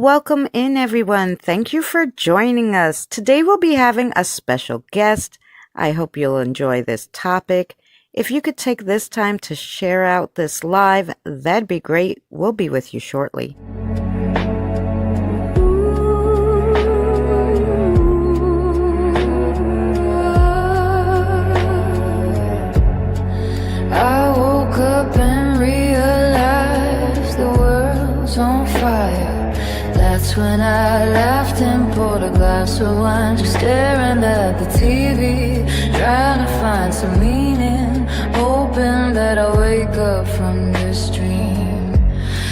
welcome in everyone. Thank you for joining us. Today we'll be having a special guest. I hope you'll enjoy this topic. If you could take this time to share out this live, that'd be great. We'll be with you shortly. I woke up and realized the world's on fire. That's when I laughed and poured a glass of wine, just staring at the TV, trying to find some meaning, hoping that I'll wake up from this dream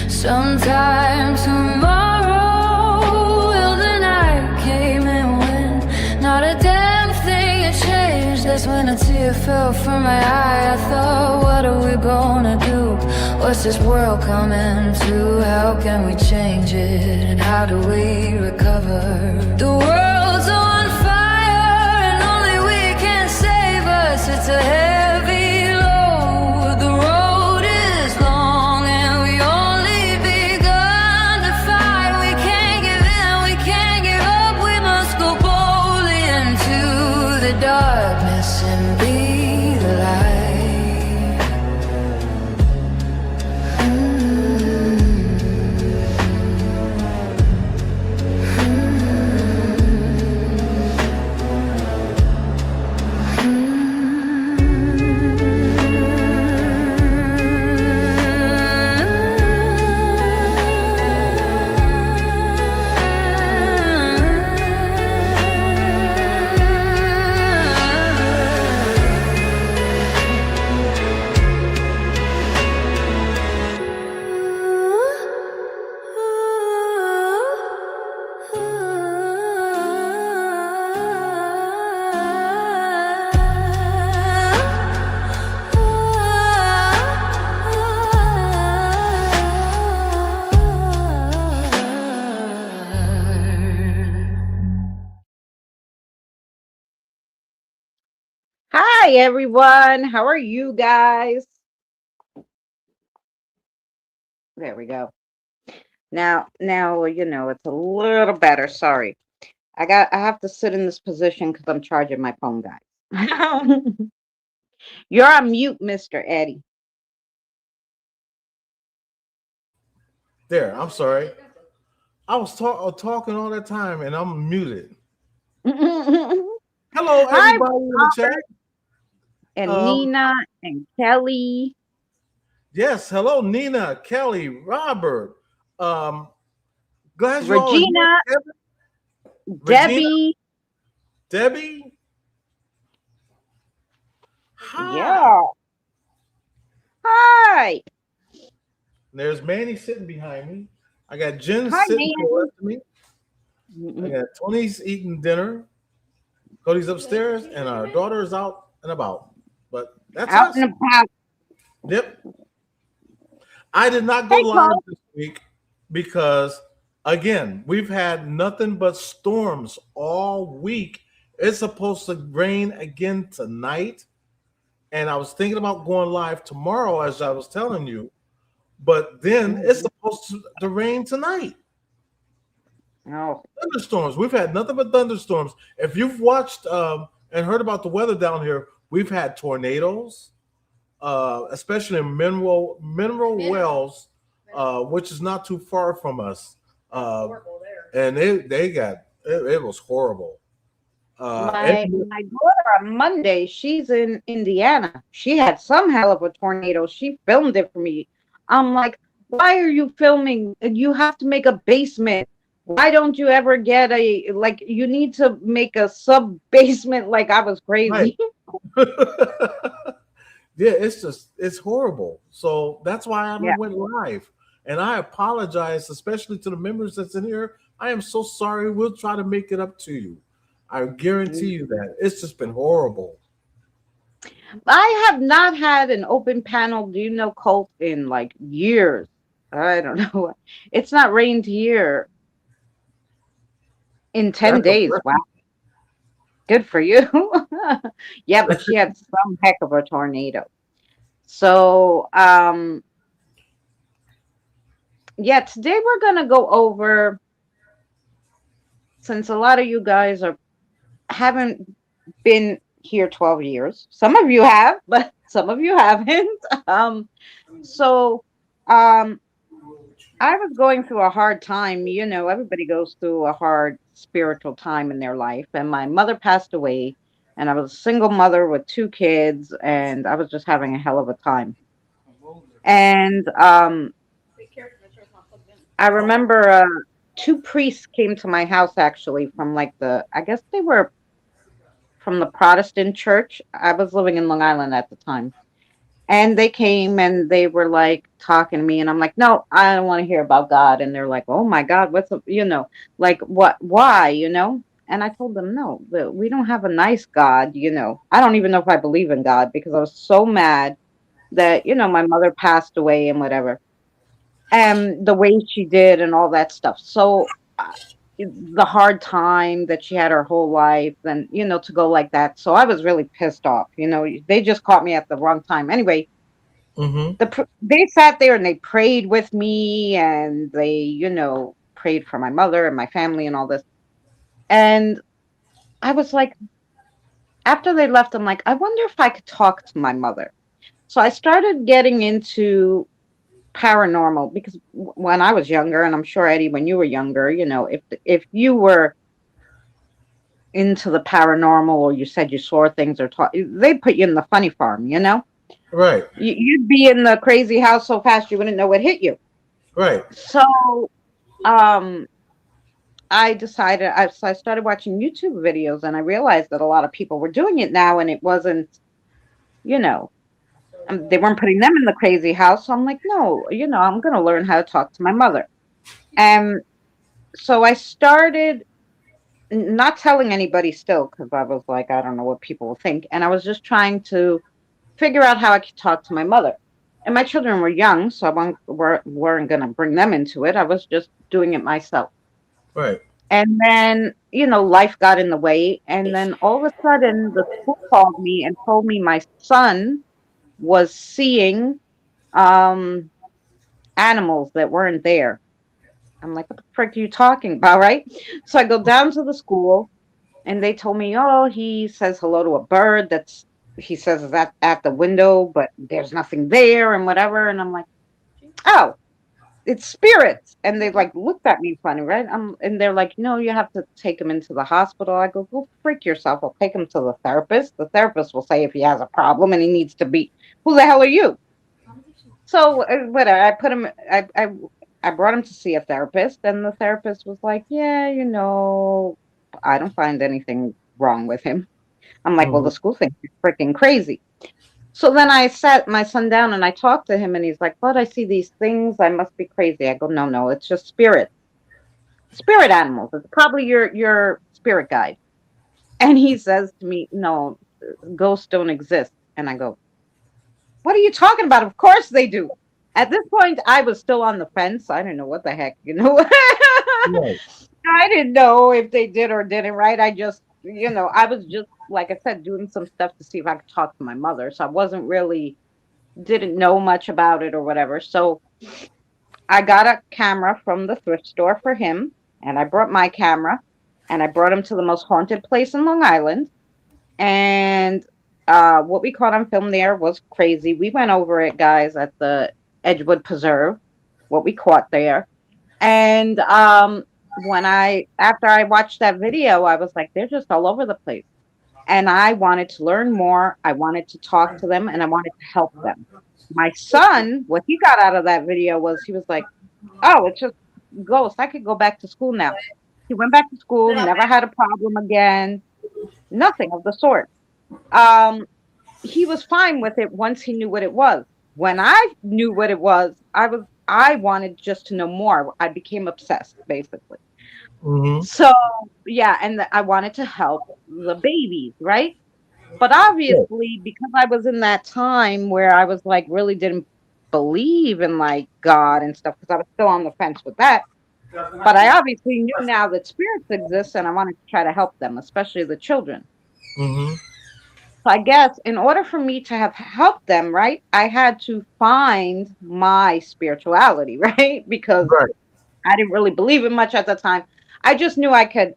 sometime tomorrow. Well, the night came and went, not a damn thing had changed. That's when a tear fell from my eye. I thought, what are we gonna do? What's this world coming to? How can we change it? And how do we recover? The world's on fire and only we can save us. It's a heavy load. The road is long and we only begun to fight. We can't give in, we can't give up. We must go boldly into the darkness and be the light. Hi everyone. How are you guys? There we go. Now, it's a little better. Sorry. I have to sit in this position because I'm charging my phone, guys. You're on mute, Mr. Eddie. There, I'm sorry. I was talking all that time and I'm muted. Hello, Hi, everybody in the chat. and Nina and Kelly. Yes, hello, Nina, Kelly, Robert. Glad you all Regina, here. Debbie. Debbie. Hi. Yeah. Hi. There's Manny sitting behind me. I got Jen Hi, sitting to the Manny. left of me. I got Tony's eating dinner. Cody's upstairs, and our daughter is out and about. But that's Out us. and about. Yep. I did not go Hey, live Cole. this week because, again, we've had nothing but storms all week. It's supposed to rain again tonight. And I was thinking about going live tomorrow, as I was telling you. But then it's supposed to rain tonight. Oh. Thunderstorms. We've had nothing but thunderstorms. If you've watched and heard about the weather down here, we've had tornadoes, especially in Mineral Wells, which is not too far from us. And they got it was horrible. My daughter on Monday, she's in Indiana. She had some hell of a tornado. She filmed it for me. I'm like, why are you filming? You have to make a basement. Why don't you ever get you need to make a sub basement? Like I was crazy. Right. Yeah, it's horrible. So that's why I went live. And I apologize, especially to the members that's in here. I am so sorry. We'll try to make it up to you. I guarantee you that. It's just been horrible. I have not had an open panel, do you know, Colt, in like years. I don't know. It's not rained here in 10 days. Wow. Good for you. Yeah, but she had some heck of a tornado. So, yeah, today we're going to go over since a lot of you guys haven't been here 12 years, some of you have, but some of you haven't. So um, I was going through a hard time. You know, everybody goes through a hard spiritual time in their life. And my mother passed away, and I was a single mother with 2 kids, and I was just having a hell of a time. And I remember 2 priests came to my house actually from like I guess they were from the Protestant church. I was living in Long Island at the time. And they came and they were like talking to me, and I'm like, no, I don't want to hear about God. And they're like, oh my God, what's up? You know, like what, why, you know? And I told them, no, we don't have a nice God, you know. I don't even know if I believe in God because I was so mad that, you know, my mother passed away and whatever. And the way she did and all that stuff. So the hard time that she had her whole life and, you know, to go like that. So I was really pissed off. You know, they just caught me at the wrong time. Anyway, they sat there and they prayed with me, and they, you know, prayed for my mother and my family and all this. And I was like, after they left, I'm like, I wonder if I could talk to my mother. So I started getting into paranormal because when I was younger, and I'm sure Eddie, when you were younger, you know, if you were into the paranormal or you said you saw things or they'd put you in the funny farm, you know. Right. You'd be in the crazy house so fast you wouldn't know what hit you. Right. So I decided, so I started watching YouTube videos, and I realized that a lot of people were doing it now, and it wasn't, you know, they weren't putting them in the crazy house. So I'm like, no, you know, I'm going to learn how to talk to my mother. And so I started not telling anybody still, because I was like, I don't know what people will think. And I was just trying to figure out how I could talk to my mother. And my children were young, so I weren't going to bring them into it. I was just doing it myself. Right. And then, you know, life got in the way. And then all of a sudden, the school called me and told me my son was seeing animals that weren't there. I'm like, what the frick are you talking about, right? So I go down to the school, and they told me, oh, he says hello to a bird he says is at the window, but there's nothing there and whatever. And I'm like, oh, it's spirits. And they like looked at me funny, right? And they're like, no, you have to take him into the hospital. I go freak yourself. I'll take him to the therapist. The therapist will say if he has a problem and he needs to be, who the hell are you? So whatever, I put him, I brought him to see a therapist, and the therapist was like, yeah, you know, I don't find anything wrong with him. I'm like, well, the school thinks he's freaking crazy. So then I sat my son down and I talked to him, and he's like, but I see these things. I must be crazy. I go, no, it's just spirit animals. It's probably your spirit guide. And he says to me, no, ghosts don't exist. And I go, what are you talking about? Of course they do. At this point, I was still on the fence. I didn't know what the heck, you know. Right. I didn't know if they did or didn't, right? I just, you know, I was just, like I said, doing some stuff to see if I could talk to my mother. So I didn't know much about it or whatever. So I got a camera from the thrift store for him, and I brought my camera, and I brought him to the most haunted place in Long Island. And what we caught on film there was crazy. We went over it, guys, at the Edgewood Preserve, what we caught there. And after I watched that video, I was like, they're just all over the place. And I wanted to learn more. I wanted to talk to them, and I wanted to help them. My son, what he got out of that video was he was like, oh, it's just ghosts. I could go back to school now. He went back to school, never had a problem again, nothing of the sort. He was fine with it once he knew what it was. When I knew what it was, I wanted just to know more. I became obsessed, basically. Mm-hmm. So, yeah, and I wanted to help the babies, right? But obviously, because I was in that time where I was like, really didn't believe in like God and stuff, because I was still on the fence with that. But I obviously knew now that spirits exist, and I wanted to try to help them, especially the children. Mm-hmm. So I guess in order for me to have helped them, right, I had to find my spirituality, right? Because I didn't really believe in much at the time. I just knew I could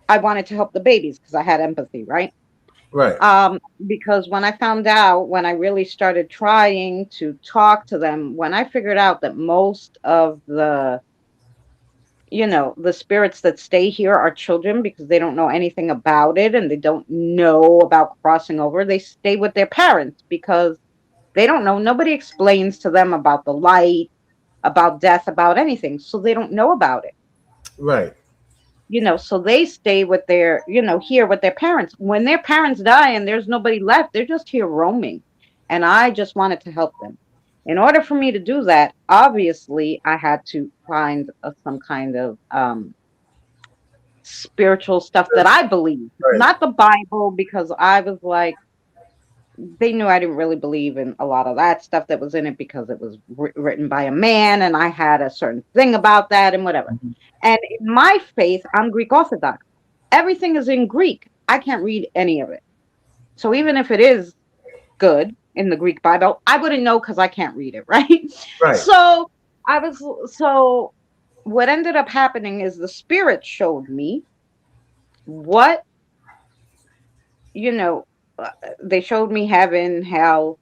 I wanted to help the babies because I had empathy, right? Right. Because when I found out, when I really started trying to talk to them, when I figured out that most of the, the spirits that stay here are children because they don't know anything about it and they don't know about crossing over, they stay with their parents because they don't know. Nobody explains to them about the light, about death, about anything. So they don't know about it. Right. So they stay with their, here with their parents. When their parents die and there's nobody left, they're just here roaming. And I just wanted to help them. In order for me to do that, obviously, I had to find some kind of spiritual stuff that I believe, Right. not the Bible, because I was like, they knew I didn't really believe in a lot of that stuff that was in it because it was written by a man and I had a certain thing about that and whatever. Mhm. And in my faith, I'm Greek Orthodox. Everything is in Greek. I can't read any of it. So even if it is good in the Greek Bible, I wouldn't know because I can't read it, right? Right. So what ended up happening is the spirit showed me what, they showed me heaven, hell,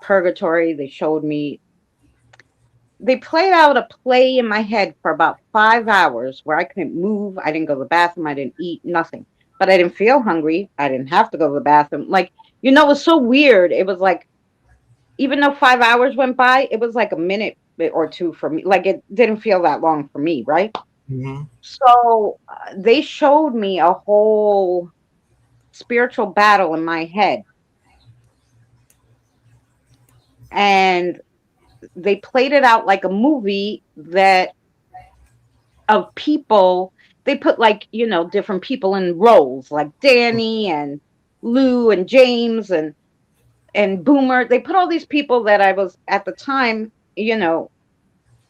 purgatory. They played out a play in my head for about 5 hours where I couldn't move. I didn't go to the bathroom. I didn't eat, nothing. But I didn't feel hungry. I didn't have to go to the bathroom. Like, it was so weird. It was like, even though 5 hours went by, it was like a minute or two for me. Like, it didn't feel that long for me, right? Mm-hmm. So they showed me a whole spiritual battle in my head. And they played it out like a movie of people. They put different people in roles, like Danny and Lou and James and Boomer. They put all these people that I was at the time,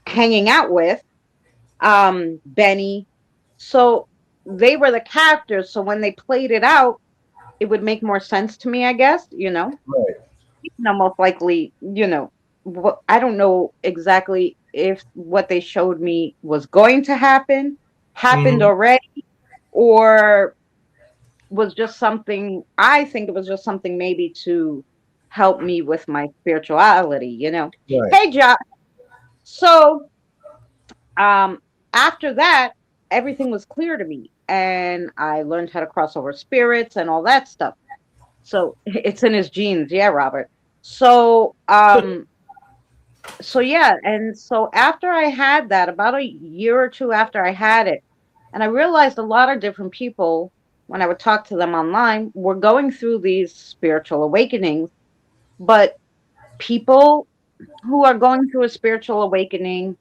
hanging out with, Benny. So they were the characters. So when they played it out, it would make more sense to me, I guess, Right. Most likely, I don't know exactly if what they showed me was going to happened Mhm. already, or was just something. I think it was just something maybe to help me with my spirituality, Right. Hey, Josh. So, after that, everything was clear to me, and I learned how to cross over spirits and all that stuff. So it's in his genes, yeah, Robert. So, yeah, and so after I had that, about a year or two after I had it, and I realized a lot of different people, when I would talk to them online, were going through these spiritual awakenings, but people who are going through a spiritual awakening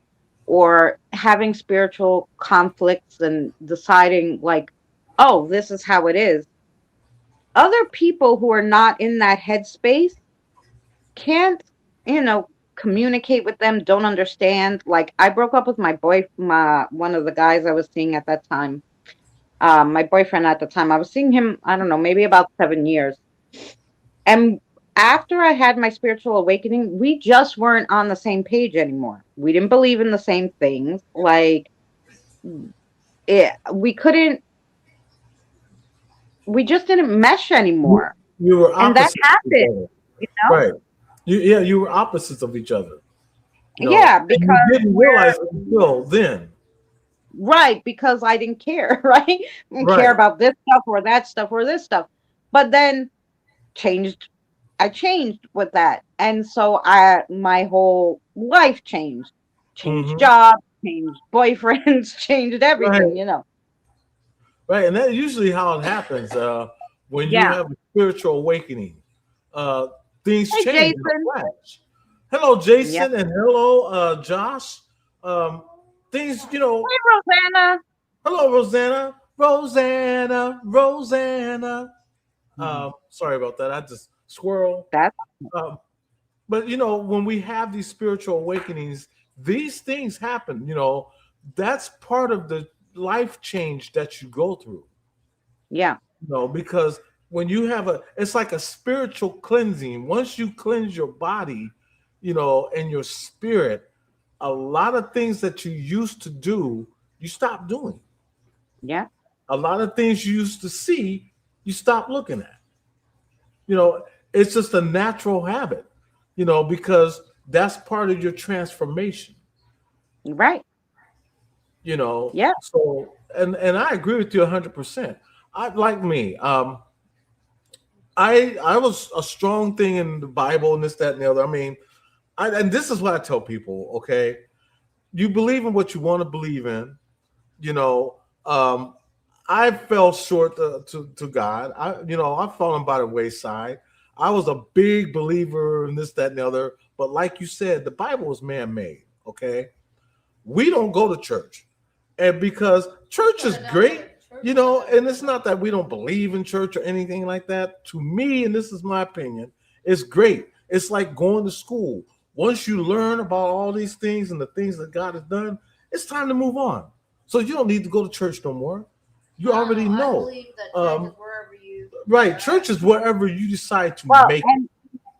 or having spiritual conflicts and deciding like, oh, this is how it is. Other people who are not in that headspace can't, communicate with them, don't understand. Like, I broke up with one of the guys I was seeing at that time. My boyfriend at the time, I was seeing him, I don't know, maybe about 7 years. And after I had my spiritual awakening, we just weren't on the same page anymore. We didn't believe in the same things. Like, we just didn't mesh anymore. You were And that opposites of each happened, other. you know? Right. You were opposites of each other. Yeah, And because you didn't realize it until then. right, because I didn't care, right? I didn't care about this stuff or that stuff or this stuff. But then I changed with that. And so my whole life changed. Changed Mhm. jobs, changed boyfriends, changed everything, Right. Right. And that's usually how it happens. When you Yeah. have a spiritual awakening, things Hey, change in a Jason. flash. Hello, Yep. Jason, and hello, Josh. Things, Hey, Rosanna. hello, Rosanna. Rosanna. Sorry about that. I just squirrel. That's Um, but when we have these spiritual awakenings, these things happen. That's part of the life change that you go through. yeah. Because when you have it's like a spiritual cleansing. Once you cleanse your body, and your spirit, a lot of things that you used to do, you stop doing. Yeah. a lot of things you used to see, you stop looking at. You know, it's just a natural habit, because that's part of your transformation, Right. you know. Yeah. So, and I agree with you 100%. I like me. I was a strong thing in the Bible and this, that, and the other. I mean, and this is what I tell people. Okay, you believe in what you want to believe in. You know, I fell short to God. I've fallen by the wayside. I was a big believer in this, that, and the other. But like you said, the Bible was man-made. Okay, we don't go to church, and because church is great, and it's not that we don't believe in church or anything like that. To me, and this is my opinion, it's great. It's like going to school. Once you learn about all these things and the things that God has done, it's time to move on. So you don't need to go to church no more. You already know. I believe that church is wherever you. Right. Church is wherever you decide to Well, make. and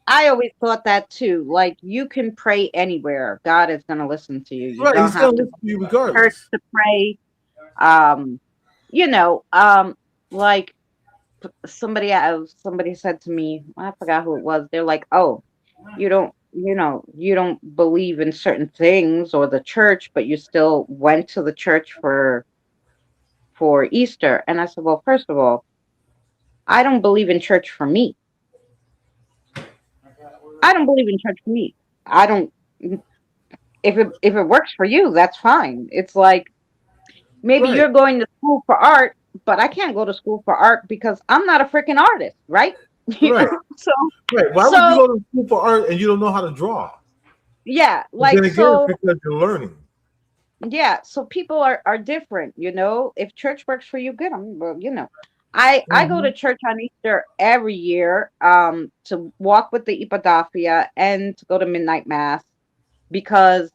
I always thought that too. Like you can pray anywhere. God is going to listen to you. You Right. don't He's have going to to listen to you go to church regardless. to pray. Um, you know, um, like somebody said to me, I forgot who it was. They're like, "Oh, you don't believe in certain things or the church, but you still went to the church for Easter." And I said, "Well, first of all, I don't believe in church for me. I don't believe in church for me. I don't if it works for you, that's fine. It's like maybe Right. you're going to school for art, but I can't go to school for art because I'm not a freaking artist, right?" Right. So Right. Why would you so go to school for art and you don't know how to draw? yeah, But then like again, it's so because you're learning. yeah, so people are different, if church works for you, good. I go Mhm. to church on Easter every year to walk with the Ipadafia and to go to midnight mass because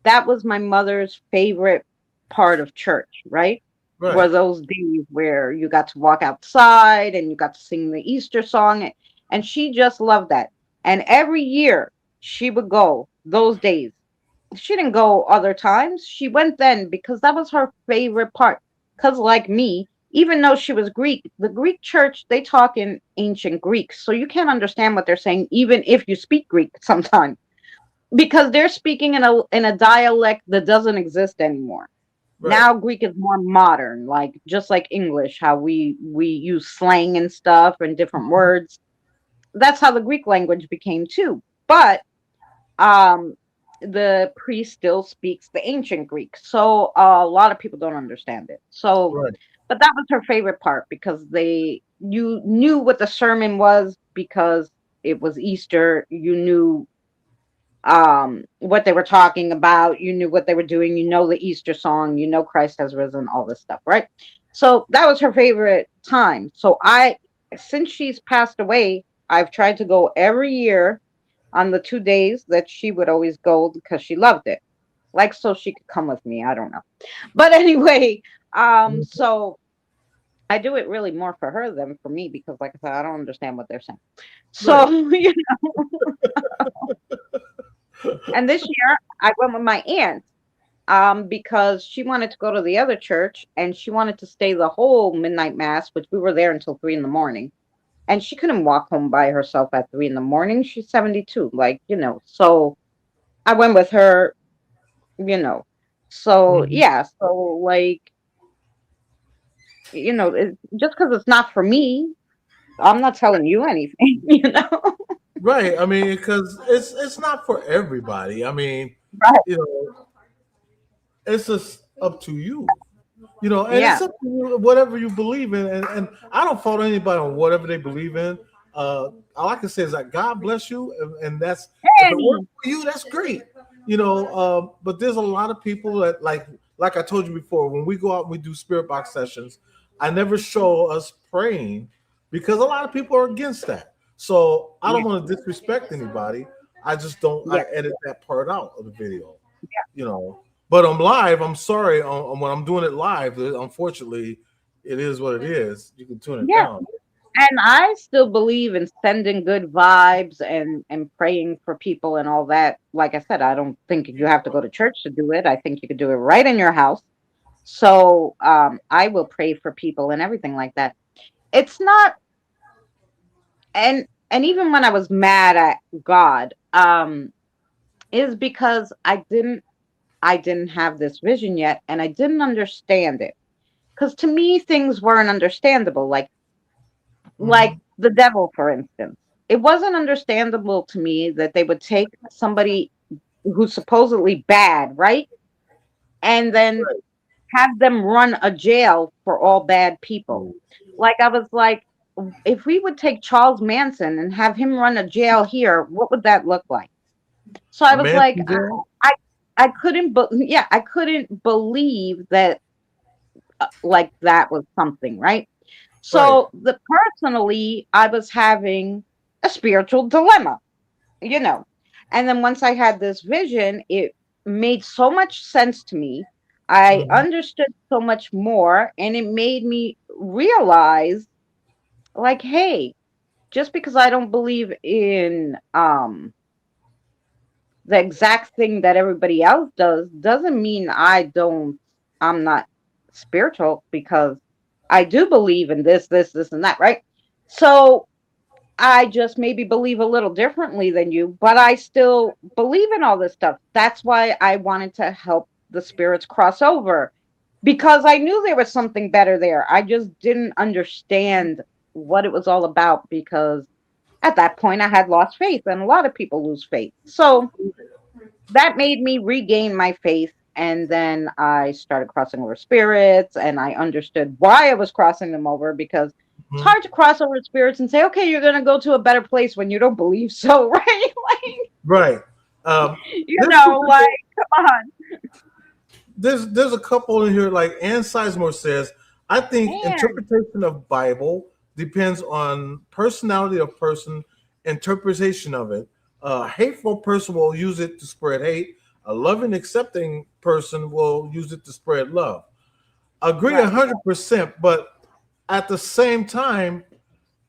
that was my mother's favorite part of church, right? Were Right. those days where you got to walk outside and you got to sing the Easter song, and she just loved that. And every year she would go those days. She didn't go other times. She went then because that was her favorite part. Because, like me, even though she was Greek, the Greek church, they talk in ancient Greek. So you can't understand what they're saying, even if you speak Greek sometimes, because they're speaking in a dialect that doesn't exist anymore. Right. Now Greek is more modern, like just like English, how we use slang and stuff and different words. That's how the Greek language became too. But um the priest still speaks the ancient Greek, so a lot of people don't understand it. So Right. but that was her favorite part because you knew what the sermon was because it was Easter. You knew what they were talking about, you knew what they were doing, the Easter song, Christ has risen, all this stuff, right? So that was her favorite time. So since she's passed away, I've tried to go every year on the 2 days that she would always go because she loved it. Like so she could come with me. I don't know. But anyway, Mhm. so I do it really more for her than for me because like I said, I don't understand what they're saying. So, Right. and this year I went with my aunt because she wanted to go to the other church and she wanted to stay the whole midnight mass, which we were there until 3 in the morning. And she couldn't walk home by herself at 3 in the morning. She's 72, so I went with her, you know. So Mhm. yeah, so like, just because it's not for me, I'm not telling you anything, Right. I mean, because it's not for everybody. I mean, Right. you know, it's just up to you. And it's Yeah. up to you, whatever you believe in. And I don't fault anybody on whatever they believe in. All I can say is that God bless you, and that's if it works Hey, for you, that's great. But there's a lot of people that like I told you before, when we go out and we do spirit box sessions, I never show us praying because a lot of people are against that. So I yeah, don't want to disrespect anybody. I just don't. I yeah, edit that part out of the video. You know, but I'm live. I'm sorry. When I'm doing it live, unfortunately, it is what it is. You can tune it yeah. down. And I still believe in sending good vibes and praying for people and all that. Like I said, I don't think you have to go to church to do it. I think you could do it right in your house. So I will pray for people and everything like that. It's not, and even when I was mad at God, is because I didn't have this vision yet, and I didn't understand it. Because to me, things weren't understandable. Like Mhm. the devil, for instance, it wasn't understandable to me that they would take somebody who's supposedly bad, right, and then Right. have them run a jail for all bad people. Like I was like, if we would take Charles Manson and have him run a jail here, what would that look like? So I A was man like, in jail? I I couldn't, but yeah, I couldn't believe that like that was something, right? Right. So the personally, I was having a spiritual dilemma, you know. And then once I had this vision, it made so much sense to me. I Mhm. understood so much more, and it made me realize, like, hey, just because I don't believe in the exact thing that everybody else does doesn't mean I'm not spiritual, because I do believe in this and that, right? So I just maybe believe a little differently than you, but I still believe in all this stuff. That's why I wanted to help the spirits cross over, because I knew there was something better there. I just didn't understand what it was all about, because at that point I had lost faith, and a lot of people lose faith. So that made me regain my faith. And then I started crossing over spirits, and I understood why I was crossing them over, because it's Mhm. hard to cross over spirits and say, okay, you're going to go to a better place when you don't believe so, right? Like, Right. Um, there's some like, people. come on. There's a couple in here, like Ann Sizemore says. I think Man, interpretation of Bible depends on personality of person, interpretation of it. A hateful person will use it to spread hate. A loving, accepting person will use it to spread love. Agree right. 100%, but at the same time,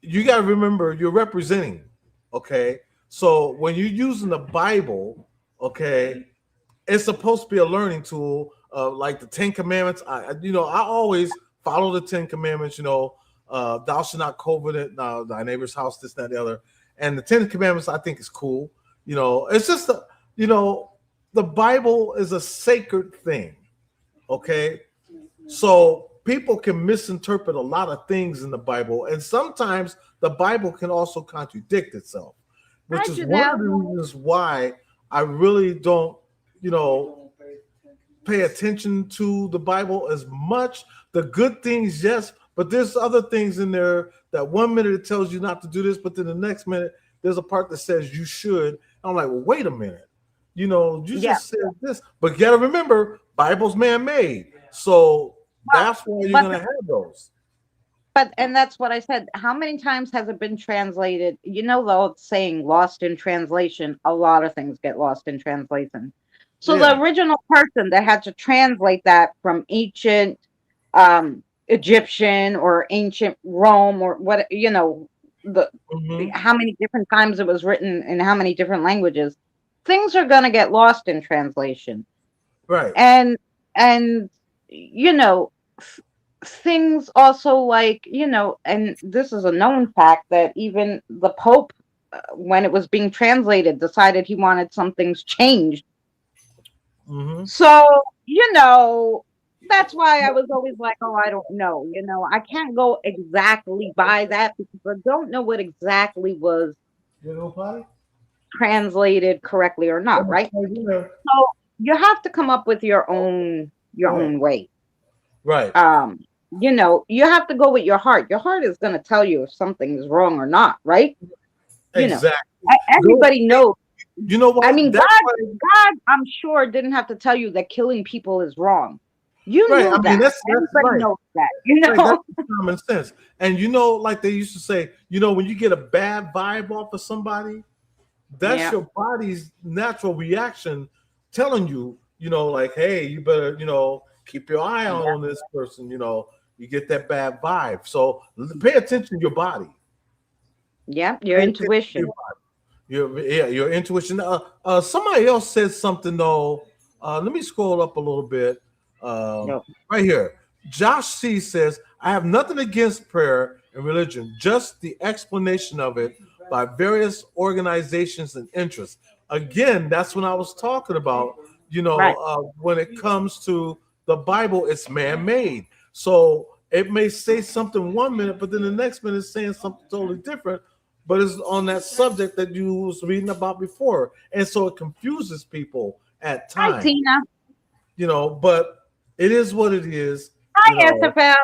you got to remember you're representing. Okay, so when you're using the Bible, okay, it's supposed to be a learning tool, like the Ten Commandments. I always follow the Ten Commandments. Thou shalt not covet thy neighbor's house, this, that, and the other. And the Ten Commandments, I think, is cool. It's just the Bible is a sacred thing. Okay, so people can misinterpret a lot of things in the Bible, and sometimes the Bible can also contradict itself, which Hi, is one of Janelle. the reasons why I really don't, you know, pay attention to the Bible as much. The good things, yes, but there's other things in there that 1 minute it tells you not to do this, but then the next minute there's a part that says you should. I'm like, well, wait a minute. You Yeah. just said this, but you got to remember, Bible's man-made, so that's why you're But gonna have those. and that's what I said. How many times has it been translated? You know the old saying, lost in translation. A lot of things get lost in translation. So the Yeah. original person that had to translate that from ancient Egyptian or ancient Rome, or what, the Hmm. how many different times it was written in how many different languages, things are going to get lost in translation. Right. And you know things also, like, and this is a known fact, that even the Pope, when it was being translated, decided he wanted some things changed. Hmm. So, that's why I was always like, oh, I don't know. I can't go exactly by that, because I don't know what exactly was You know, Patty? translated correctly or not, right? So you have to come up with your own way. Right. um you have to go with your heart is going to tell you if something is wrong or not, right? you know Exactly. Go. Everybody knows. You know I what? mean, That's why. god, I'm sure, didn't have to tell you that killing people is wrong. You Right. knew I mean, that. that's Everybody right. knows that, Right. That's common sense. And like they used to say, when you get a bad vibe off of somebody, that's Yeah, your body's natural reaction telling you, like, hey, you better, keep your eye yeah, on this person. You get that bad vibe. So pay attention to your body. yeah, your Pay attention to your intuition. body. Your intuition. Somebody else said something though. Let me scroll up a little bit. No. Right here. Josh C says, I have nothing against prayer and religion, just the explanation of it by various organizations and interests. Again, that's when I was talking about, Right. when it comes to the Bible, it's man-made. So it may say something 1 minute, but then the next minute it's saying something totally different, but it's on that subject that you was reading about before. And so it confuses people at Hi, times, Tina. but it is what it is. Hi, SFL.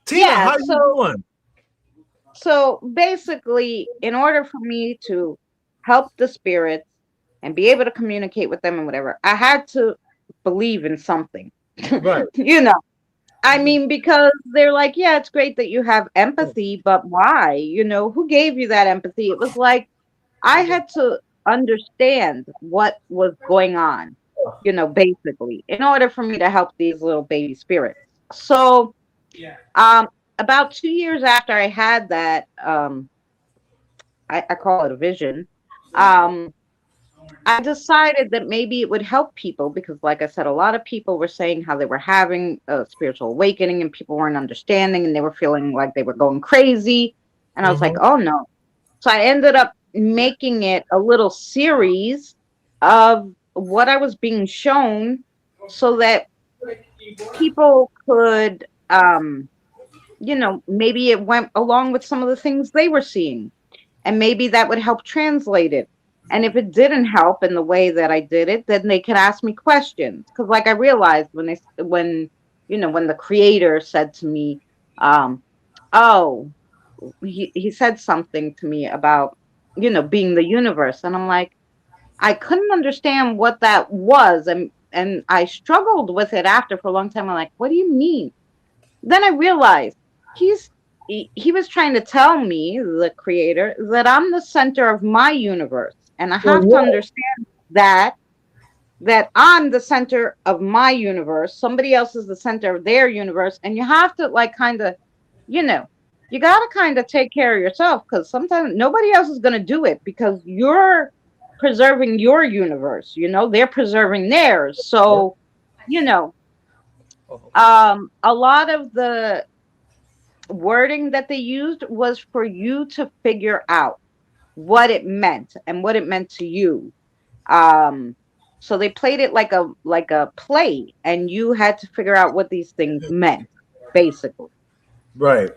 Tina, Yeah, how you doing? So basically, in order for me to help the spirits and be able to communicate with them and whatever, I had to believe in something. Right. I mean, because they're like, yeah, it's great that you have empathy, but why? Who gave you that empathy? It was like I had to understand what was going on, basically, in order for me to help these little baby spirits. So, about 2 years after I had that, I call it a vision. I decided that maybe it would help people because, like I said, a lot of people were saying how they were having a spiritual awakening and people weren't understanding and they were feeling like they were going crazy. And I was like, oh no. So I ended up making it a little series of what I was being shown so that people could, maybe it went along with some of the things they were seeing. And maybe that would help translate it. And if it didn't help in the way that I did it, then they could ask me questions. Because, like, I realized when the creator said to me, he said something to me about, being the universe, and I'm like, I couldn't understand what that was, and I struggled with it after for a long time. I'm like, what do you mean? Then I realized he was trying to tell me, the creator, that I'm the center of my universe. And I have to understand that I'm the center of my universe. Somebody else is the center of their universe. And you have to you got to kind of take care of yourself because sometimes nobody else is going to do it because you're preserving your universe. They're preserving theirs. So, a lot of the wording that they used was for you to figure out what it meant and what it meant to you. So they played it like a play, and you had to figure out what these things meant, basically. Right.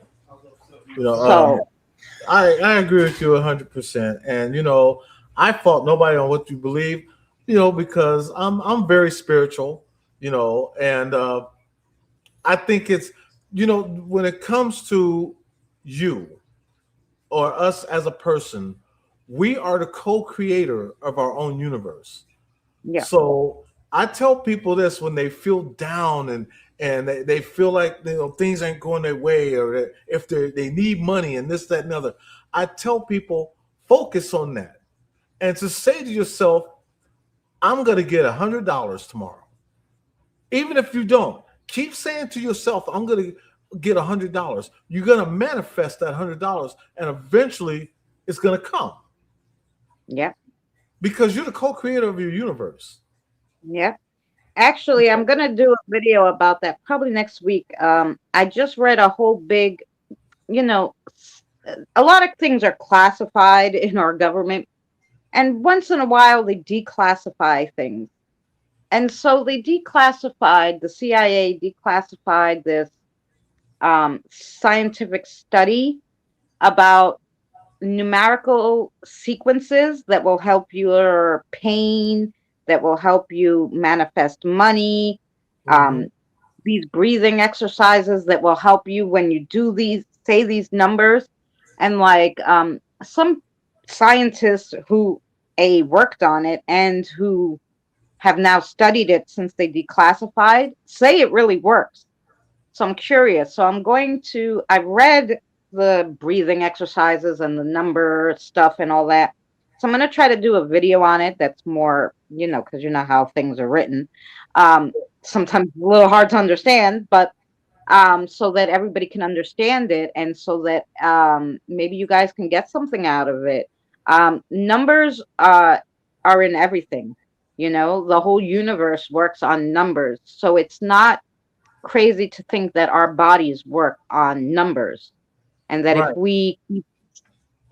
I agree with you 100%. And I fault nobody on what you believe, because I'm very spiritual, and I think it's when it comes to you or us as a person, we are the co-creator of our own universe. Yeah. So I tell people this when they feel down and they feel like things ain't going their way, or if they need money and this, that, and the other. I tell people, focus on that. And to say to yourself, I'm going to get $100 tomorrow. Even if you don't, keep saying to yourself, I'm going to get $100. You're going to manifest that $100 and eventually it's going to come. Yeah. Because you're the co-creator of your universe. Yeah. Actually, I'm going to do a video about that probably next week. I just read a whole big, a lot of things are classified in our government. And once in a while, they declassify things. And so they declassified, the CIA declassified this scientific study about numerical sequences that will help your pain, that will help you manifest money, these breathing exercises that will help you when you do say these numbers. And some scientists who worked on it and who have now studied it since they declassified say it really works. So I'm curious. So I've read the breathing exercises and the number stuff and all that. So I'm going to try to do a video on it that's more, because you know how things are written. Sometimes a little hard to understand, but so that everybody can understand it and so that maybe you guys can get something out of it. Numbers are in everything. You know, the whole universe works on numbers. So it's not crazy to think that our bodies work on numbers, and that if Right. we,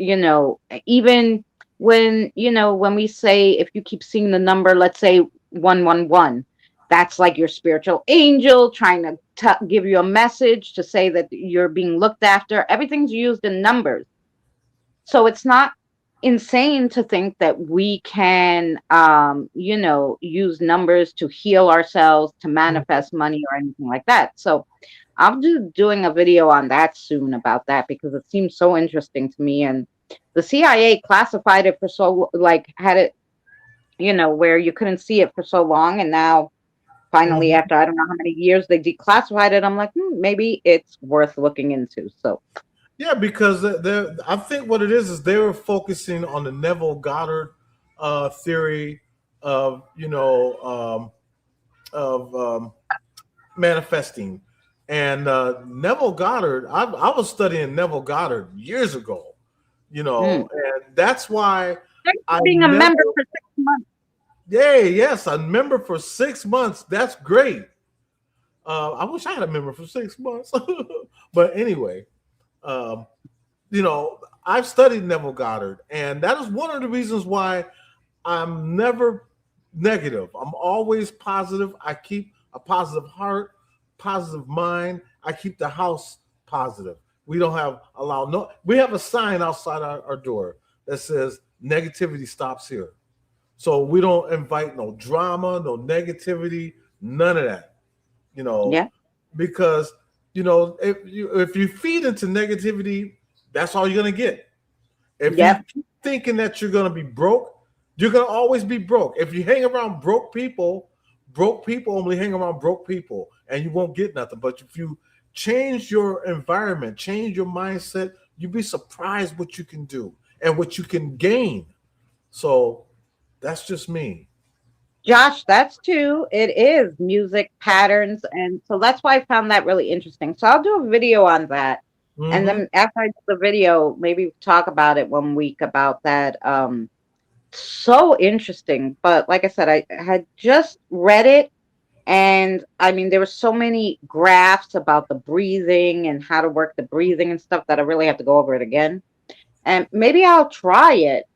you know, even when, you know, when we say, if you keep seeing the number, let's say 111, that's like your spiritual angel trying to give you a message to say that you're being looked after. Everything's used in numbers. So it's not insane to think that we can, you know, use numbers to heal ourselves, to manifest money or anything like that. So I'll be doing a video on that soon about that, because it seems so interesting to me. And the CIA classified it for so, like, had it, you know, where you couldn't see it for so long, and now finally, Mhm. after I don't know how many years, they declassified it. I'm like, maybe it's worth looking into. So Yeah, because I think what it is they were focusing on the Neville Goddard theory of, of manifesting. And Neville Goddard, I was studying Neville Goddard years ago, mm. and that's why Thanks I for being a never, member for 6 months. yay, yes, I member for 6 months. That's great. I wish I had a member for 6 months. But anyway, um, I've studied Neville Goddard, and that is one of the reasons why I'm never negative. I'm always positive. I keep a positive heart, positive mind. I keep the house positive. We don't we have a sign outside our door that says negativity stops here. So we don't invite no drama, no negativity, none of that. Yeah. Because if you feed into negativity, that's all you're gonna get. If you Yep. keep thinking that you're gonna be broke, you're gonna always be broke. If you hang around broke people only hang around broke people, and you won't get nothing. But if you change your environment, change your mindset, you'd be surprised what you can do and what you can gain. So that's just me. Josh, that's too. It is music patterns. And so that's why I found that really interesting. So I'll do a video on that. And Mm-hmm. then after I do the video, maybe talk about it one week about that. So interesting. But like I said, I had just read it. And I mean, there were so many graphs about the breathing and how to work the breathing and stuff that I really have to go over it again. And maybe I'll try it.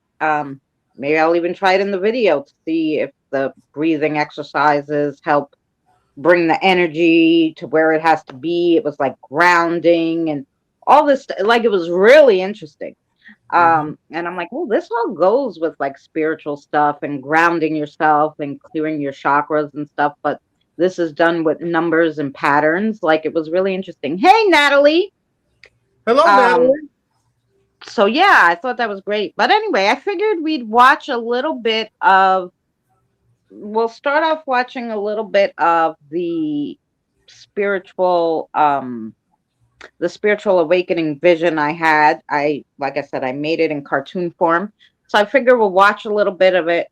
Maybe I'll even try it in the video to see if the breathing exercises help bring the energy to where it has to be. It was like grounding and all this, like, it was really interesting. Mm-hmm. And I'm like, oh, this all goes with like spiritual stuff and grounding yourself and clearing your chakras and stuff. But this is done with numbers and patterns. Like, it was really interesting. Hey, Natalie. Hello, Um, Natalie. so yeah, I thought that was great. But anyway, I figured we'd watch a little bit of, we'll start off watching a little bit of spiritual the spiritual awakening vision I had. Like I said, I made it in cartoon form. So I figure we'll watch a little bit of it,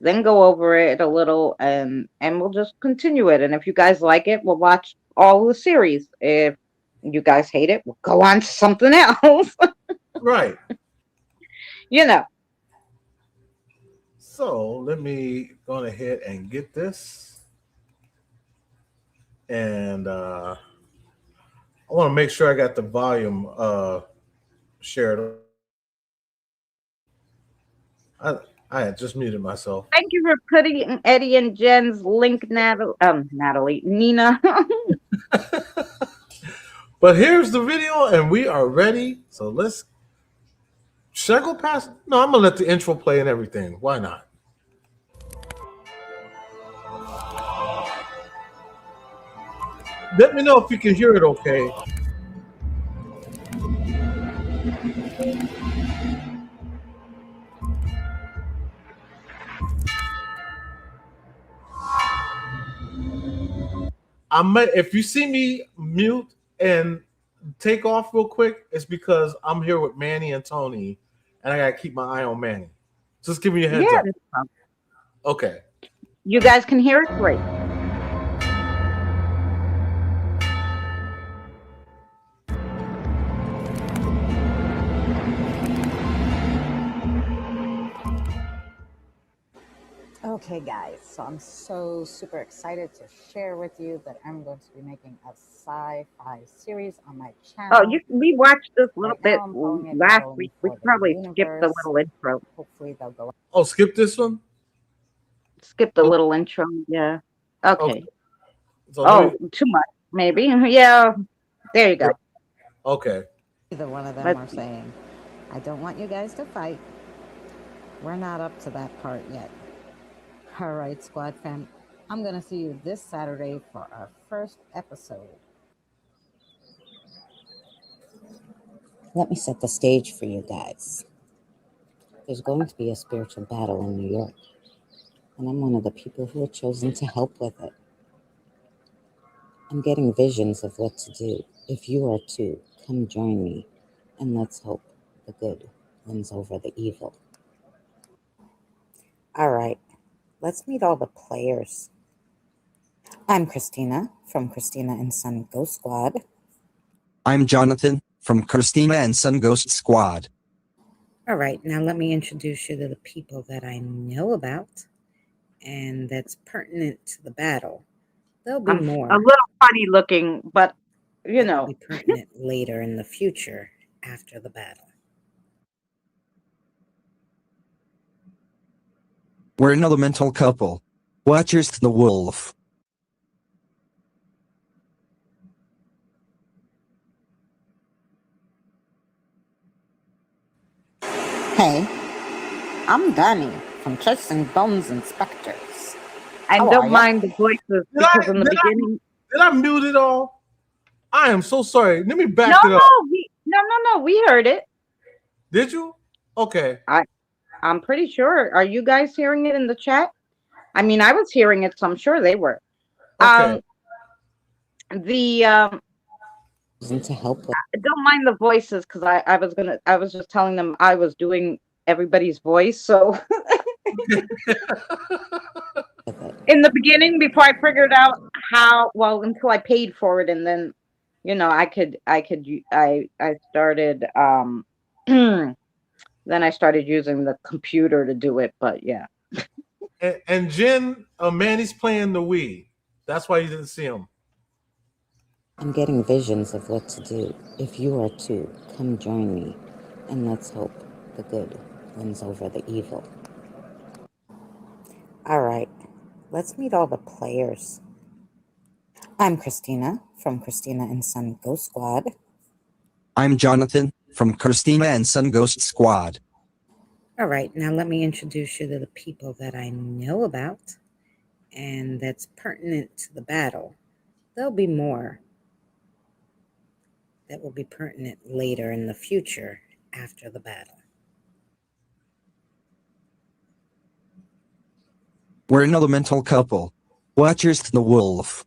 then go over it a little, and we'll just continue it. And if you guys like it, we'll watch all the series. If you guys hate it, we'll go on to something else. Right. You know. So let me go ahead and get this. And I want to make sure I got the volume shared. I had just muted myself. Thank you for putting Eddie and Jen's link, Natalie, Nina. But here's the video, and we are ready. So should I go past? No, I'm gonna let the intro play and everything. Why not? Let me know if you can hear it okay. If you see me mute and take off real quick, it's because I'm here with Manny and Tony, and I gotta keep my eye on Manny. Just give me a heads up. Okay. You guys can hear it? Great. Okay, guys, so I'm so super excited to share with you that I'm going to be making a sci-fi series on my Oh, channel. we watched this little Right bit now, I'm calling it last Battling week. We for could the probably skip the Universe. little intro. Hopefully, they'll go. Oh, skip this one. Skip the Oh, little intro. Yeah. okay. Okay. So Oh, too much, maybe. Yeah. There you go. okay. Either one of them Let's are see. saying, I don't want you guys to fight. We're not up to that part yet. All right, Squad fam. I'm going to see you this Saturday for our first episode. Let me set the stage for you guys. There's going to be a spiritual battle in New York, and I'm one of the people who are chosen to help with it. I'm getting visions of what to do. If you are too, come join me, and let's hope the good wins over the evil. All right, let's meet all the players. I'm Christina from Christina and Son Ghost Squad. I'm Jonathan from Christina and Son Ghost Squad. All right, now let me introduce you to the people that I know about and that's pertinent to the battle. There'll be I'm more. a little funny looking, but you that will know. be pertinent later in the future after the battle. We're an elemental couple. Watchers to the wolf. Hey, I'm Danny from Chasing Bones Inspectors. And How are don't ya? mind the voices because in the beginning. Did I mute it all? I am so sorry. Let me back No, it up. no. We heard it. Did you? Okay. I'm pretty sure. Are you guys hearing it in the chat? I mean, I was hearing it, so I'm sure they were. Okay. To help with. Don't mind the voices because I was just telling them I was doing everybody's voice. So in the beginning, before I figured out until I paid for it, and then I started then I started using the computer to do it. But yeah. And Jen, Manny's playing the Wii. That's why you didn't see him. I'm getting visions of what to do. If you are too, come join me, and let's hope the good wins over the evil. All right, let's meet all the players. I'm Christina from Christina and Son Ghost Squad. I'm Jonathan from Christina and Son Ghost Squad. All right, now let me introduce you to the people that I know about and that's pertinent to the battle. There'll be more that will be pertinent later in the future after the battle. We're an elemental couple. Watchers to the wolf.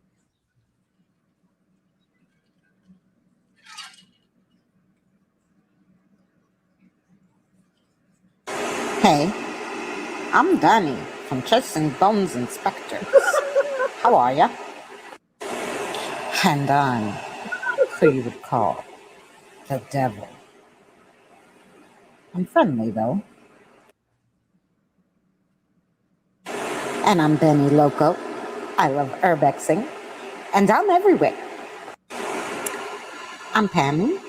Hey, I'm Danny from Chasing Bones Inspectors. How are ya? And I'm who you would call the devil. I'm friendly though. And I'm Benny Loco. I love urbexing. And I'm everywhere. I'm Pammy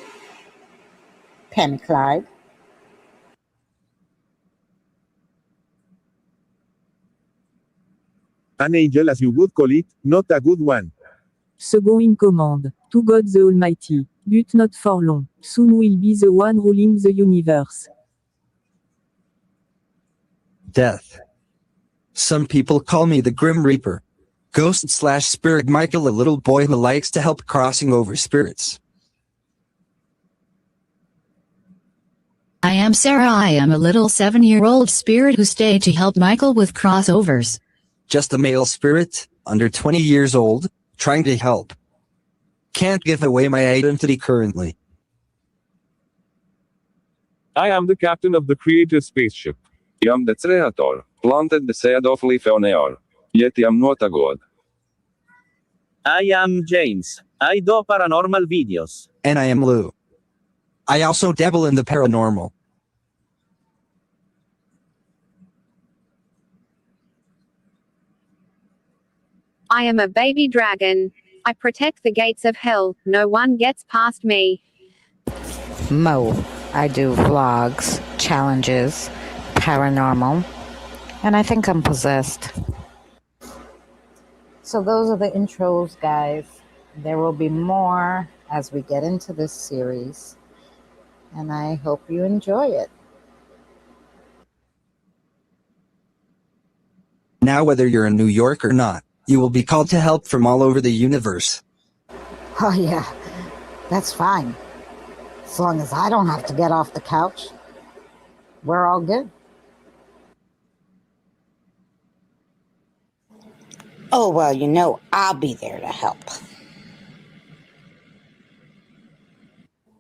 Clyde. An angel as you would call it, not a good one. Second in command, to God the Almighty, but not for long, soon will be the one ruling the universe. Death. Some people call me the Grim Reaper. Ghost/Spirit Michael, a little boy who likes to help crossing over spirits. I am Sarah. I am a little 7-year-old spirit who stayed to help Michael with crossovers. Just a male spirit, under 20 years old, trying to help. Can't give away my identity currently. I am the captain of the creative spaceship. I am the creator, planted the seed of life on air. Yet I am not a god. I am James. I do paranormal videos. And I am Lou. I also dabble in the paranormal. I am a baby dragon. I protect the gates of hell. No one gets past me. Mo. I do vlogs, challenges, paranormal, and I think I'm possessed. So those are the intros, guys. There will be more as we get into this series, and I hope you enjoy it. Now, whether you're in New York or not, you will be called to help from all over the universe. Oh yeah, that's fine. As long as I don't have to get off the couch, we're all good. Oh, well, you know, I'll be there to help.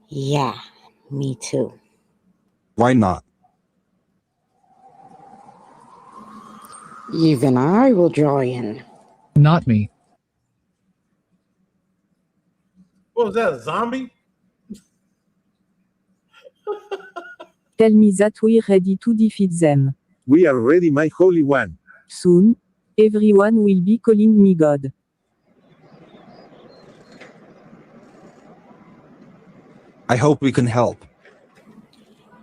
Yeah, me too. Why not? Even I will join. Not me. What was that, a zombie? Tell me that we're ready to defeat them. We are ready, my holy one. Soon, everyone will be calling me God. I hope we can help.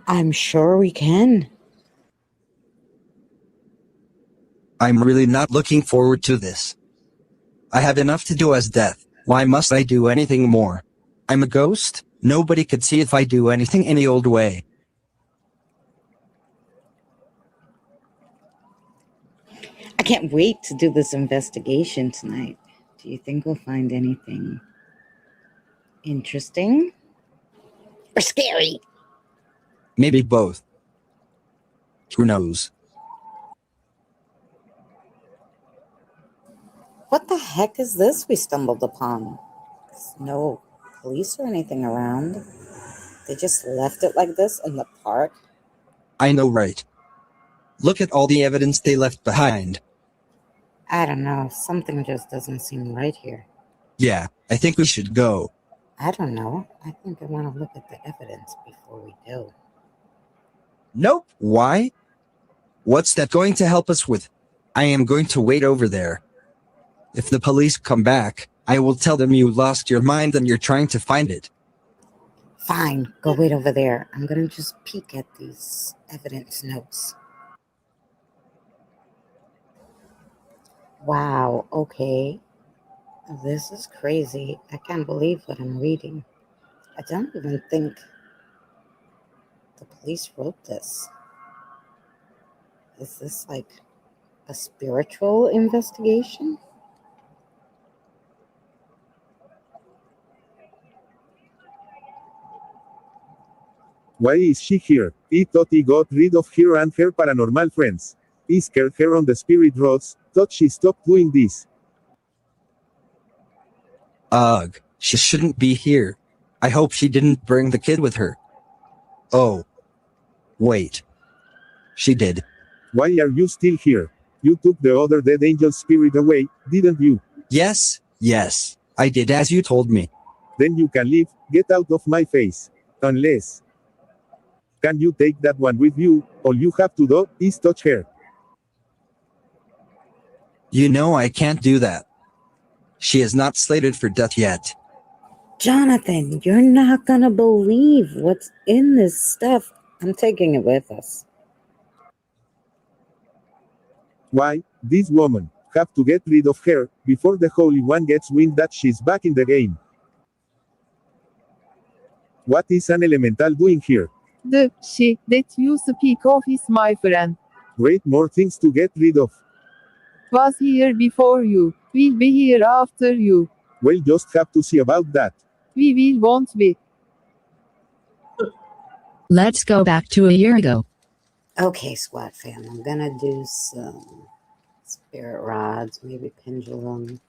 I'm sure we can. I'm really not looking forward to this. I have enough to do as death. Why must I do anything more? I'm a ghost. Nobody could see if I do anything any old way. I can't wait to do this investigation tonight. Do you think we'll find anything interesting or scary? Maybe both. Who knows? What the heck is this we stumbled upon? There's no police or anything around. They just left it like this in the park. I know, right? Look at all the evidence they left behind. I don't know. Something just doesn't seem right here. Yeah, I think we should go. I don't know. I think I want to look at the evidence before we go. Nope. Why? What's that going to help us with? I am going to wait over there. If the police come back, I will tell them you lost your mind and you're trying to find it. Fine. Go wait over there. I'm going to just peek at these evidence notes. Wow. Okay. This is crazy. I can't believe what I'm reading. I don't even think the police wrote this. Is this like a spiritual investigation? Why is she here? I thought he got rid of her and her paranormal friends. I scared her on the spirit roads, thought she stopped doing this. Ugh, she shouldn't be here. I hope she didn't bring the kid with her. Oh. Wait. She did. Why are you still here? You took the other dead angel spirit away, didn't you? Yes, I did as you told me. Then you can leave, get out of my face. Unless. Can you take that one with you? All you have to do is touch her. You know I can't do that. She is not slated for death yet. Jonathan, you're not gonna believe what's in this stuff. I'm taking it with us. Why, this woman, have to get rid of her, before the Holy One gets wind that she's back in the game. What is an elemental doing here? The she that you speak of is my friend. Great, more things to get rid of. Was here before you, will be here after you. We'll just have to see about that. We will won't be. Let's go back to a year ago. Okay, SWAT fam, I'm gonna do some spirit rods, maybe pendulum.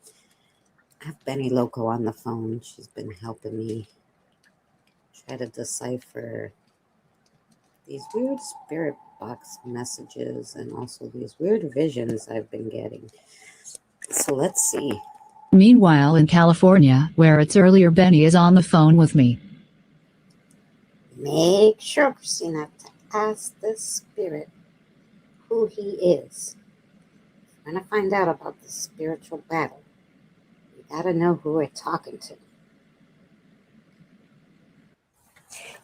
I have Benny Loco on the phone. She's been helping me try to decipher these weird spirit box messages and also these weird visions I've been getting. So let's see. Meanwhile, in California, where it's earlier, Benny is on the phone with me. Make sure, Christina, to ask this spirit who he is. I'm going to find out about the spiritual battle Gotta know who we're talking to.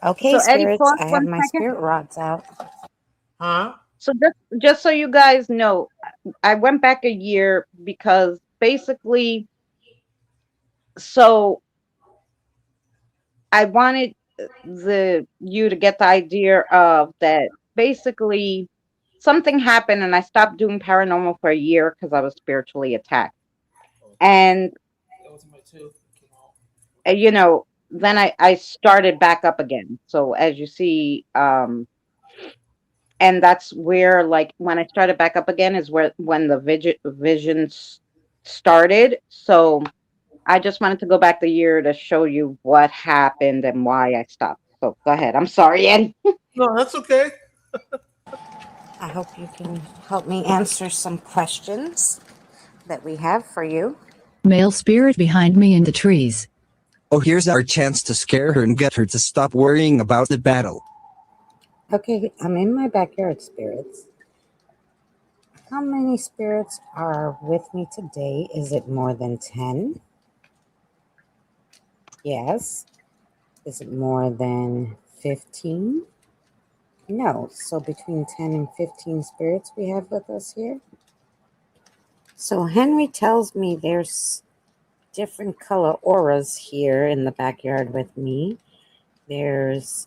Okay, So Eddie, spirits, pause I have one my second. spirit rods out. Huh? So just so you guys know, I went back a year because basically, so I wanted you to get the idea of that basically something happened and I stopped doing paranormal for a year because I was spiritually attacked. And you know, then I started back up again. So as you see, and that's where, like, when I started back up again is where when the visions started. So I just wanted to go back the year to show you what happened and why I stopped. So go ahead. I'm sorry, Eddie. No, that's okay. I hope you can help me answer some questions that we have for you. Male spirit behind me in the trees. Oh, here's our chance to scare her and get her to stop worrying about the battle. Okay, I'm in my backyard, spirits. How many spirits are with me today? Is it more than 10? Yes. Is it more than 15? No. So between 10 and 15 spirits we have with us here. So Henry tells me there's different color auras here in the backyard with me. There's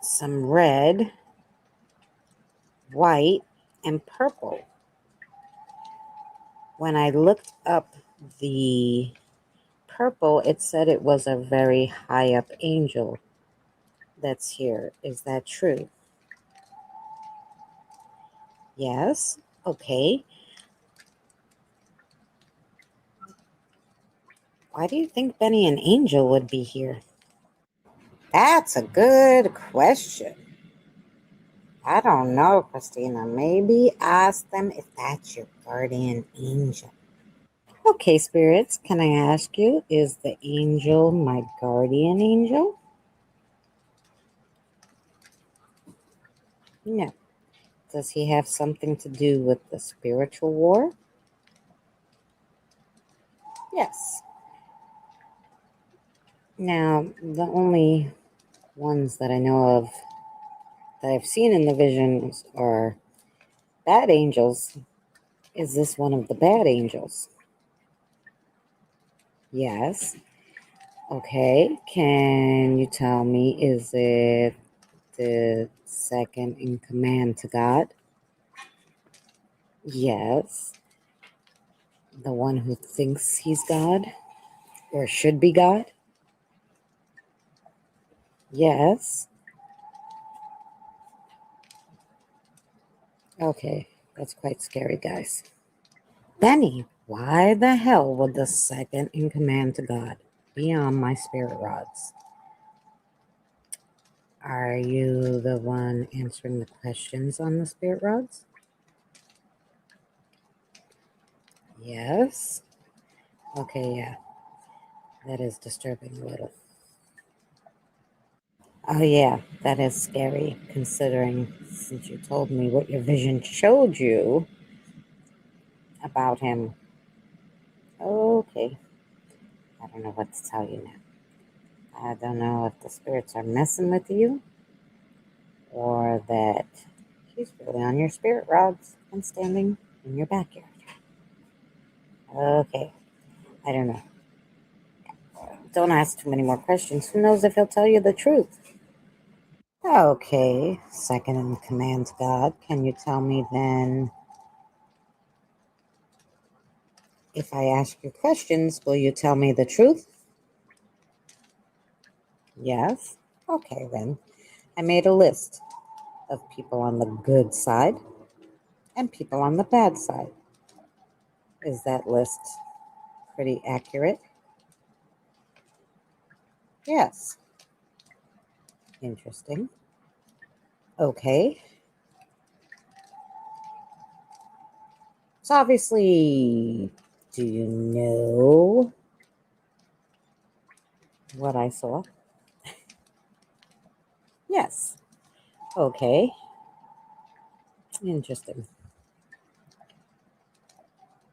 some red, white, and purple. When I looked up the purple, it said it was a very high up angel that's here. Is that true? Yes. Okay. Why do you think Benny and Angel would be here? That's a good question. I don't know, Christina. Maybe ask them if that's your guardian angel. Okay, spirits, can I ask you, is the angel my guardian angel? No. Does he have something to do with the spiritual war? Yes. Now, the only ones that I know of that I've seen in the visions are bad angels. Is this one of the bad angels? Yes. Okay. Can you tell me, is it the second in command to God? Yes. The one who thinks he's God or should be God? Yes. Okay, that's quite scary, guys. Benny, why the hell would the second in command to God be on my spirit rods? Are you the one answering the questions on the spirit rods? Yes. Okay, yeah. That is disturbing a little. Oh, yeah, that is scary, considering since you told me what your vision showed you about him. Okay. I don't know what to tell you now. I don't know if the spirits are messing with you or that he's really on your spirit rods and standing in your backyard. Okay. I don't know. Don't ask too many more questions. Who knows if he'll tell you the truth? Okay. Second in command to God. Can you tell me then, if I ask you questions, will you tell me the truth? Yes. Okay, then. I made a list of people on the good side and people on the bad side. Is that list pretty accurate? Yes. Interesting. Okay. So obviously, do you know what I saw? Yes. Okay. Interesting.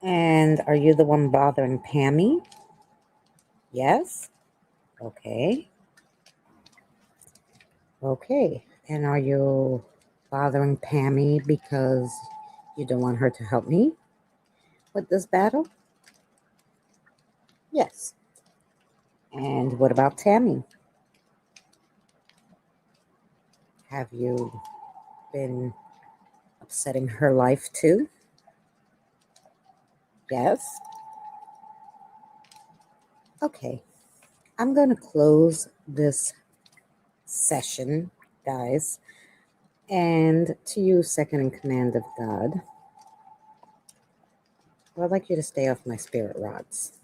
And are you the one bothering Pammy? Yes? Okay. Okay. And are you bothering Pammy because you don't want her to help me with this battle? Yes. And what about Tammy? Have you been upsetting her life too? Yes. Okay. I'm going to close this session, guys. And to you, second in command of God, I'd like you to stay off my spirit rods.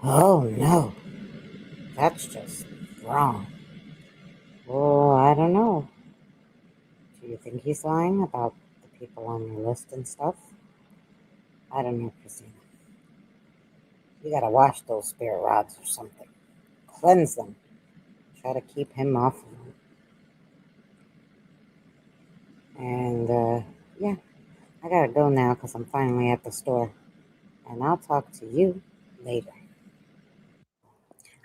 Oh, no. That's just wrong. Oh, I don't know. Do you think he's lying about the people on your list and stuff? I don't know, Christina. You gotta wash those spirit rods or something. Cleanse them. Try to keep him off of them. And, yeah, I gotta go now because I'm finally at the store. And I'll talk to you later.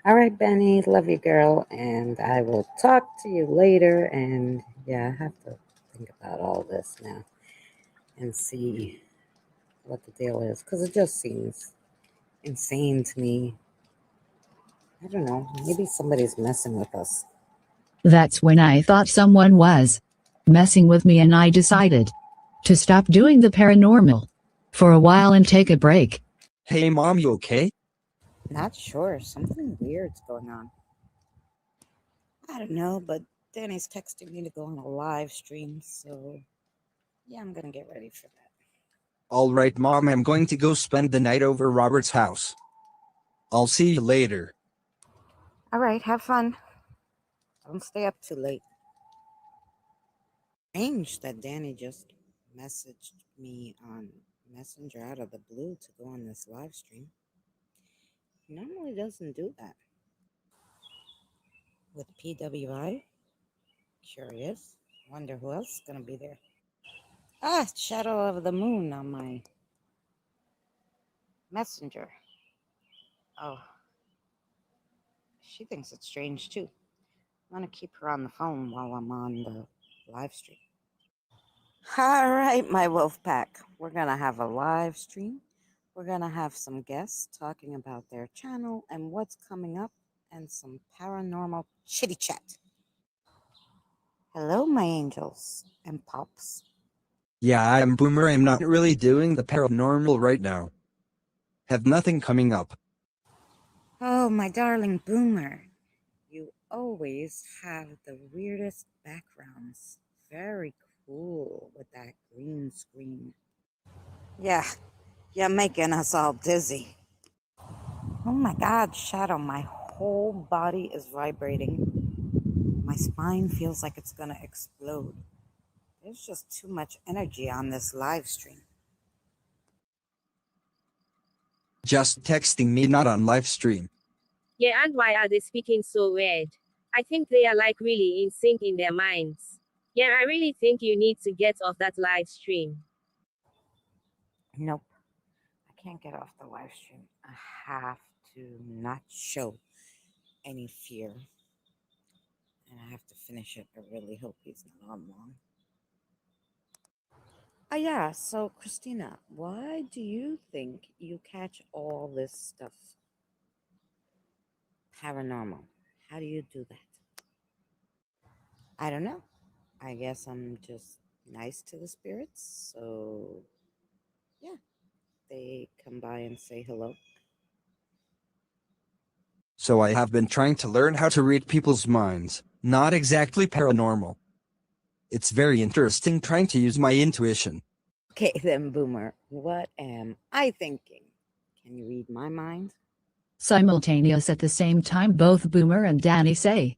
All right, Benny, love you, girl. And I will talk to you later. And, yeah, I have to think about all this now and see what the deal is because it just seems insane to me. I don't know. Maybe somebody's messing with us. That's when I thought someone was messing with me, and I decided to stop doing the paranormal for a while and take a break. Hey, Mom, you okay? Not sure. Something weird's going on. I don't know, but Danny's texting me to go on a live stream, so yeah, I'm gonna get ready for that. All right, Mom, I'm going to go spend the night over Robert's house. I'll see you later. All right, have fun. Don't stay up too late. Strange that Danny just messaged me on Messenger out of the blue to go on this live stream. He normally doesn't do that. With PWI? Curious. Wonder who else is gonna be there. Ah, Shadow of the Moon on my Messenger. Oh. She thinks it's strange too. I'm gonna keep her on the phone while I'm on the live stream. All right, my wolf pack. We're gonna have a live stream. We're gonna have some guests talking about their channel and what's coming up and some paranormal chitty chat. Hello, my angels and pops. Yeah, I'm Boomer. I'm not really doing the paranormal right now. Have nothing coming up. Oh, my darling Boomer. You always have the weirdest backgrounds. Very cool with that green screen. Yeah, you're making us all dizzy. Oh my God, Shadow, my whole body is vibrating. My spine feels like it's gonna explode. There's just too much energy on this live stream. Just texting me, not on live stream. Yeah, and why are they speaking so weird? I think they are like really in sync in their minds. Yeah, I really think you need to get off that live stream. Nope. I can't get off the live stream. I have to not show any fear. And I have to finish it. I really hope he's not on long. Oh yeah, so Christina, why do you think you catch all this stuff paranormal? How do you do that? I don't know. I guess I'm just nice to the spirits, so yeah, they come by and say hello. So I have been trying to learn how to read people's minds, not exactly paranormal. It's very interesting trying to use my intuition. Okay then, Boomer, what am I thinking? Can you read my mind? Simultaneous at the same time, both Boomer and Danny say.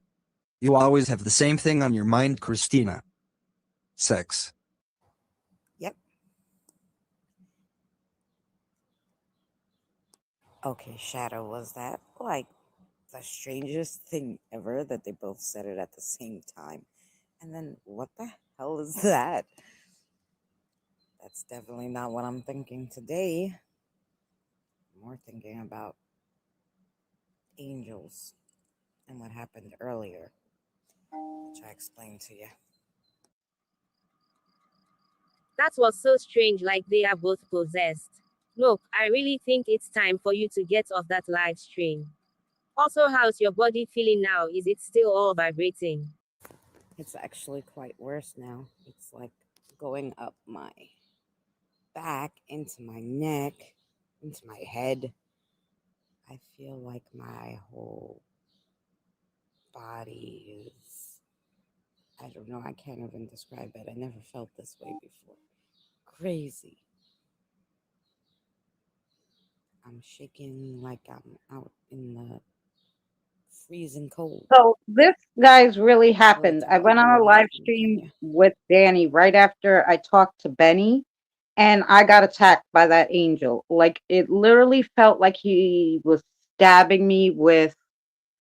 You always have the same thing on your mind, Christina. Sex. Yep. Okay, Shadow, was that like the strangest thing ever that they both said it at the same time? And then what the hell is that? That's definitely not what I'm thinking today. I'm more thinking about angels and what happened earlier, which I explained to you. That was so strange, like they are both possessed. Look, I really think it's time for you to get off that live stream. Also, how's your body feeling now? Is it still all vibrating? It's actually quite worse now. It's like going up my back, into my neck, into my head. I feel like my whole body is, I don't know, I can't even describe it. I never felt this way before. Crazy. I'm shaking like I'm out in the freezing cold. So this, guys, really Well, happened. it's I went on a really live happened, stream Kenya. with Danny right after I talked to Benny, and I got attacked by that angel. Like, it literally felt like he was stabbing me with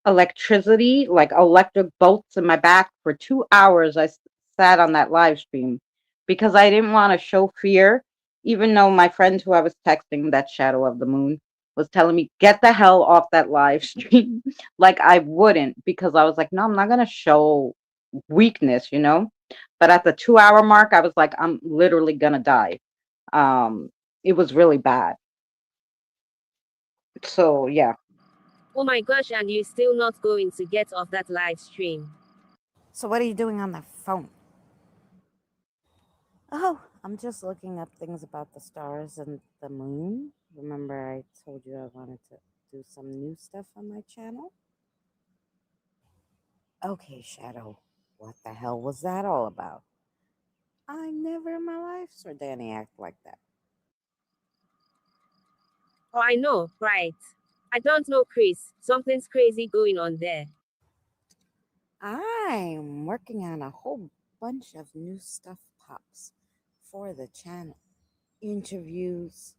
electricity, like electric bolts in my back. For 2 hours I sat on that live stream because I didn't want to show fear, even though my friend who I was texting, that Shadow of the Moon, was telling me get the hell off that live stream. Like, I wouldn't, because I was like, no, I'm not going to show weakness, you know. But at the 2 hour mark I was like, I'm literally gonna die. It was really bad. So yeah. Oh my gosh, and you still not going to get off that live stream? So what are you doing on the phone? Oh, I'm just looking up things about the stars and the moon. Remember I told you I wanted to do some new stuff on my channel? Okay, Shadow, what the hell was that all about? I never in my life saw Danny act like that. Oh, I know, right? I don't know, Chris. Something's crazy going on there. I'm working on a whole bunch of new stuff, Pops, for the channel. Interviews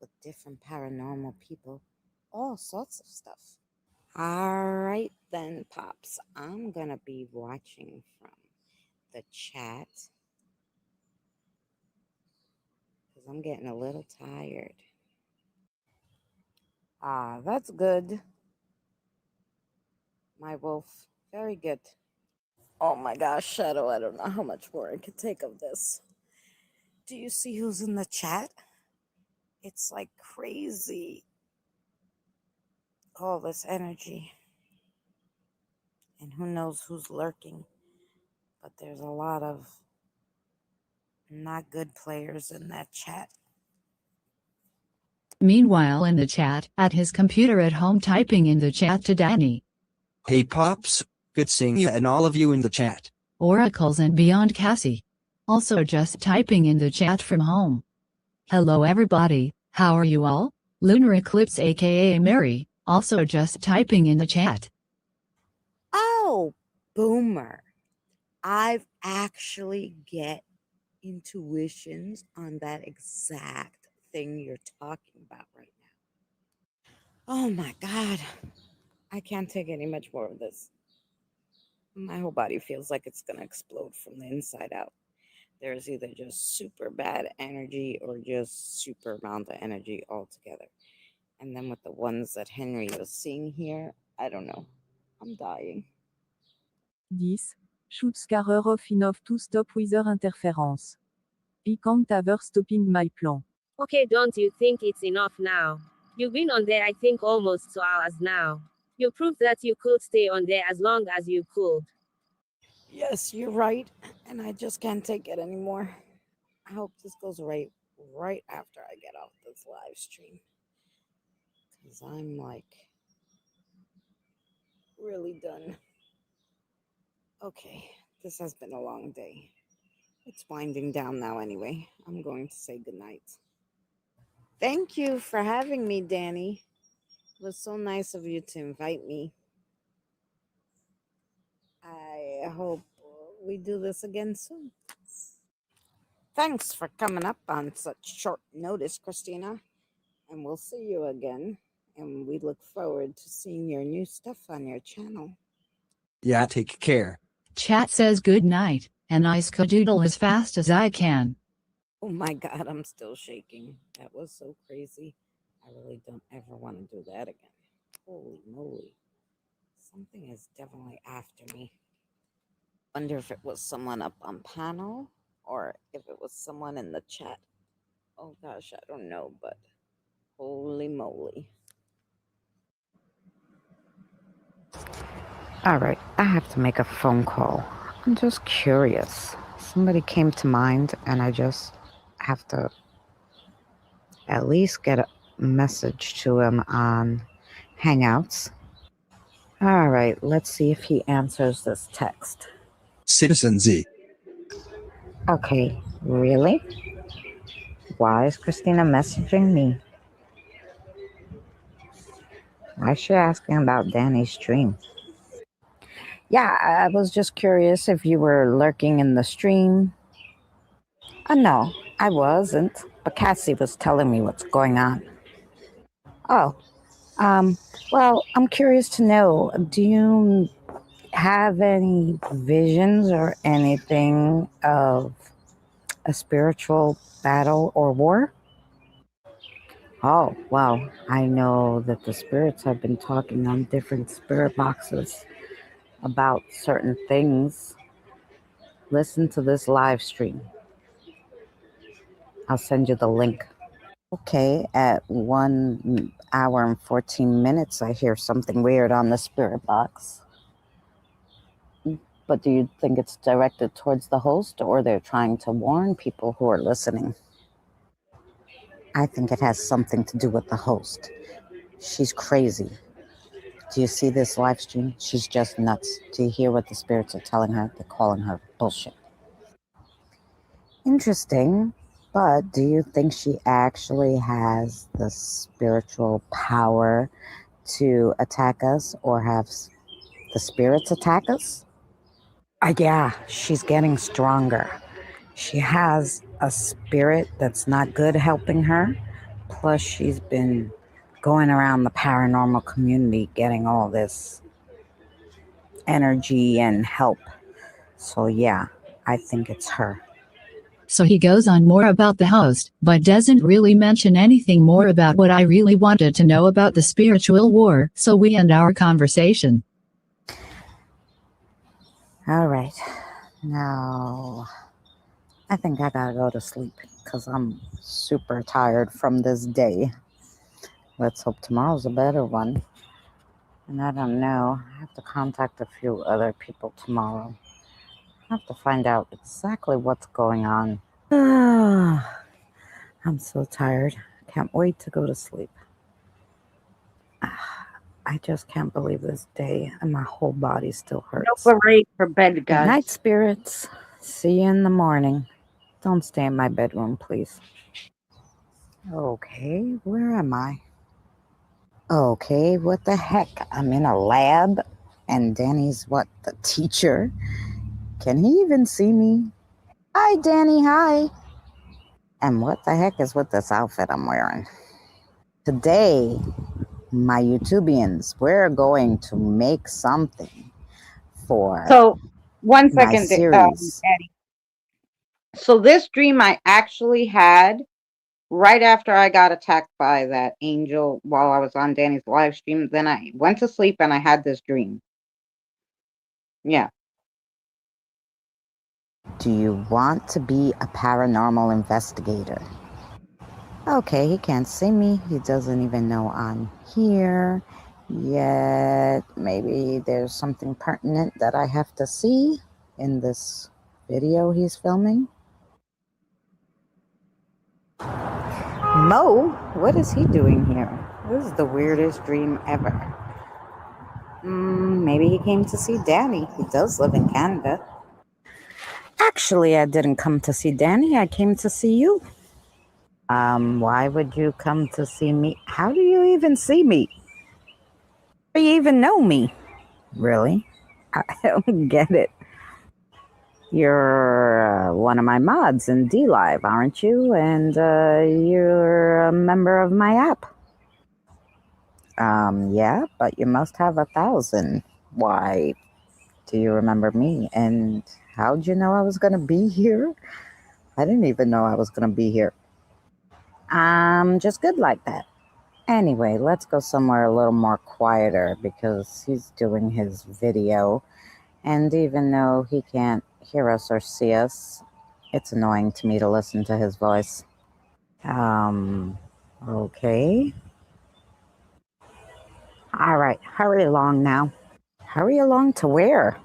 with different paranormal people, all sorts of stuff. All right then, Pops. I'm gonna be watching from the chat because I'm getting a little tired. Ah, that's good. My wolf, very good. Oh my gosh, Shadow, I don't know how much more I could take of this. Do you see who's in the chat? It's like crazy. All this energy. And who knows who's lurking. But there's a lot of not good players in that chat. Meanwhile, in the chat, at his computer at home, typing in the chat to Danny. Hey Pops, good seeing you and all of you in the chat. Oracles and Beyond Cassie. Also just typing in the chat from home. Hello everybody, how are you all? Lunar Eclipse aka Mary, also just typing in the chat. Oh, boomer. I've actually get intuitions on that exact thing you're talking about right now. Oh my God. I can't take any much more of this. My whole body feels like it's going to explode from the inside out. There's either just super bad energy or just super amount of energy altogether. And then with the ones that Henry was seeing here, I don't know. I'm dying. 10. Schutzscarer of enough to stop weather interference. I can't ever stopping my plan. Okay, don't you think it's enough now? You've been on there, I think, almost 2 hours now. You proved that you could stay on there as long as you could. Yes, you're right. And I just can't take it anymore. I hope this goes right after I get off this live stream. Because I'm like really done. Okay, this has been a long day. It's winding down now anyway. I'm going to say goodnight. Thank you for having me, Danny. It was so nice of you to invite me. I hope we do this again soon. Thanks for coming up on such short notice, Christina. And we'll see you again. And we look forward to seeing your new stuff on your channel. Yeah, take care. Chat says good night, and I skedoodle as fast as I can. Oh my God, I'm still shaking. That was so crazy. I really don't ever want to do that again. Holy moly. Something is definitely after me. Wonder if it was someone up on panel or if it was someone in the chat. Oh gosh, I don't know, but holy moly. All right, I have to make a phone call. I'm just curious. Somebody came to mind, and I just have to at least get a message to him on Hangouts. All right, let's see if he answers this text. Citizen Z. Okay, really? Why is Christina messaging me? Why is she asking about Danny's stream? Yeah, I was just curious if you were lurking in the stream. No, I wasn't, but Cassie was telling me what's going on. Oh, well, I'm curious to know, do you have any visions or anything of a spiritual battle or war? Oh, well, I know that the spirits have been talking on different spirit boxes about certain things. Listen to this live stream. I'll send you the link. Okay, at 1 hour and 14 minutes, I hear something weird on the spirit box. But do you think it's directed towards the host, or they're trying to warn people who are listening? I think it has something to do with the host. She's crazy. Do you see this live stream? She's just nuts. Do you hear what the spirits are telling her? They're calling her bullshit. Interesting. But do you think she actually has the spiritual power to attack us, or have the spirits attack us? Yeah, she's getting stronger. She has a spirit that's not good helping her. Plus, she's been going around the paranormal community getting all this energy and help. So yeah, I think it's her. So he goes on more about the host, but doesn't really mention anything more about what I really wanted to know about the spiritual war, so we end our conversation. All right. Now, I think I gotta go to sleep because I'm super tired from this day. Let's hope tomorrow's a better one. And I don't know. I have to contact a few other people tomorrow. I have to find out exactly what's going on. I'm so tired. Can't wait to go to sleep. I just can't believe this day, and my whole body still hurts. No parade for bed, Good guys. night, spirits. See you in the morning. Don't stay in my bedroom, please. Okay, where am I? Okay, what the heck? I'm in a lab, and Danny's what, the teacher? Can he even see me? Hi, Danny, hi. And what the heck is with this outfit I'm wearing? Today, my YouTubians, we're going to make something for So, one my second, series. Daddy. So this dream I actually had right after I got attacked by that angel while I was on Danny's live stream. Then I went to sleep and I had this dream. Yeah. Do you want to be a paranormal investigator? Okay, he can't see me. He doesn't even know I'm here yet. Maybe there's something pertinent that I have to see in this video he's filming. Mo, what is he doing here? This is the weirdest dream ever. Maybe he came to see Danny. He does live in Canada. Actually, I didn't come to see Danny. I came to see you. Why would you come to see me? How do you even see me? Do you even know me? Really? I don't get it. You're one of my mods in DLive, aren't you? And you're a member of my app. Yeah, but you must have 1,000. Why do you remember me? And how'd you know I was going to be here? I didn't even know I was going to be here. I'm just good like that. Anyway, let's go somewhere a little more quieter because he's doing his video. And even though he can't hear us or see us, it's annoying to me to listen to his voice. Okay. All right, hurry along now. Hurry along to where?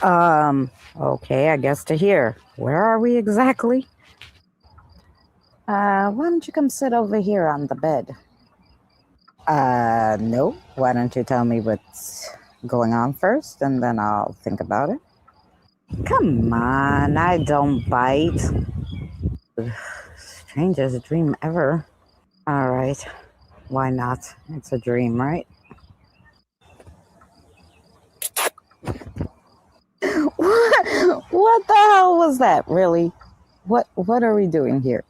Okay, I guess to here. Where are we exactly? Why don't you come sit over here on the bed? No. Why don't you tell me what's going on first, and then I'll think about it? Come on, I don't bite. Strangest dream ever. All right, why not? It's a dream, right? What the hell was that, really? What are we doing here?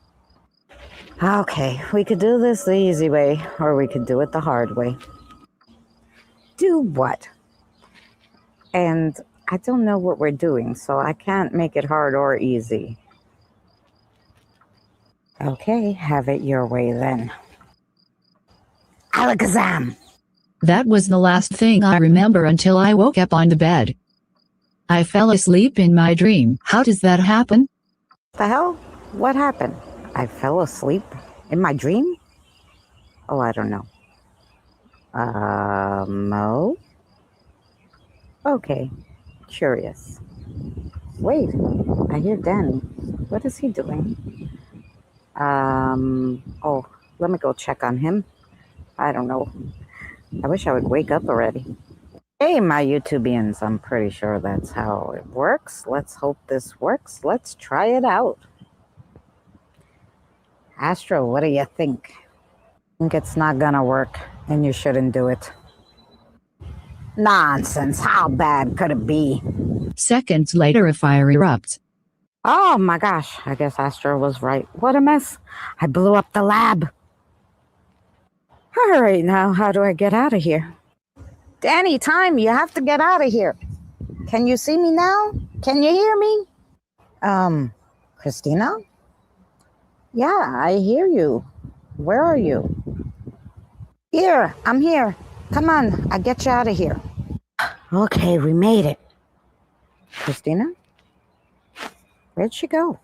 Okay, we could do this the easy way, or we could do it the hard way. Do what? And I don't know what we're doing, so I can't make it hard or easy. Okay, have it your way then. Alakazam! That was the last thing I remember until I woke up on the bed. I fell asleep in my dream. How does that happen? The hell? What happened? I fell asleep in my dream? Oh, I don't know. Mo? Okay, curious. Wait, I hear Danny. What is he doing? Oh, let me go check on him. I don't know. I wish I would wake up already. Hey, my YouTubians, I'm pretty sure that's how it works. Let's hope this works. Let's try it out. Astro, what do you think? I think it's not gonna work, and you shouldn't do it. Nonsense, how bad could it be? Seconds later, a fire erupts. Oh my gosh, I guess Astro was right. What a mess. I blew up the lab. All right, now how do I get out of here? Danny, time, you have to get out of here. Can you see me now? Can you hear me? Christina? Yeah, I hear you. Where are you? Here, I'm here. Come on, I'll get you out of here. Okay, we made it. Christina? Where'd she go?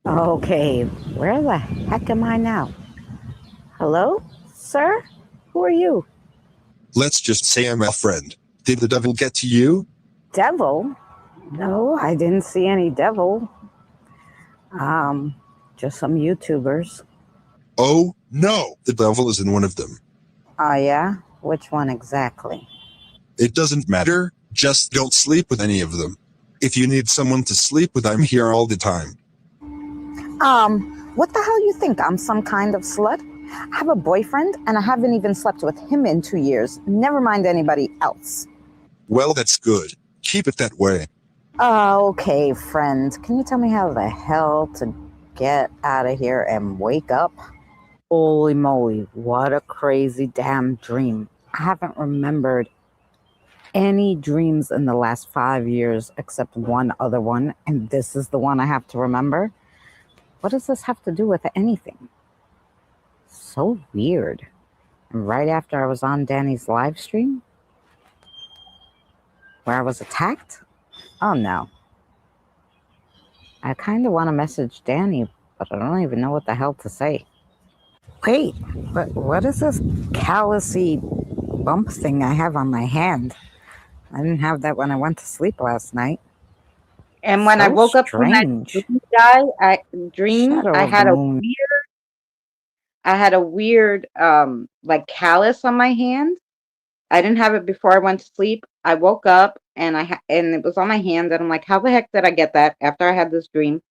Okay, where the heck am I now? Hello, sir? Who are you? Let's just say I'm a friend. Did the devil get to you? Devil? No, I didn't see any devil. Just some YouTubers. Oh, no, the devil isn't one of them. Oh, yeah? Which one exactly? It doesn't matter, just don't sleep with any of them. If you need someone to sleep with, I'm here all the time. What the hell you think? I'm some kind of slut? I have a boyfriend, and I haven't even slept with him in 2 years. Never mind anybody else. Well, that's good. Keep it that way. Okay, friend. Can you tell me how the hell to get out of here and wake up? Holy moly, what a crazy damn dream. I haven't remembered any dreams in the last 5 years except one other one, and this is the one I have to remember. What does this have to do with anything? So weird. And right after I was on Danny's live stream, where I was attacked? Oh no. I kind of want to message Danny, but I don't even know what the hell to say. Wait, but what is this callousy bump thing I have on my hand? I didn't have that when I went to sleep last night. And when I woke up from that dream, I had a weird like callus on my hand. I didn't have it before I went to sleep. I woke up and and it was on my hand, and I'm like, how the heck did I get that after I had this dream?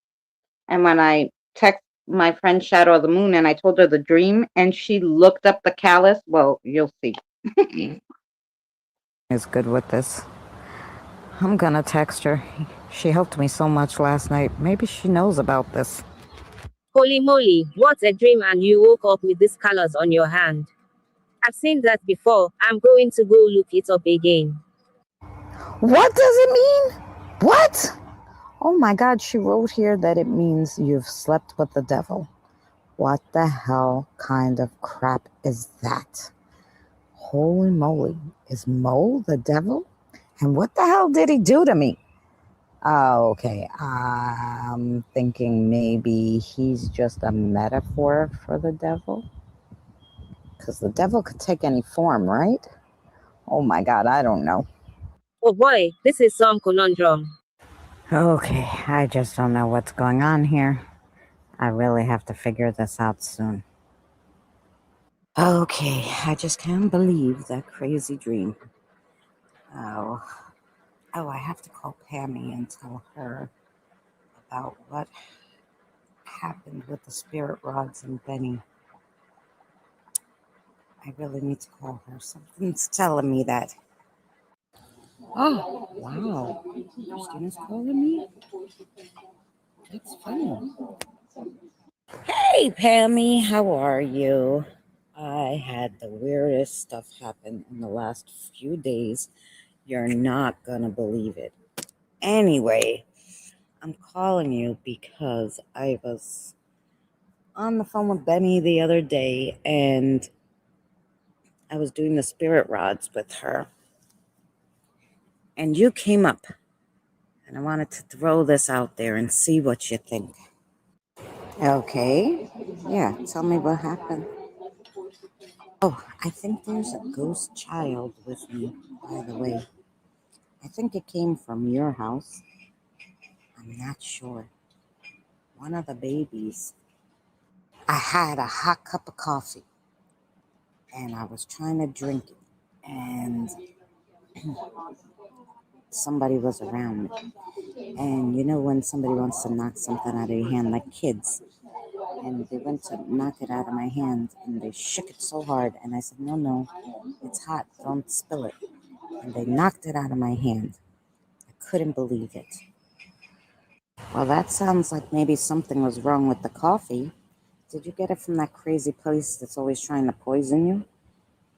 And when I text my friend Shadow of the Moon and I told her the dream, and she looked up the callus, well, you'll see. Is good with this. I'm gonna text her. She helped me so much last night. Maybe she knows about this. Holy moly, what's a dream and you woke up with these colors on your hand? I've seen that before. I'm going to go look it up again. What does it mean? What? Oh my God, she wrote here that it means you've slept with the devil. What the hell kind of crap is that? Holy moly, is Mo the devil? And what the hell did he do to me? Oh, okay, I'm thinking maybe he's just a metaphor for the devil. Because the devil could take any form, right? Oh my God, I don't know. Oh boy, this is some conundrum. Okay, I just don't know what's going on here. I really have to figure this out soon. Okay, I just can't believe that crazy dream. Oh, I have to call Pammy and tell her about what happened with the spirit rods and Benny. I really need to call her. Something's telling me that. Oh, wow. Christina's calling me? That's funny. Hey, Pammy, how are you? I had the weirdest stuff happen in the last few days. You're not gonna believe it. Anyway, I'm calling you because I was on the phone with Benny the other day and I was doing the spirit rods with her. And you came up. And I wanted to throw this out there and see what you think. Okay. Yeah, tell me what happened. Oh, I think there's a ghost child with me, by the way. I think it came from your house. I'm not sure. One of the babies. I had a hot cup of coffee and I was trying to drink it and somebody was around me. And you know when somebody wants to knock something out of your hand, like kids, and they went to knock it out of my hand and they shook it so hard and I said, no, it's hot, don't spill it. And they knocked it out of my hand. I couldn't believe it. Well, that sounds like maybe something was wrong with the coffee. Did you get it from that crazy place that's always trying to poison you?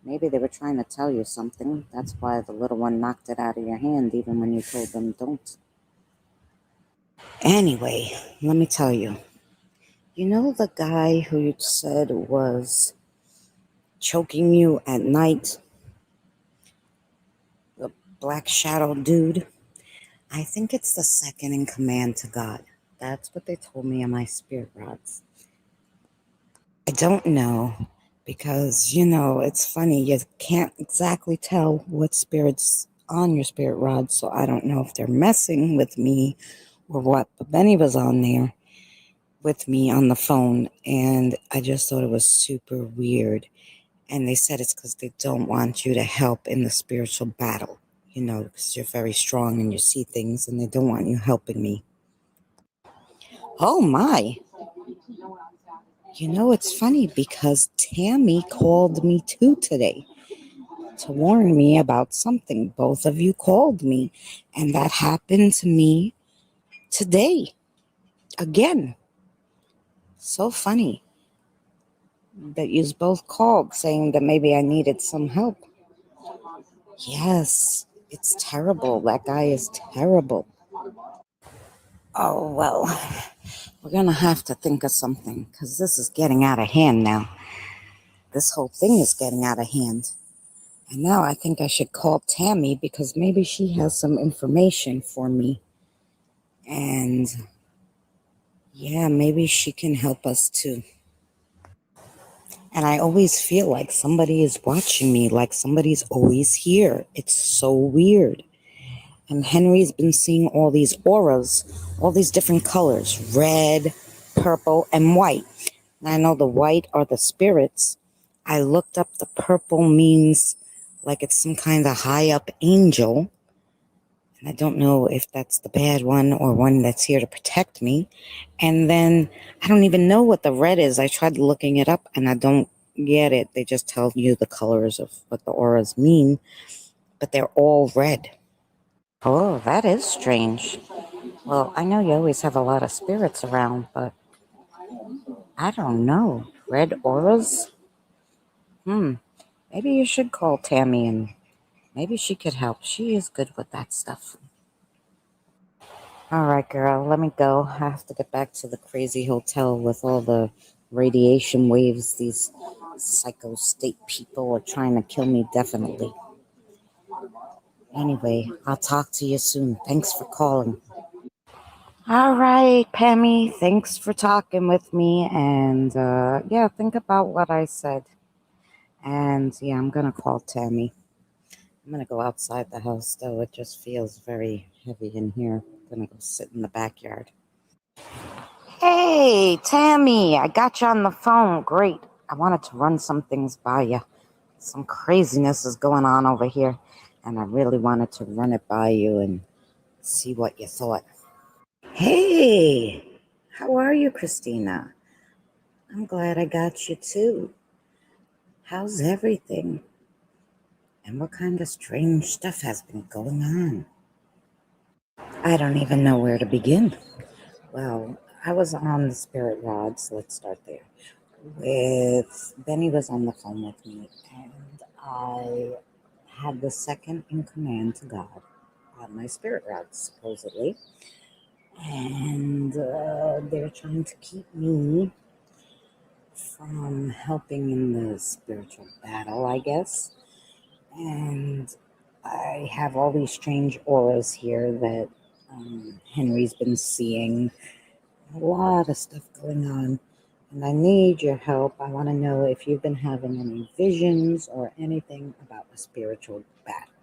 Maybe they were trying to tell you something. That's why the little one knocked it out of your hand even when you told them don't. Anyway, let me tell you. You know the guy who you said was choking you at night? The black shadow dude? I think it's the second in command to God. That's what they told me on my spirit rods. I don't know because, it's funny. You can't exactly tell what spirit's on your spirit rods, so I don't know if they're messing with me or what. But Benny was on there with me on the phone, and I just thought it was super weird. And they said it's because they don't want you to help in the spiritual battle, because you're very strong and you see things, and they don't want you helping me. Oh, my. It's funny because Tammy called me too today to warn me about something. Both of you called me, and that happened to me today. Again. So funny that you both called saying that maybe I needed some help. Yes, it's terrible. That guy is terrible. Oh, well, we're going to have to think of something because this is getting out of hand now. This whole thing is getting out of hand. And now I think I should call Tammy because maybe she has some information for me. And yeah, maybe she can help us too. And I always feel like somebody is watching me, like somebody's always here. It's so weird. And Henry's been seeing all these auras, all these different colors, red, purple, and white. And I know the white are the spirits. I looked up the purple means like it's some kind of high up angel. And I don't know if that's the bad one or one that's here to protect me. And then I don't even know what the red is. I tried looking it up and I don't get it. They just tell you the colors of what the auras mean, but they're all red. Oh, that is strange. Well, I know you always have a lot of spirits around, but I don't know. Red auras? Maybe you should call Tammy and maybe she could help. She is good with that stuff. All right, girl, let me go. I have to get back to the crazy hotel with all the radiation waves. These psycho state people are trying to kill me, definitely. Anyway, I'll talk to you soon. Thanks for calling. All right, Pammy, thanks for talking with me. And yeah, think about what I said. And yeah, I'm going to call Tammy. I'm going to go outside the house, though. It just feels very heavy in here. I'm going to go sit in the backyard. Hey, Tammy, I got you on the phone. Great. I wanted to run some things by you. Some craziness is going on over here, and I really wanted to run it by you and see what you thought. Hey, how are you, Christina? I'm glad I got you too. How's everything? And what kind of strange stuff has been going on? I don't even know where to begin. Well, I was on the spirit rod, so let's start there. Benny was on the phone with me, and I had the second in command to God on my spirit rod, supposedly. And they're trying to keep me from helping in the spiritual battle, I guess. And I have all these strange auras here that Henry's been seeing. A lot of stuff going on. And I need your help. I want to know if you've been having any visions or anything about a spiritual battle.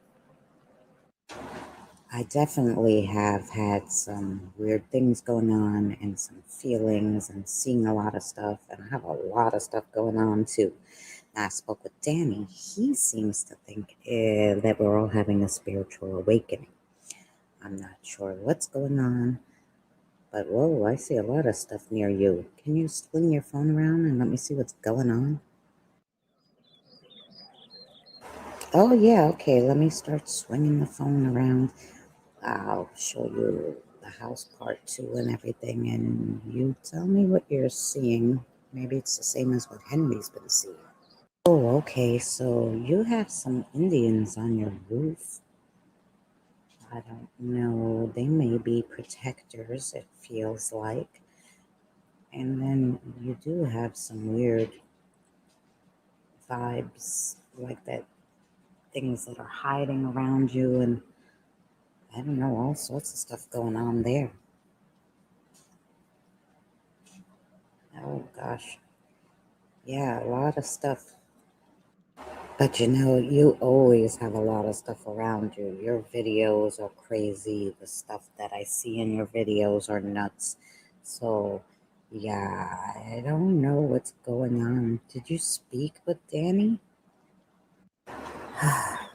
I definitely have had some weird things going on and some feelings and seeing a lot of stuff. And I have a lot of stuff going on too. I spoke with Danny. He seems to think that we're all having a spiritual awakening. I'm not sure what's going on, but whoa, I see a lot of stuff near you. Can you swing your phone around and let me see what's going on? Oh, yeah, okay, let me start swinging the phone around. I'll show you the house part too and everything, and you tell me what you're seeing. Maybe it's the same as what Henry's been seeing. Oh, okay, so you have some Indians on your roof. I don't know, they may be protectors, it feels like. And then you do have some weird vibes like that, things that are hiding around you, and I don't know, all sorts of stuff going on there. Oh gosh. Yeah, a lot of stuff. But you know, you always have a lot of stuff around you. Your videos are crazy. The stuff that I see in your videos are nuts. So, yeah, I don't know what's going on. Did you speak with Danny?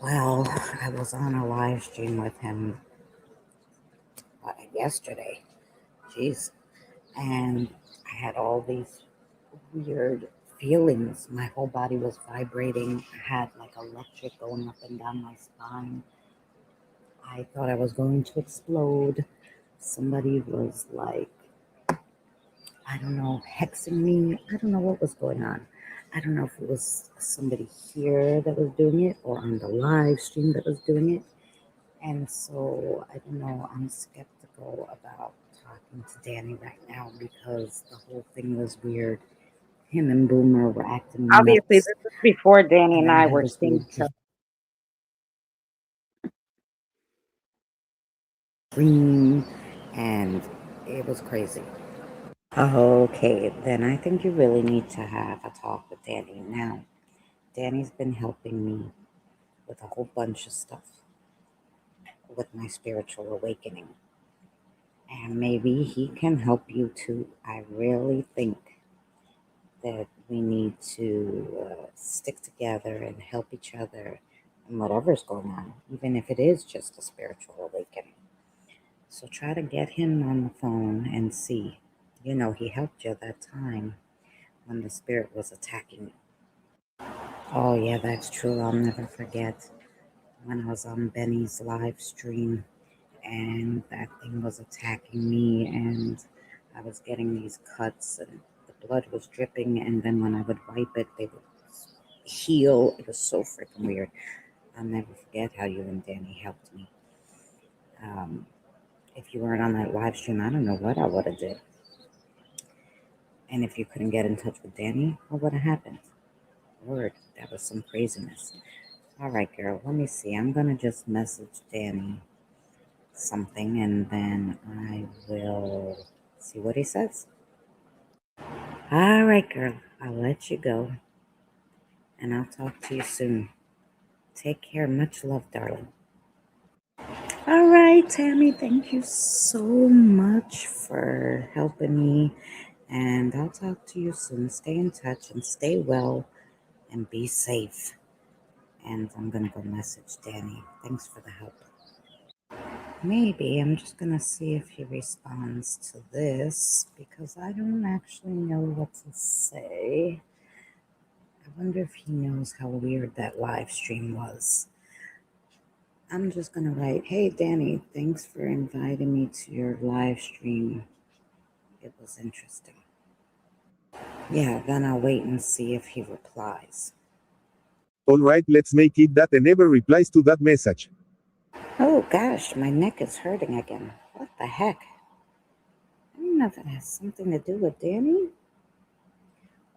Well, I was on a live stream with him yesterday. Jeez. And I had all these weird feelings. My whole body was vibrating. I had like electric going up and down my spine. I thought I was going to explode. Somebody was like, I don't know, hexing me. I don't know what was going on. I don't know if it was somebody here that was doing it or on the live stream that was doing it. And so, I don't know, I'm skeptical about talking to Danny right now because the whole thing was weird. Him and Boomer were acting Obviously, nuts. this was before Danny and then I had were this seeing weird each other. dream, and it was crazy. Okay, then I think you really need to have a talk with Danny now. Danny's been helping me with a whole bunch of stuff with my spiritual awakening. And maybe he can help you too. I really think that we need to stick together and help each other in whatever's going on, even if it is just a spiritual awakening. So try to get him on the phone and see. You know, he helped you that time when the spirit was attacking you. Oh, yeah, that's true. I'll never forget when I was on Benny's live stream and that thing was attacking me and I was getting these cuts and the blood was dripping, and then when I would wipe it, they would heal. It was so freaking weird. I'll never forget how you and Danny helped me. if you weren't on that live stream, I don't know what I would have did. And if you couldn't get in touch with Danny, what would have happened? Lord, that was some craziness. All right, girl, let me see. I'm going to just message Danny something, and then I will see what he says. All right, girl, I'll let you go, and I'll talk to you soon. Take care. Much love, darling. All right, Tammy, thank you so much for helping me, and I'll talk to you soon. Stay in touch and stay well and be safe. And I'm going to go message Danny. Thanks for the help. Maybe I'm just going to see if he responds to this because I don't actually know what to say. I wonder if he knows how weird that live stream was. I'm just going to write, hey, Danny, thanks for inviting me to your live stream. It was interesting. Yeah, then I'll wait and see if he replies. Alright, let's make it that he never replies to that message. Oh gosh, my neck is hurting again. What the heck? I don't know if it has something to do with Danny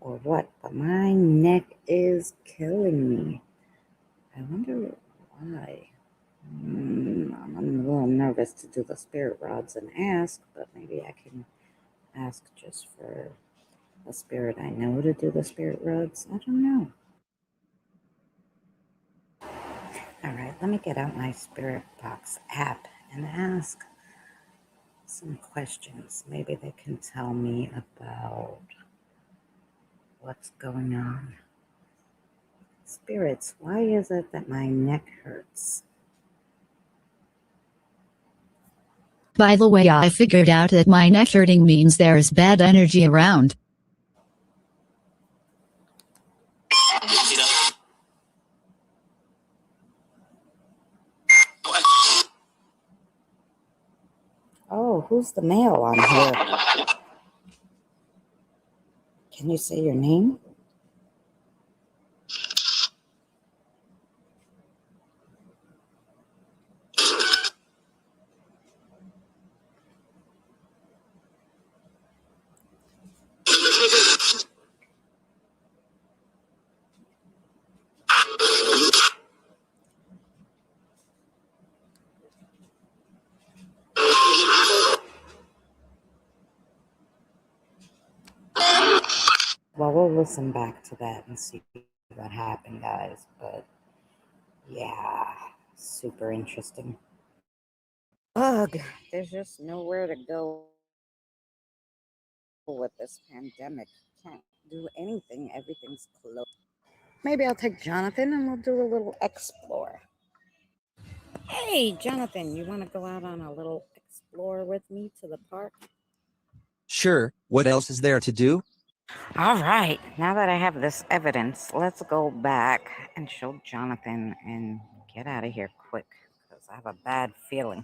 or what, but my neck is killing me. I wonder why. I'm a little nervous to do the spirit rods and ask, but maybe I can ask just for a spirit I know to do the spirit rods. I don't know. All right, let me get out my Spirit Box app and ask some questions. Maybe they can tell me about what's going on. Spirits, why is it that my neck hurts? By the way, I figured out that my neck hurting means there is bad energy around. Oh, who's the male on here? Can you say your name? Well, we'll listen back to that and see what happened, guys. But yeah, super interesting. Ugh, there's just nowhere to go with this pandemic. Can't do anything. Everything's closed. Maybe I'll take Jonathan and we'll do a little explore. Hey, Jonathan, you want to go out on a little explore with me to the park? Sure, what else is there to do? All right, now that I have this evidence, let's go back and show Jonathan and get out of here quick because I have a bad feeling.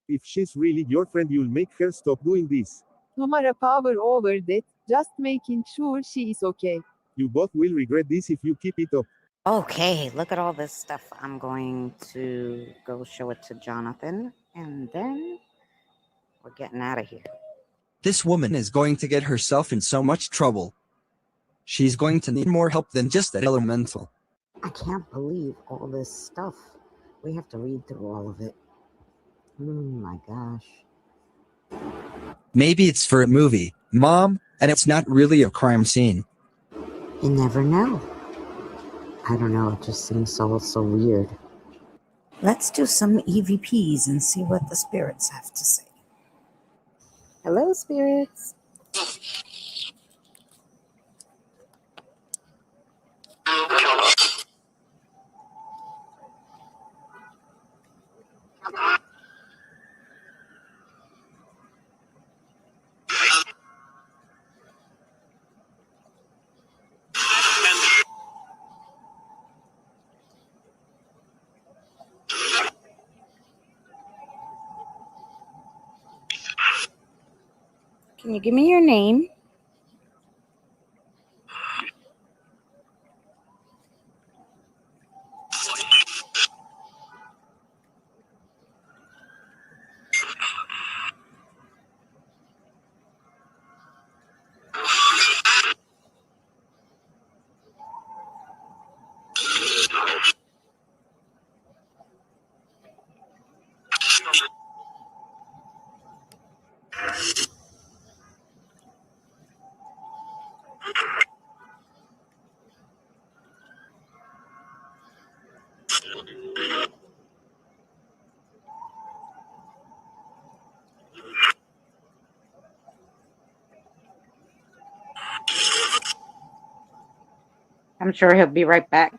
If she's really your friend, you'll make her stop doing this. Tomara power over that, just making sure she is okay. You both will regret this if you keep it up. Okay, look at all this stuff. I'm going to go show it to Jonathan and then we're getting out of here. This woman is going to get herself in so much trouble. She's going to need more help than just that elemental. I can't believe all this stuff. We have to read through all of it. Oh my gosh. Maybe it's for a movie, Mom, and it's not really a crime scene. You never know. I don't know, it just seems so weird. Let's do some EVPs and see what the spirits have to say. Hello, spirits. Can you give me your name? I'm sure he'll be right back.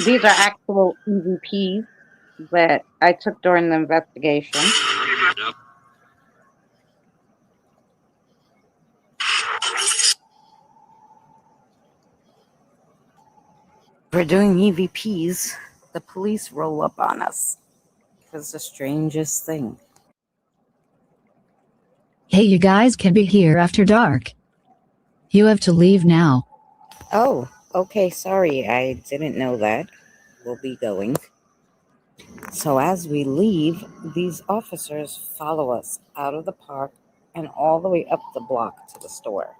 These are actual EVPs that I took during the investigation. We're doing EVPs. The police roll up on us. It's the strangest thing. Hey, you guys can be here after dark. You have to leave now. Oh, okay, sorry. I didn't know that. We'll be going. So as we leave, these officers follow us out of the park and all the way up the block to the store.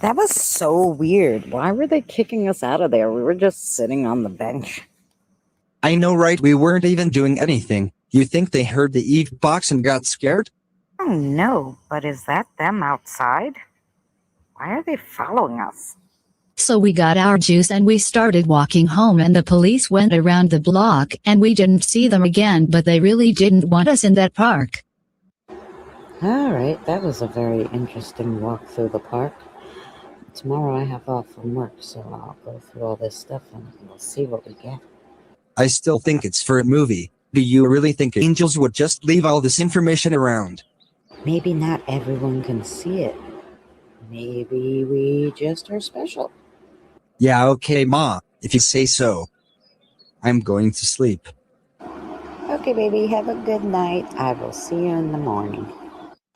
That was so weird. Why were they kicking us out of there? We were just sitting on the bench. I know, right? We weren't even doing anything. You think they heard the Eve box and got scared? Oh no, but is that them outside? Why are they following us? So we got our juice and we started walking home, and the police went around the block and we didn't see them again, but they really didn't want us in that park. All right, that was a very interesting walk through the park. Tomorrow I have off from work, so I'll go through all this stuff and we'll see what we get. I still think it's for a movie. Do you really think angels would just leave all this information around? Maybe not everyone can see it. Maybe we just are special. Yeah, okay, Ma, if you say so. I'm going to sleep. Okay, baby, have a good night. I will see you in the morning.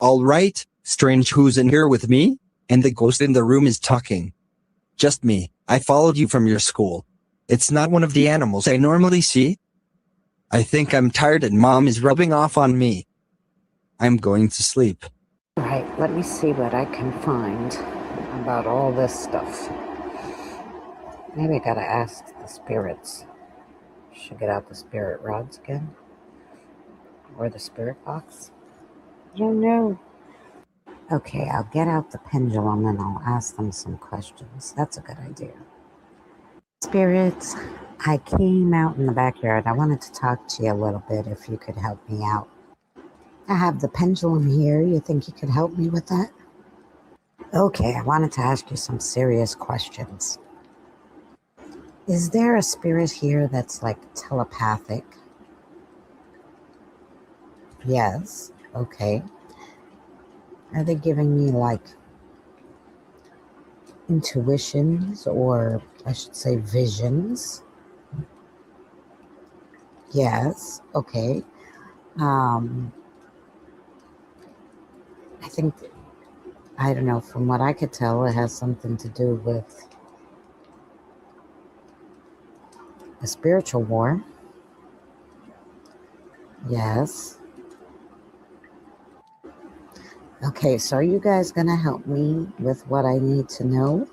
All right, strange, who's in here with me? And the ghost in the room is talking. Just me. I followed you from your school. It's not one of the animals I normally see. I think I'm tired and Mom is rubbing off on me. I'm going to sleep. All right, let me see what I can find about all this stuff. Maybe I gotta ask the spirits. Should get out the spirit rods again? Or the spirit box? I don't know. Okay, I'll get out the pendulum and I'll ask them some questions. That's a good idea. Spirits, I came out in the backyard. I wanted to talk to you a little bit if you could help me out. I have the pendulum here. You think you could help me with that? Okay, I wanted to ask you some serious questions. Is there a spirit here that's like telepathic? Yes. Okay. Are they giving me like intuitions, or I should say visions? Yes. Okay. I think, I don't know, from what I could tell, it has something to do with a spiritual war. Yes. Okay, so are you guys going to help me with what I need to know?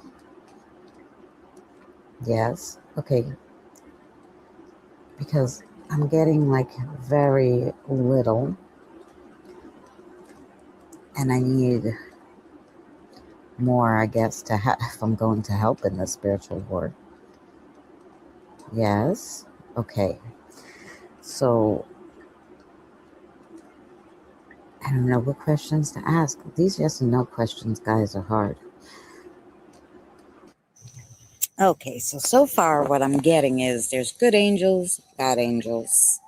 Yes. Okay. Because I'm getting like very little. And I need more, I guess, to if I'm going to help in the spiritual war. Yes. Okay. So I don't know what questions to ask. These yes and no questions, guys, are hard. Okay, so far what I'm getting is there's good angels, bad angels.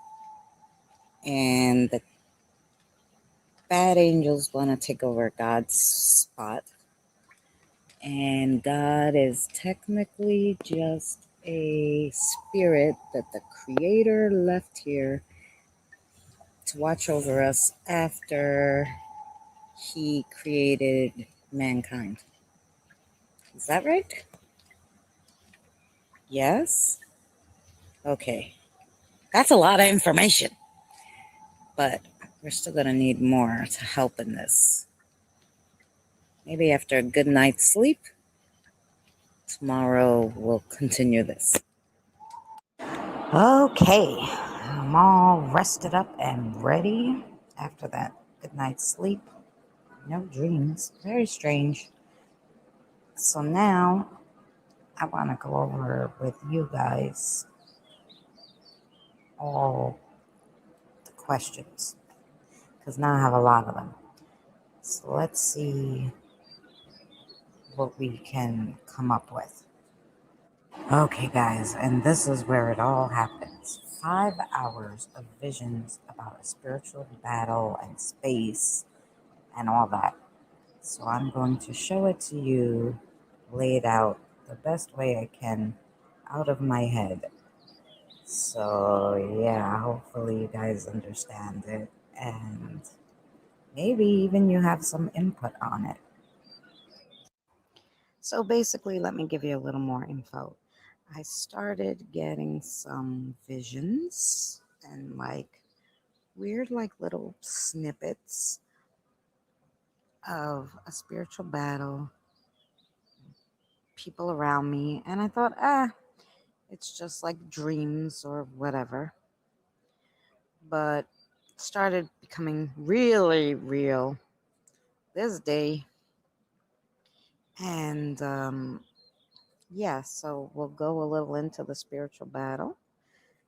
And the bad angels want to take over God's spot. And God is technically just a spirit that the Creator left here to watch over us after He created mankind. Is that right? Yes? Okay. That's a lot of information. But we're still going to need more to help in this. Maybe after a good night's sleep, tomorrow we'll continue this. Okay. I'm all rested up and ready after that good night's sleep, no dreams. Very strange. So now I want to go over with you guys all the questions because now I have a lot of them. So let's see what we can come up with. Okay, guys, and this is where it all happens. 5 hours of visions about a spiritual battle and space and all that. So I'm going to show it to you, lay it out the best way I can out of my head. So yeah, hopefully you guys understand it and maybe even you have some input on it. So basically, let me give you a little more info. I started getting some visions and like weird like little snippets of a spiritual battle, people around me, and I thought, it's just like dreams or whatever. But it started becoming really real this day. And yeah, so we'll go a little into the spiritual battle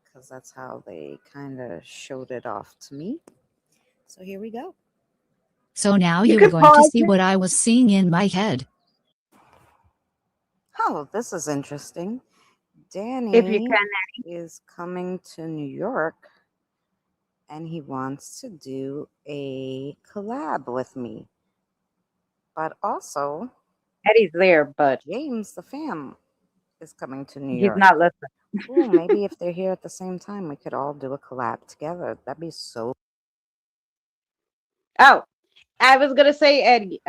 because that's how they kind of showed it off to me. So here we go. So now You you're can going to pause see it. what I was seeing in my head. Oh, this is interesting. If you Danny can. is coming to New York and he wants to do a collab with me. But also, Eddie's there, but James the fam is coming to New he's York. not listening. Ooh, maybe if they're here at the same time, we could all do a collab together. That'd be so. Oh, I was gonna say, Eddie,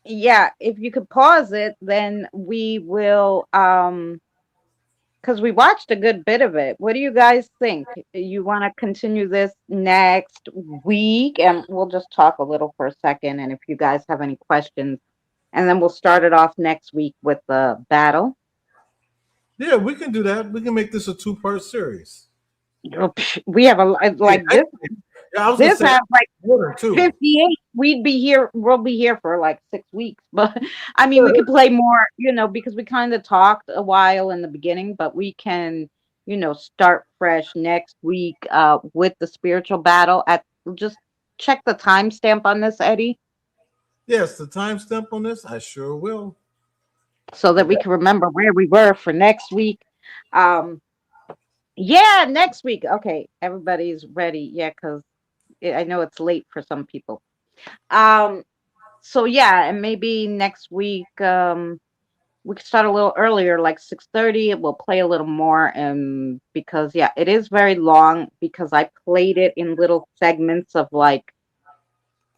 yeah, if you could pause it, then we will, because we watched a good bit of it. What do you guys think? You want to continue this next week? And we'll just talk a little for a second. And if you guys have any questions, and then we'll start it off next week with the battle. Yeah, we can do that. We can make this a two-part series. We have a like this. Yeah, I was gonna This say has like order too. 58. We'd be here. We'll be here for like 6 weeks. But I mean, we could play more, because we kind of talked a while in the beginning, but we can, start fresh next week with the spiritual battle. Just check the timestamp on this, Eddie, Yes, the timestamp on this, I sure will. so that we can remember where we were for next week. Yeah, next week. Okay, everybody's ready. Yeah, because I know it's late for some people. So yeah, and maybe next week we could start a little earlier, like 6:30. We'll play a little more, and because yeah, it is very long because I played it in little segments of like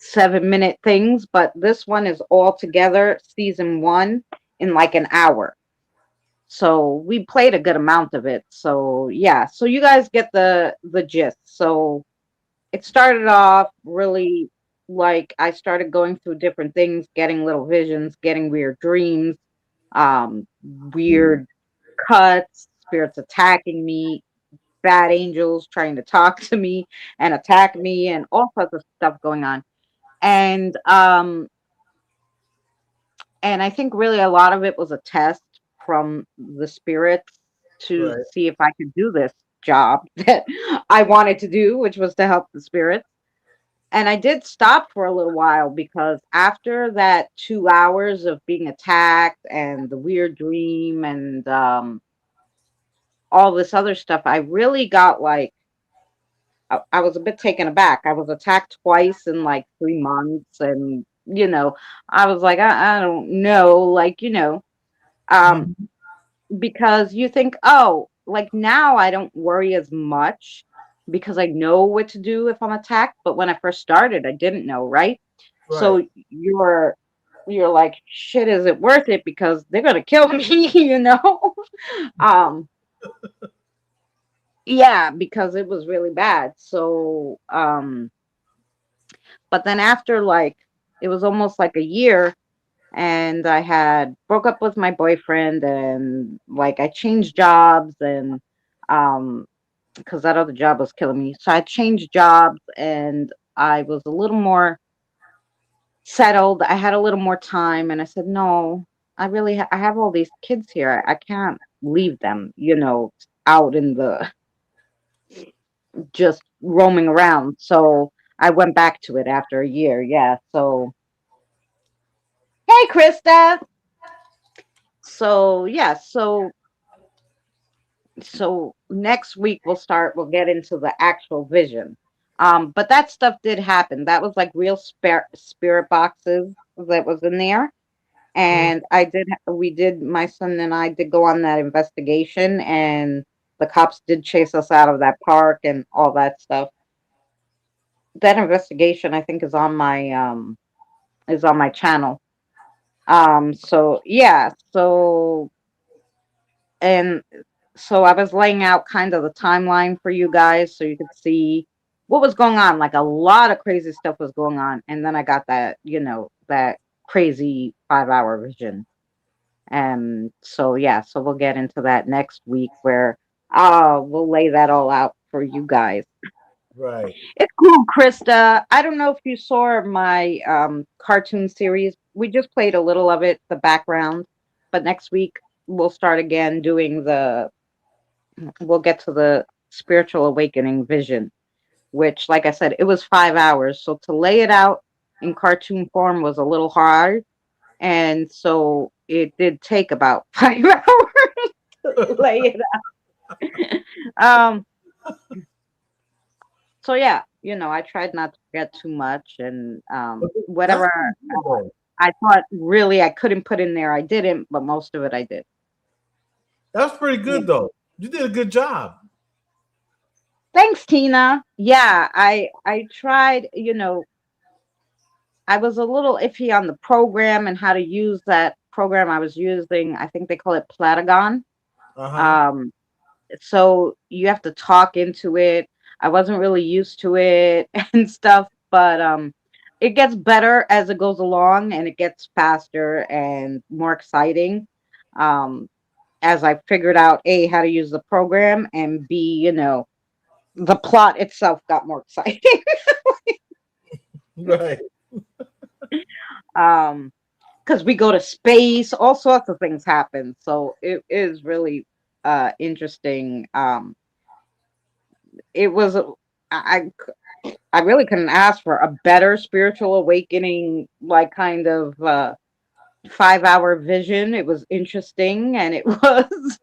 7-minute things, but this one is all together, season 1, in like an hour. So we played a good amount of it. So yeah, so you guys get the gist. So it started off really like I started going through different things, getting little visions, getting weird dreams, weird cuts, spirits attacking me, bad angels trying to talk to me and attack me, and all sorts of stuff going on. And I think really a lot of it was a test from the spirits to Right. see if I could do this job that I wanted to do, which was to help the spirits. And I did stop for a little while because after that 2 hours of being attacked and the weird dream and all this other stuff, I really got like, I was a bit taken aback. I was attacked twice in like 3 months. And, I was like, I don't know, like, um, because you think, oh, like now I don't worry as much because I know what to do if I'm attacked. But when I first started, I didn't know, right? Right. So you're like, shit, is it worth it? Because they're gonna kill me, um, yeah, because it was really bad. So, but then after like it was almost like a year, and I had broke up with my boyfriend, and like I changed jobs, and because that other job was killing me. So I changed jobs, and I was a little more settled. I had a little more time, and I said, no, I really I have all these kids here. I can't leave them, out in the just roaming around. So I went back to it after a year. Yeah. So hey, Krista. So yeah. So next week we'll get into the actual vision. But that stuff did happen. That was like real spirit boxes that was in there. And my son and I did go on that investigation, and the cops did chase us out of that park and all that stuff. That investigation, I think, is on my channel. So yeah, and so I was laying out kind of the timeline for you guys so you could see what was going on. Like a lot of crazy stuff was going on, and then I got that, that crazy 5-hour vision. And so yeah, so we'll get into that next week where we'll lay that all out for you guys. Right. It's cool, Krista. I don't know if you saw my cartoon series. We just played a little of it, the background, but next week we'll start again doing we'll get to the spiritual awakening vision, which, like I said, it was 5 hours. So to lay it out in cartoon form was a little hard. And so it did take about 5 hours to lay it out. So yeah, I tried not to forget too much, and whatever I thought really I couldn't put in there, I didn't, but most of it I did. That's pretty good though. You did a good job. Thanks, Tina. Yeah, I tried, I was a little iffy on the program and how to use that program I was using. I think they call it Platagon. So you have to talk into it. I wasn't really used to it and stuff, but it gets better as it goes along, and it gets faster and more exciting as I figured out A, how to use the program, and B, the plot itself got more exciting. Right. Because we go to space, all sorts of things happen. So it is really interesting. It was I really couldn't ask for a better spiritual awakening, like kind of 5-hour vision. It was interesting, and it was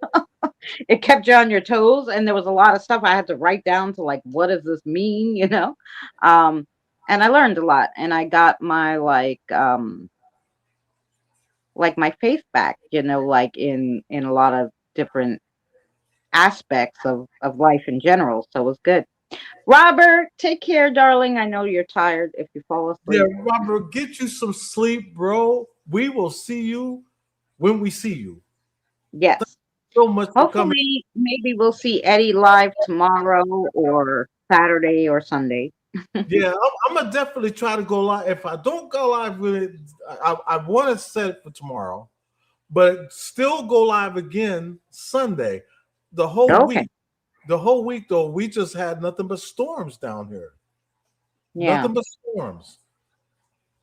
it kept you on your toes, and there was a lot of stuff I had to write down to, like, what does this mean, and I learned a lot, and I got my like my faith back, like in a lot of different aspects of life in general. So it was good. Robert, take care, darling. I know you're tired if you fall asleep. Yeah, Robert, get you some sleep, bro. We will see you when we see you. Yes. Thanks so much for coming. Hopefully, maybe we'll see Eddie live tomorrow or Saturday or Sunday. Yeah, I'm gonna definitely try to go live. If I don't go live with it, I want to set it for tomorrow, but still go live again Sunday. The whole week. The whole week, though, we just had nothing but storms down here. Yeah. Nothing but storms.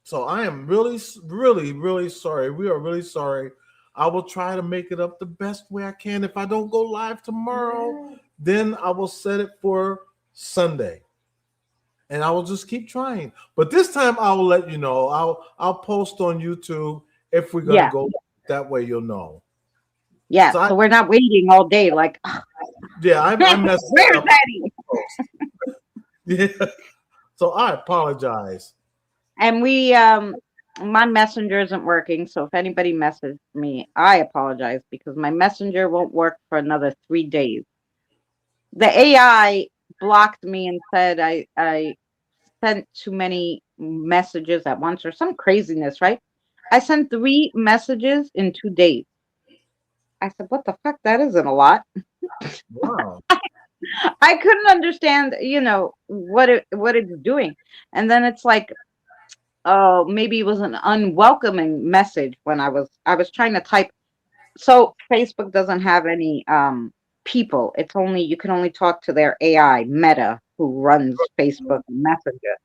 So I am really, really, really sorry. We are really sorry. I will try to make it up the best way I can. If I don't go live tomorrow, then I will set it for Sunday. And I will just keep trying. But this time I will let you know. I'll post on YouTube if we're gonna go. That way you'll know. Yeah, so we're not waiting all day. Like, yeah, I messed up. Where's Eddie? Yeah. So I apologize. And my messenger isn't working. So if anybody messaged me, I apologize because my messenger won't work for another 3 days. The AI blocked me and said I sent too many messages at once or some craziness, right? I sent 3 messages in 2 days. I said, what the fuck? That isn't a lot. Wow. I couldn't understand, what it's doing. And then it's like, oh, maybe it was an unwelcoming message when I was trying to type. So Facebook doesn't have any people. You can only talk to their AI, Meta, who runs Facebook Messenger.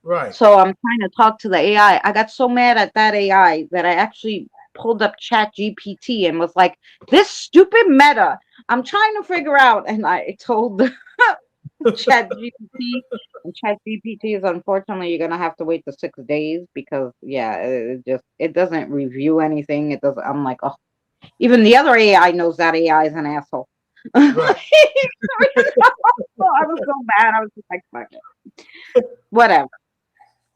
Right. So I'm trying to talk to the AI. I got so mad at that AI that I actually pulled up Chat GPT and was like, this stupid Meta, I'm trying to figure out. And I told Chat GPT, and Chat GPT is unfortunately you're gonna have to wait the 6 days because yeah, it doesn't review anything. It doesn't. I'm like, oh, even the other AI knows that AI is an asshole. Right. I was so mad. I was just like, fuck it. Whatever.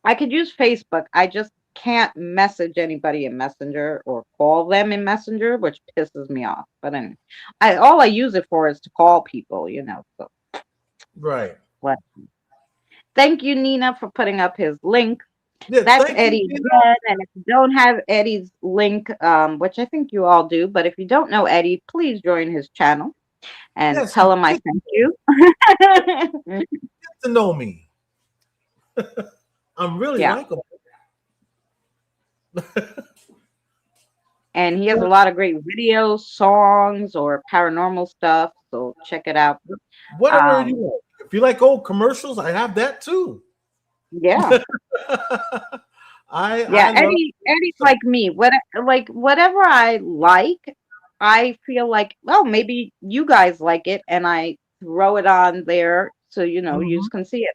I could use Facebook. I just can't message anybody in Messenger or call them in Messenger, which pisses me off. But anyway, all I use it for is to call people, you know. So Right. what? Thank you, Nina, for putting up his link. Yeah, That's thank you, Eddie Nina. again. And if you don't have Eddie's link, which I think you all do, but if you don't know Eddie, please join his channel and Yes, tell you him I get sent you. to know me. I'm really Yeah. likable. And he has a lot of great videos, songs, or paranormal stuff. So check it out. Whatever you want. If you like old commercials, I have that too. Yeah. I love Eddie's like me. Whatever I like, I feel like, well, maybe you guys like it, and I throw it on there so you can see it.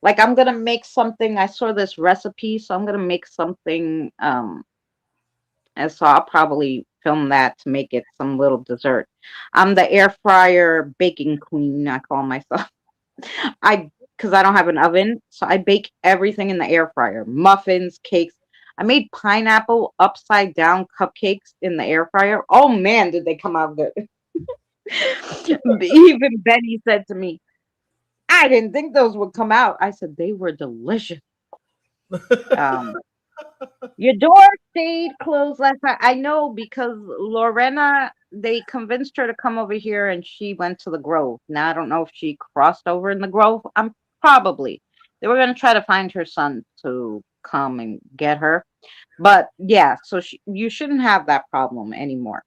Like I'm gonna make something. I saw this recipe, so I'm gonna make something. And so I'll probably film that to make it some little dessert. I'm the air fryer baking queen, I call myself. Because I don't have an oven, so I bake everything in the air fryer. Muffins, cakes. I made pineapple upside down cupcakes in the air fryer. Oh man, did they come out good. Even Betty said to me, I didn't think those would come out. I said they were delicious. Your door stayed closed last night. I know because Lorena, they convinced her to come over here and she went to the Grove. Now, I don't know if she crossed over in the Grove. Probably. They were going to try to find her son to come and get her. But yeah, so you shouldn't have that problem anymore.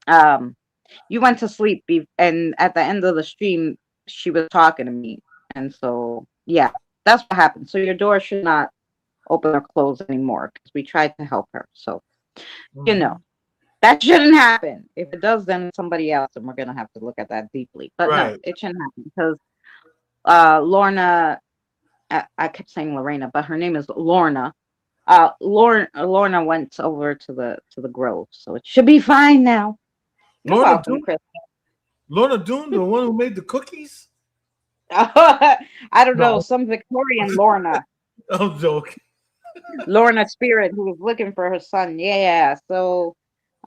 You went to sleep and at the end of the stream, she was talking to me. And so, yeah, that's what happened. So your door should not open or close anymore because we tried to help her. So, that shouldn't happen. If it does, then somebody else, and we're going to have to look at that deeply. But no, it shouldn't happen because Lorna, I kept saying Lorena, but her name is Lorna. Lorna went over to the Grove, so it should be fine now. You're welcome, Chris. Lorna Doone, the one who made the cookies? I don't know, some Victorian Lorna. I'm joking. Lorna Spirit, who was looking for her son. Yeah. So,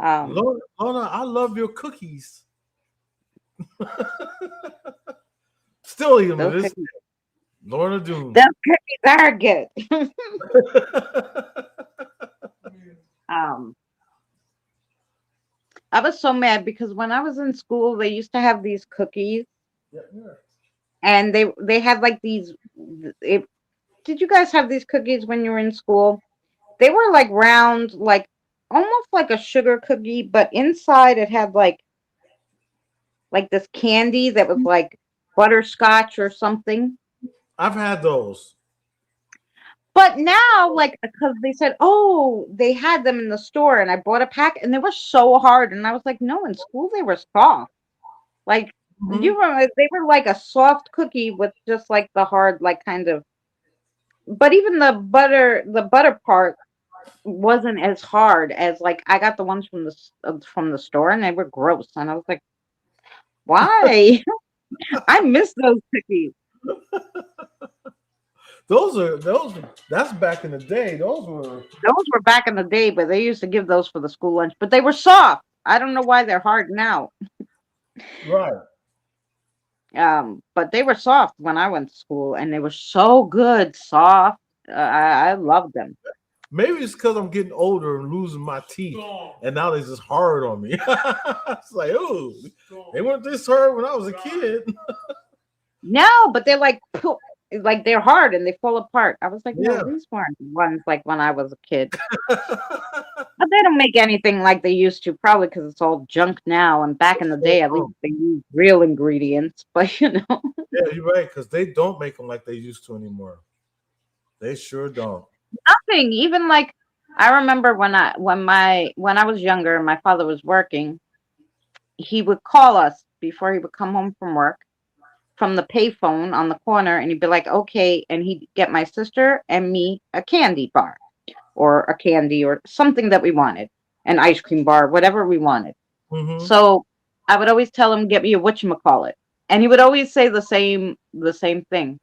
Lorna, I love your cookies. Still eating them to this day. Lorna Doone. Those cookies are good. I was so mad because when I was in school, they used to have these cookies, and they had like these. Did you guys have these cookies when you were in school? They were like round, like almost like a sugar cookie, but inside it had like this candy that was like butterscotch or something. I've had those. But now, like, because they said, oh, they had them in the store, and I bought a pack, and they were so hard. And I was like, no, in school they were soft. Like, they were like a soft cookie with just like the hard, like kind of. But even the butter part wasn't as hard as like I got the ones from the store, and they were gross. And I was like, why? I miss those cookies. That's back in the day. Those were back in the day, but they used to give those for the school lunch. But they were soft. I don't know why they're hard now. Right. But they were soft when I went to school, and they were so good, soft. I loved them. Maybe it's because I'm getting older and losing my teeth, and now they're just hard on me. It's like, oh, they weren't this hard when I was a kid. No, but they're like they're hard and they fall apart. I was like, no, these weren't ones like when I was a kid. But they don't make anything like they used to, probably because it's all junk now. And back in the day, at least they used real ingredients. But Yeah, you're right, because they don't make them like they used to anymore. They sure don't. Nothing. Even like I remember when I was younger and my father was working, he would call us before he would come home from work from the payphone on the corner, and he'd be like, okay, and he'd get my sister and me a candy bar or a candy or something that we wanted, an ice cream bar, whatever we wanted. Mhm. So I would always tell him, get me a whatchamacallit. And he would always say the same thing.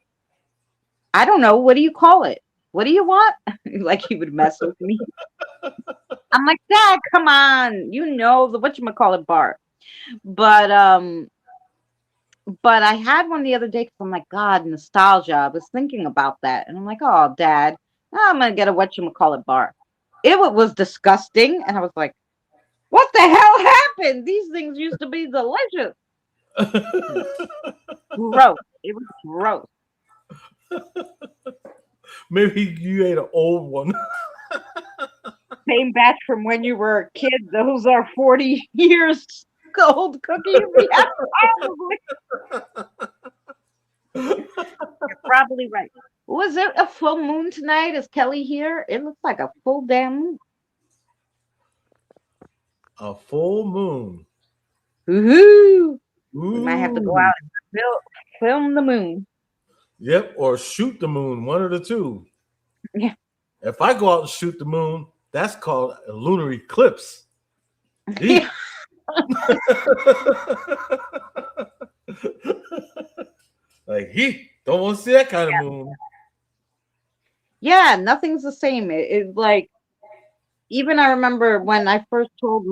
I don't know. What do you call it? What do you want? Like he would mess with me. I'm like, Dad, come on. You know the whatchamacallit bar. But I had one the other day because I'm like, God, nostalgia. I was thinking about that. And I'm like, oh, Dad, I'm going to get a whatchamacallit bar. It was disgusting. And I was like, what the hell happened? These things used to be delicious. Gross. It was gross. Maybe you ate an old one. Same batch from when you were a kid. Those are 40 years old cookies. Yeah, probably. You're probably right. Was it a full moon tonight? Is Kelly here? It looks like a full damn moon. A full moon. Woohoo! We might have to go out and film the moon. Yep, or shoot the moon, one of the two. Yeah. If I go out and shoot the moon, that's called a lunar eclipse. Yeah. Like he don't want to see that kind of moon. Yeah, nothing's the same. It's like, even I remember when I first told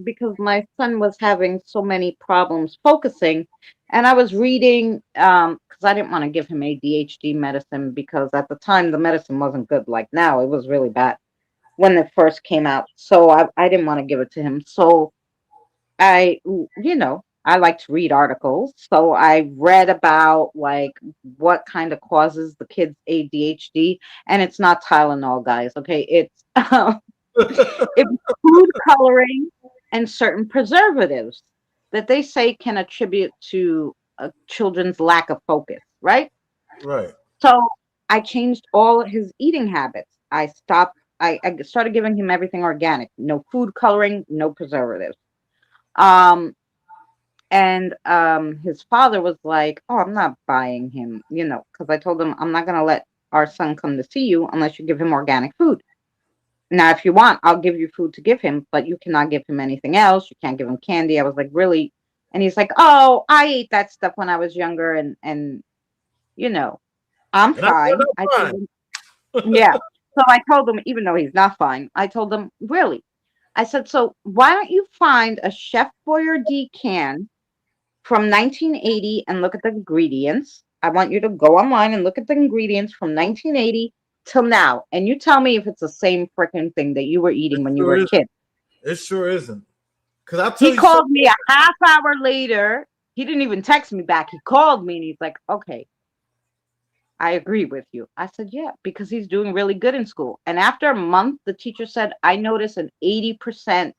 because my son was having so many problems focusing, and I was reading, because I didn't want to give him ADHD medicine because at the time the medicine wasn't good like now. It was really bad when it first came out. So I didn't want to give it to him. So I like to read articles. So I read about like what kind of causes the kids ADHD, and it's not Tylenol, guys. Okay, it's it's food coloring and certain preservatives that they say can attribute to children's lack of focus, right? Right. So I changed all his eating habits. I started giving him everything organic, no food coloring, no preservatives. His father was like, oh, I'm not buying him, because I told him I'm not going to let our son come to see you unless you give him organic food. Now, if you want, I'll give you food to give him, but you cannot give him anything else. You can't give him candy. I was like, really? And he's like, oh, I ate that stuff when I was younger, and I'm fine. I told him, yeah. So I told him, even though he's not fine, I told him, really? I said, so why don't you find a Chef Boyardee can from 1980 and look at the ingredients? I want you to go online and look at the ingredients from 1980 till now, and you tell me if it's the same freaking thing that you were eating when you were a kid. It sure isn't. Because he called me a half hour later. He didn't even text me back. He called me and he's like, okay, I agree with you. I said, yeah, because he's doing really good in school. And after a month, the teacher said, I noticed an 80%.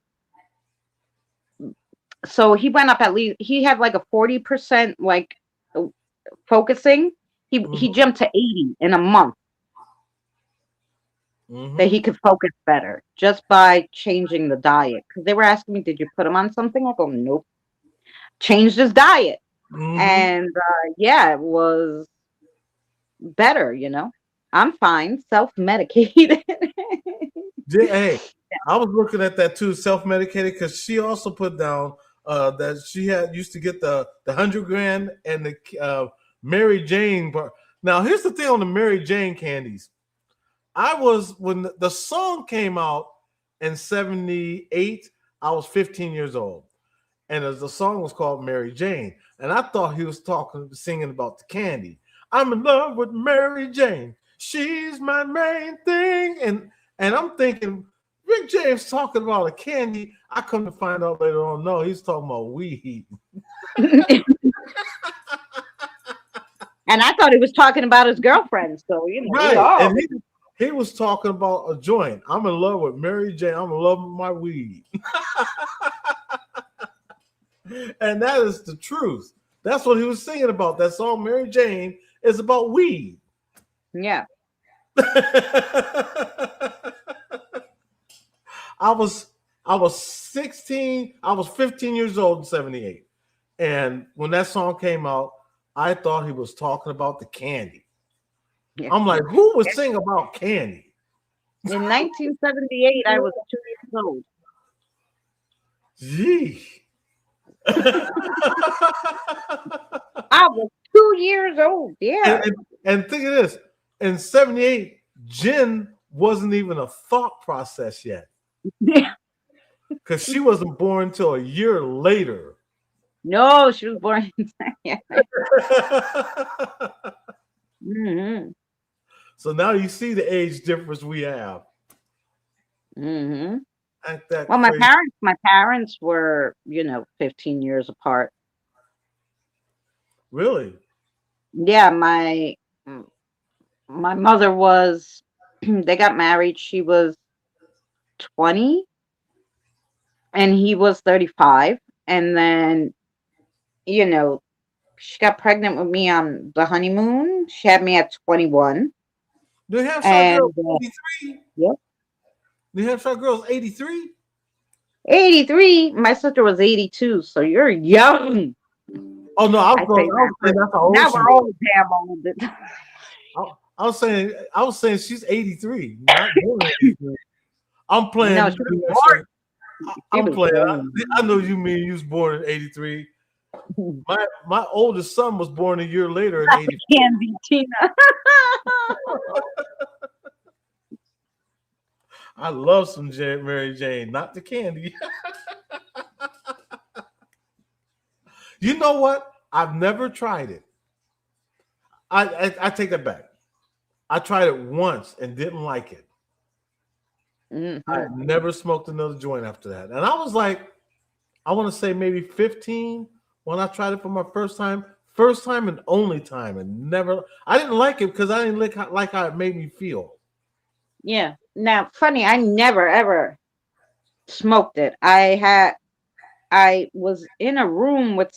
So he went up, at least he had like a 40% like focusing. He jumped to 80 in a month. That he could focus better just by changing the diet. Because they were asking me, did you put him on something? I go, nope. Changed his diet. And it was better, I'm fine, self-medicated. Hey, I was looking at that too, self-medicated, because she also put down that she used to get the 100 grand and the Mary Jane bar. Now, here's the thing on the Mary Jane candies. When the song came out in 78, I was 15 years old. And the song was called Mary Jane. And I thought he was singing about the candy. I'm in love with Mary Jane. She's my main thing. And I'm thinking, Rick James talking about a candy. I come to find out later on, no, he's talking about weed. And I thought he was talking about his girlfriend. So, right. And he was talking about a joint. I'm in love with Mary Jane. I'm in love with my weed. And that is the truth. That's what he was singing about. That song, Mary Jane, is about weed. Yeah. I was 16, I was 15 years old in 78. And when that song came out, I thought he was talking about the candy. Yeah. I'm like, who would sing about candy? In 1978, I was 2 years old. Gee. I was 2 years old. Yeah. And think of this. In 78, Jen wasn't even a thought process yet. Yeah. Because she wasn't born until a year later. No, she was born in mm-hmm. So now you see the age difference we have. Mm-hmm. Ain't that Well, crazy? my parents were, 15 years apart. Really? Yeah, my mother was, they got married. She was 20 and he was 35. And then, she got pregnant with me on the honeymoon. She had me at 21. New Hampshire And, girls 83? Yep. New Hampshire girls 83? 83. My sister was 82. So you're young. Oh no, I I was say saying that's how old now she we're was. all damn old. I was saying she's 83. Not born 83. I'm playing. No, she was born. I'm was playing. born. I know you mean you was born in 83. My oldest son was born a year later in 84. Candy Tina. I love some Mary Jane, not the candy. You know what? I've never tried it. I take that back. I tried it once and didn't like it. Mm-hmm. I never smoked another joint after that. And I was like, I want to say maybe 15 when I tried it for my first time and only time. And I didn't like it because I didn't like how it made me feel. Yeah. Now, funny, I never ever smoked it. I was in a room with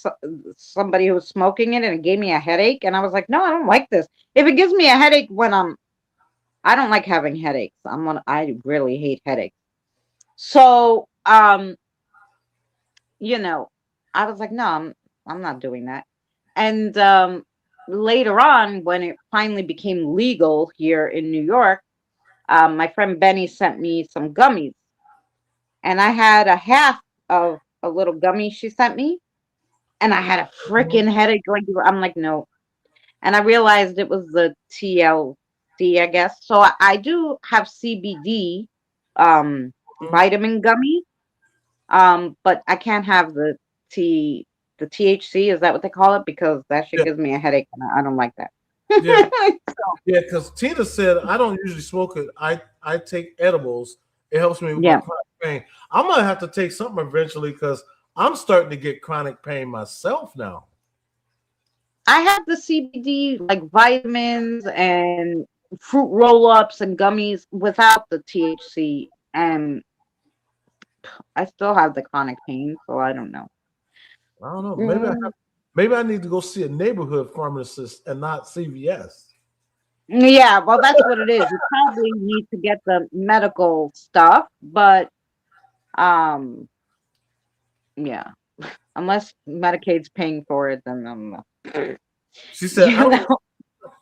somebody who was smoking it, and it gave me a headache. And I was like, no, I don't like this. If it gives me a headache when I don't like having headaches. I really hate headaches. So, I was like, no, I'm not doing that. And later on, when it finally became legal here in New York, my friend Benny sent me some gummies, and I had a half of a little gummy she sent me, and I had a freaking headache. I'm like, no. And I realized it was the TLC, I guess. So I do have CBD vitamin gummy, but I can't have the THC. Is that what they call it? Because that shit gives me a headache, and I don't like that. Yeah, because Tina said I don't usually smoke it. I take edibles. It helps me with my chronic pain. I'm gonna have to take something eventually because I'm starting to get chronic pain myself now. I have the CBD, like vitamins and fruit roll-ups and gummies without the THC, and I still have the chronic pain, so I don't know. I don't know. Maybe I need to go see a neighborhood pharmacist and not CVS. Yeah, well, that's what it is. You probably need to get the medical stuff, but yeah, unless Medicaid's paying for it, then She said,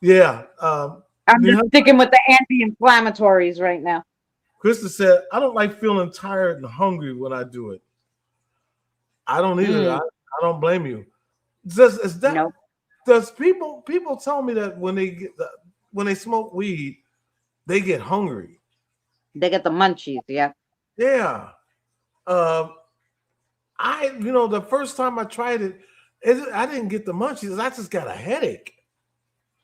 "Yeah, I'm just sticking with the anti-inflammatories right now." Krista said, "I don't like feeling tired and hungry when I do it. I don't either. I don't blame you. Does people tell me that when they smoke weed, they get hungry? They get the munchies, yeah. Yeah. The first time I tried it, I didn't get the munchies. I just got a headache.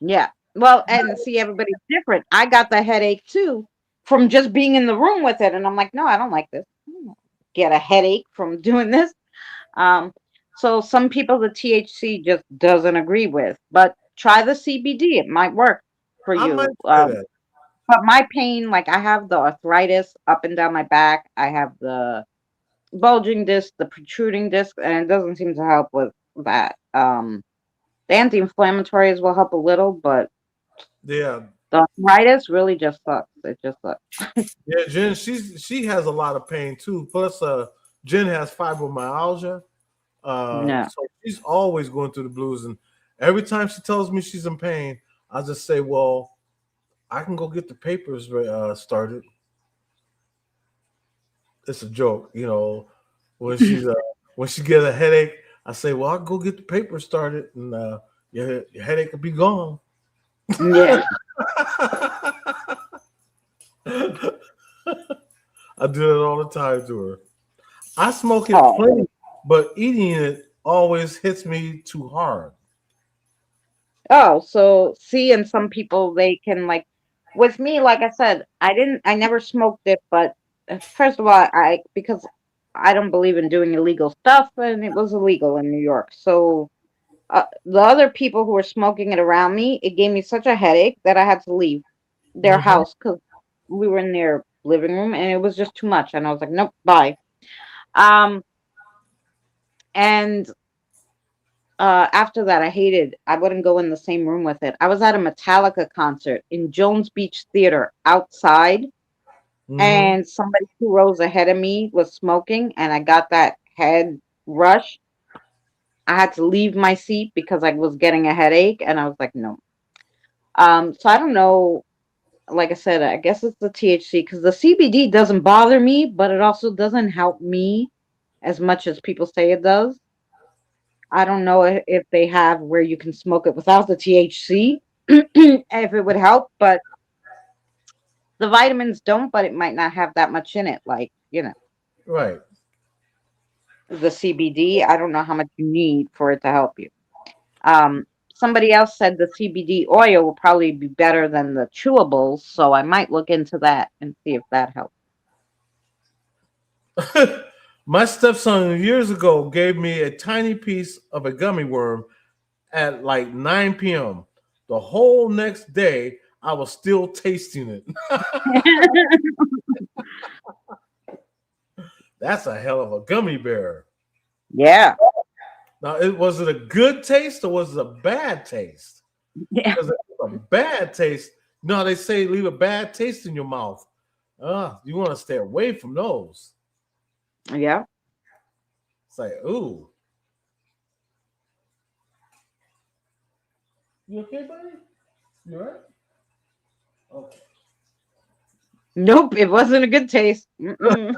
Yeah. Well, and see, everybody's different. I got the headache too from just being in the room with it, and I'm like, no, I don't like this. I don't get a headache from doing this. So some people the THC just doesn't agree with, but try the CBD. It might work for you. But my pain, like I have the arthritis up and down my back. I have the bulging disc, the protruding disc, and it doesn't seem to help with that. The anti-inflammatories will help a little, but Yeah, The arthritis really just sucks. It just sucks. yeah. Jen, she has a lot of pain too. Plus, Jen has fibromyalgia. Yeah. So she's always going through the blues, and every time she tells me she's in pain, I just say, "Well, I can go get the papers started." It's a joke, you know. When when she gets a headache, I say, "Well, I'll go get the papers started, and your headache will be gone." Yeah. I do it all the time to her. I smoke it Oh. plenty, but eating it always hits me too hard. Oh, so see, and some people they can like with me, like I said, I never smoked it, but first of all, because I don't believe in doing illegal stuff, and it was illegal in New York. So the other people who were smoking it around me, it gave me such a headache that I had to leave their Mhm. house because we were in their living room, and it was just too much. And I was like, nope, bye. Um, and after that, I wouldn't go in the same room with it. I was at a Metallica concert in Jones Beach Theater outside, Mhm. and somebody 2 rows ahead of me was smoking, and I got that head rush. I had to leave my seat because I was getting a headache, and I was like, no. So I don't know. Like I said, I guess it's the THC because the CBD doesn't bother me, but it also doesn't help me as much as people say it does. I don't know if they have where you can smoke it without the THC, if it would help, but the vitamins don't, but it might not have that much in it. Like, Right. the CBD, I don't know how much you need for it to help you. Somebody else said the CBD oil will probably be better than the chewables, so I might look into that and see if that helps. My stepson years ago gave me a tiny piece of a gummy worm at like 9 p.m. The whole next day, I was still tasting it. That's a hell of a gummy bear. Yeah. Now, was it a good taste or was it a bad taste? Yeah. Because if it's a bad taste, no, they say leave a bad taste in your mouth. You want to stay away from those. Yeah. It's like, ooh. You okay, buddy? You all right? Okay. Nope, it wasn't a good taste. Mm-mm.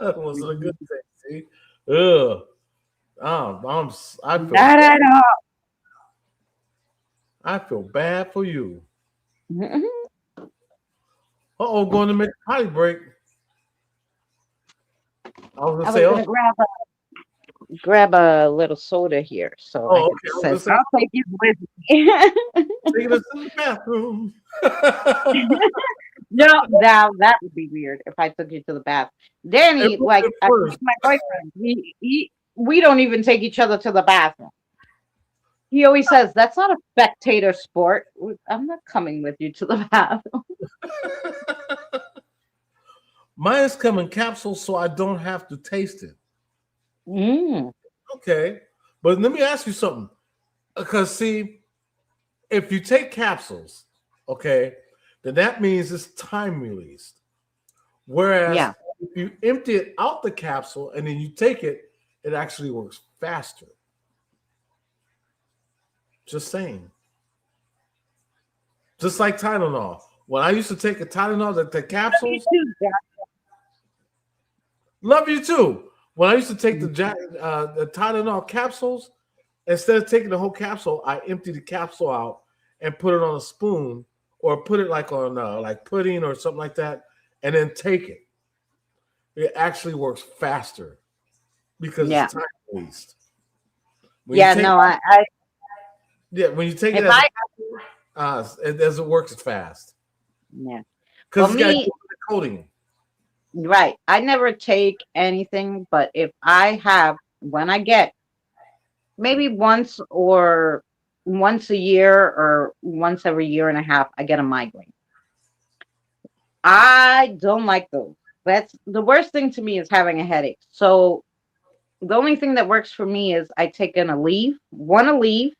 It wasn't a good taste. See? Ugh. I feel Not at all. I feel bad for you. Mm-mm. Uh-oh, going to make a potty break. I was I gonna was say, gonna grab a little soda here, so I okay. can I was say, gonna I'll take you with me. say, take us to the bathroom. No, now that would be weird if I took you to the bath. Danny, like first. my boyfriend, we don't even take each other to the bathroom. He always says that's not a spectator sport. I'm not coming with you to the bathroom. Mine's come in capsules, so I don't have to taste it. Okay, but let me ask you something. Because see, if you take capsules, okay, then that means it's time released. Whereas if you empty it out the capsule and then you take it, it actually works faster. Just saying. Just like Tylenol. When I used to take a Tylenol, the capsules. Love you too. When I used to take the Tylenol capsules, instead of taking the whole capsule, I emptied the capsule out and put it on a spoon or put it like on like pudding or something like that, and then take it. It actually works faster because it's time released. When you take it it doesn't work as fast. Yeah. Because it's got the coating. Right. I never take anything, but when I get maybe once a year or once every year and a half, I get a migraine. I don't like those. That's the worst thing to me is having a headache. So the only thing that works for me is I take one Aleve,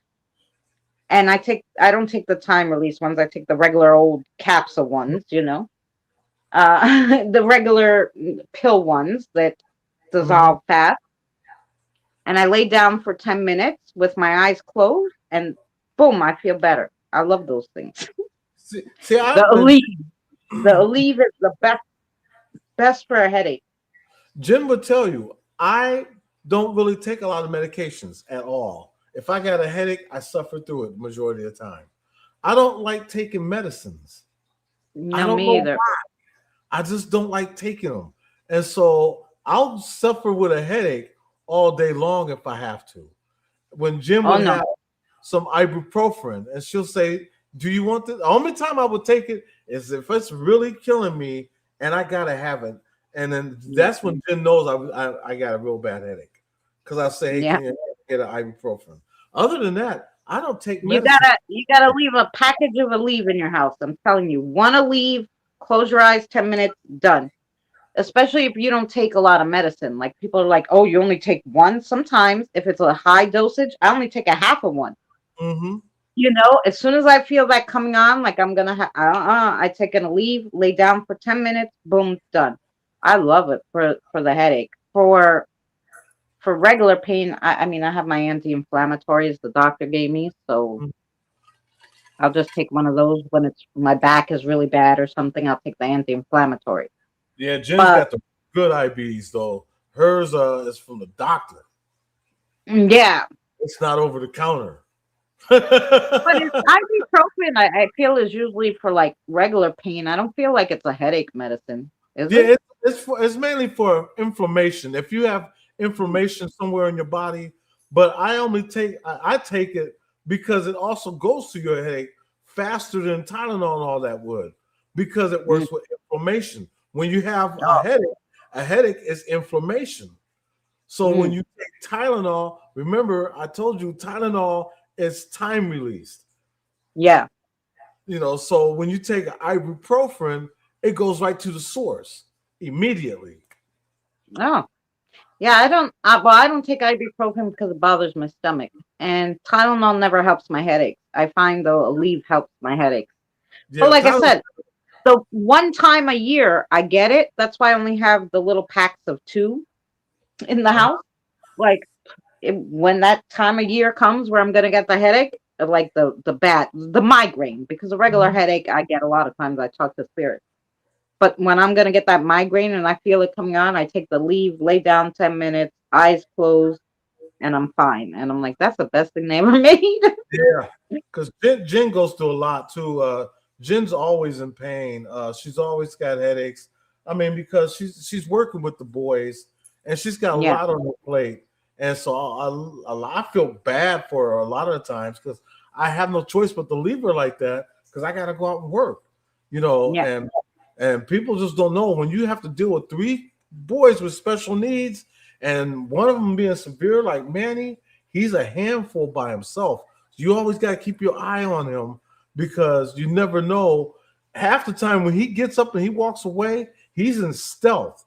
And I don't take the time release ones. I take the regular old capsule ones, the regular pill ones that dissolve fast. And I lay down for 10 minutes with my eyes closed, and boom, I feel better. I love those things. See, The Aleve is the best for a headache. Jen would tell you, I don't really take a lot of medications at all. If I got a headache, I suffer through it the majority of the time. I don't like taking medicines. I No, don't me know either. why. I just don't like taking them. And so I'll suffer with a headache all day long if I have to. When Jim would have some ibuprofen, and she'll say, do you want this? The only time I would take it is if it's really killing me and I gotta have it. And then that's when Jen knows I got a real bad headache. Because I say, hey, can you get an ibuprofen? Other than that, I don't take medicine. You gotta leave a package of Aleve in your house. I'm telling you, one Aleve, close your eyes, 10 minutes, done. Especially if you don't take a lot of medicine. Like people are like, oh, you only take one. Sometimes if it's a high dosage, I only take a half of one. As soon as I feel that coming on, like I'm gonna I take an Aleve, lay down for 10 minutes, boom, done. I love it for the headache. For regular pain, I mean, I have my anti-inflammatories the doctor gave me, so I'll just take one of those when my back is really bad or something. I'll take the anti-inflammatory. Yeah, Jen's got the good IBs though. Hers is from the doctor. Yeah, it's not over the counter. But it's ibuprofen, I feel, is usually for like regular pain. I don't feel like it's a headache medicine. Is it? It's mainly for inflammation. If you have inflammation somewhere in your body, but I take it because it also goes to your headache faster than Tylenol and all that would, because it works with inflammation. When you have a headache is inflammation. So when you take Tylenol, remember I told you Tylenol is time released. Yeah. So when you take ibuprofen, it goes right to the source immediately. Oh. Yeah, I don't take ibuprofen because it bothers my stomach. And Tylenol never helps my headache. I find though Aleve helps my headaches. But like I said, the one time a year I get it. That's why I only have the little packs of 2 in the house. Like when that time of year comes where I'm gonna get the headache, like the migraine, because a regular headache I get a lot of times. I talk to spirit. But when I'm gonna get that migraine and I feel it coming on, I take the Aleve, lay down 10 minutes, eyes closed, and I'm fine. And I'm like, that's the best thing they ever made. Yeah, because Jen goes through a lot too. Jen's always in pain. She's always got headaches. I mean, because she's working with the boys and she's got a lot on her plate. And so I feel bad for her a lot of the times because I have no choice but to leave her like that because I got to go out and work, and people just don't know when you have to deal with 3 boys with special needs and one of them being severe like Manny, he's a handful by himself. You always got to keep your eye on him because you never know. Half the time when he gets up and he walks away, he's in stealth.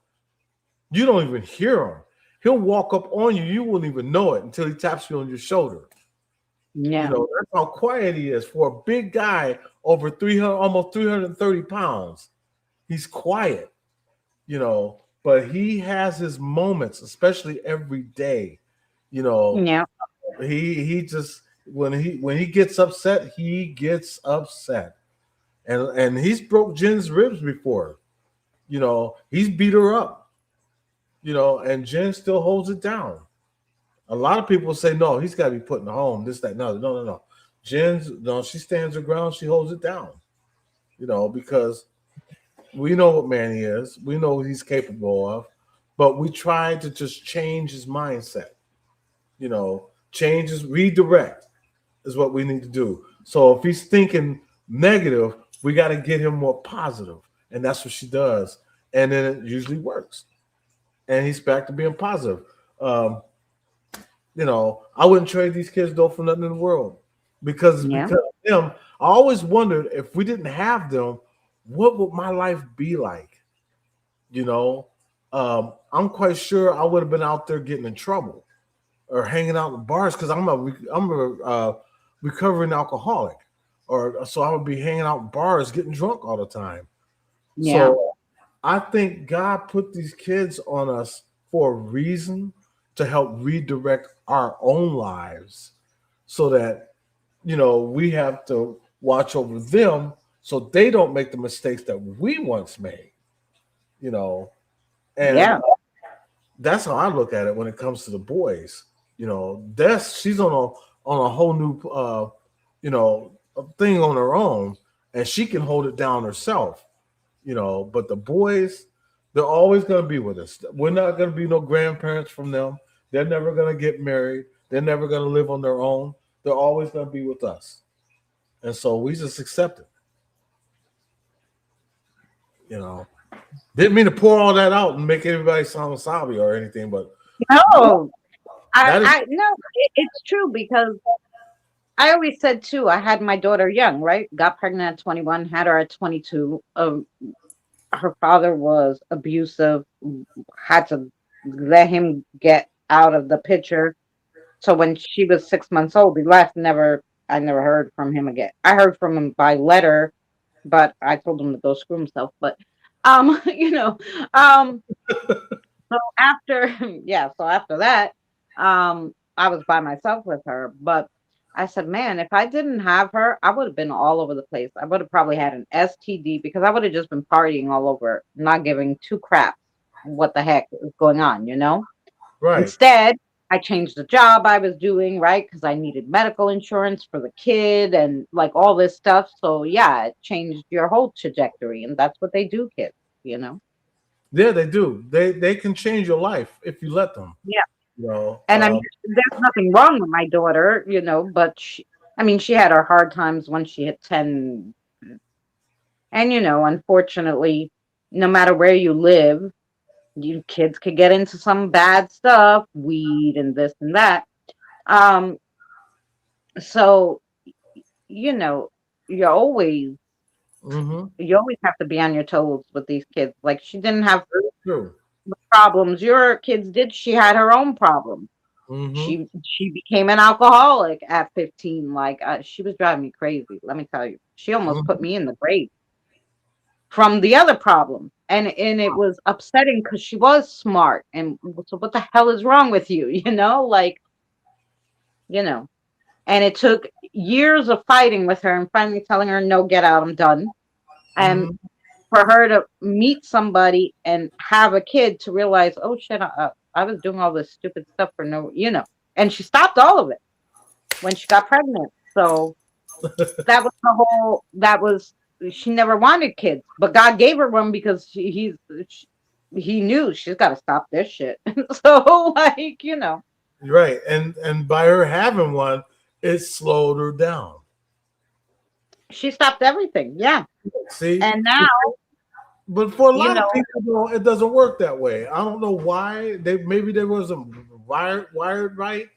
You don't even hear him. He'll walk up on you. You won't even know it until he taps you on your shoulder. Yeah. That's how quiet he is for a big guy over 300, almost 330 pounds. He's quiet, but he has his moments, especially every day. Yeah. He just when he gets upset, he gets upset. And he's broke Jen's ribs before. He's beat her up. And Jen still holds it down. A lot of people say, no, he's got to be put in the home. This, that, no. She stands her ground. She holds it down. Because we know what Manny is. We know what he's capable of. But we try to just change his mindset. Redirect is what we need to do. So if he's thinking negative, we got to get him more positive. And that's what she does. And then it usually works. And he's back to being positive. I wouldn't trade these kids though for nothing in the world because of them. I always wondered if we didn't have them, what would my life be like? I'm quite sure I would have been out there getting in trouble or hanging out in bars because I'm a recovering alcoholic, or so I would be hanging out in bars, getting drunk all the time. Yeah. So I think God put these kids on us for a reason, to help redirect our own lives, so that we have to watch over them so they don't make the mistakes that we once made. And Yeah. that's how I look at it when it comes to the boys. She's on a whole new thing on her own, and she can hold it down herself. But the boys, they're always going to be with us. We're not going to be no grandparents from them. They're never going to get married. They're never going to live on their own. They're always going to be with us. And so we just accept it. Didn't mean to pour all that out and make everybody sound wasabi or anything, but No, that is, no, it's true, because I always said too, I had my daughter young, right? Got pregnant at 21, had her at 22. Her father was abusive, had to let him get out of the picture. So when she was 6 months old, he left. I never heard from him again. I heard from him by letter, but I told him to go screw himself. But so after that, I was by myself with her. But I said, man, if I didn't have her, I would have been all over the place. I would have probably had an STD, because I would have just been partying all over, not giving two craps what the heck is going on, right. Instead, I changed the job I was doing, right? Because I needed medical insurance for the kid and like all this stuff. So yeah, it changed your whole trajectory. And that's what they do, kids, Yeah, they do. They can change your life if you let them. Yeah. And I mean, there's nothing wrong with my daughter, but she had her hard times when she hit 10. And, unfortunately, no matter where you live, you kids could get into some bad stuff, weed and this and that. So, you always have to be on your toes with these kids. Like, she didn't have problems your kids did. She had her own problems. She became an alcoholic at 15. Like, she was driving me crazy, let me tell you. She almost put me in the grave from the other problem. And it was upsetting, because she was smart. And so what the hell is wrong with you? And it took years of fighting with her and finally telling her, no, get out, I'm done. And for her to meet somebody and have a kid, to realize, oh shit, I was doing all this stupid stuff for no, and she stopped all of it when she got pregnant. So she never wanted kids, but God gave her one, because he knew she's got to stop this shit. So right. And by her having one, it slowed her down. She stopped everything. Yeah. See, and now, but for a lot of people, it doesn't work that way. I don't know why. Maybe they wasn't wired right.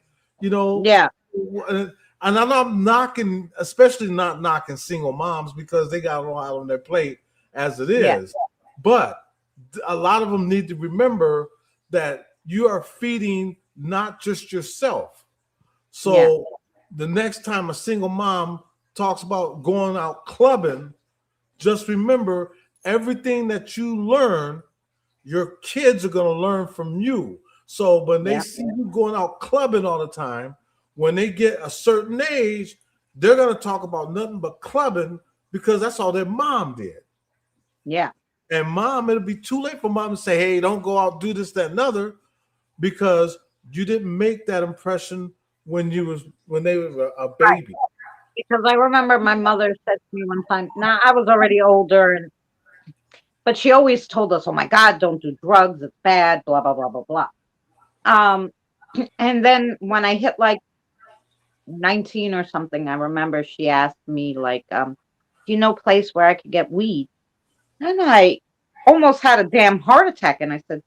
Yeah. And I'm not knocking, especially not knocking single moms, because they got a lot on their plate as it is. Yeah. But a lot of them need to remember that you are feeding not just yourself. So the next time a single mom talks about going out clubbing, just remember, everything that you learn, your kids are going to learn from you. So when they see you going out clubbing all the time, when they get a certain age, they're going to talk about nothing but clubbing, because that's all their mom did. Yeah. And it'll be too late for mom to say, hey, don't go out, do this, that, and other, because you didn't make that impression when they were a baby. Right. Because I remember my mother said to me one time, now I was already older, but she always told us, oh my God, don't do drugs, it's bad, blah, blah, blah, blah, blah. And then when I hit like 19 or something, I remember she asked me, like, do you know a place where I could get weed? And I almost had a damn heart attack. And I said,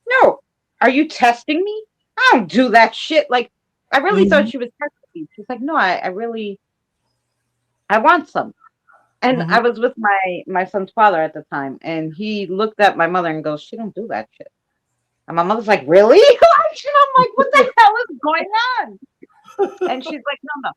no, are you testing me? I don't do that shit. Like, I really thought she was testing me. She's like, no, I want some. And I was with my son's father at the time, and he looked at my mother and goes, she don't do that shit. And my mother's like, really? And I'm like, what the hell is going on? And she's like, no.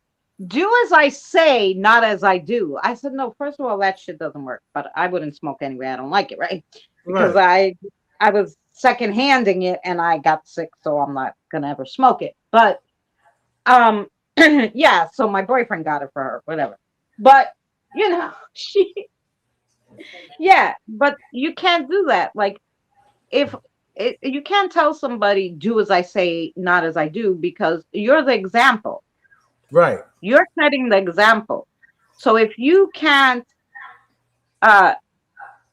do as I say, not as I do. I said, no, first of all, that shit doesn't work, but I wouldn't smoke anyway. I don't like it, right? Because Right. I was second handing it and I got sick, so I'm not gonna ever smoke it. But yeah, so my boyfriend got it for her, whatever. But you know, she yeah, but you can't do that. Like if you can't tell somebody do as I say, not as I do, because you're the example. Right. You're setting the example. So if you can't uh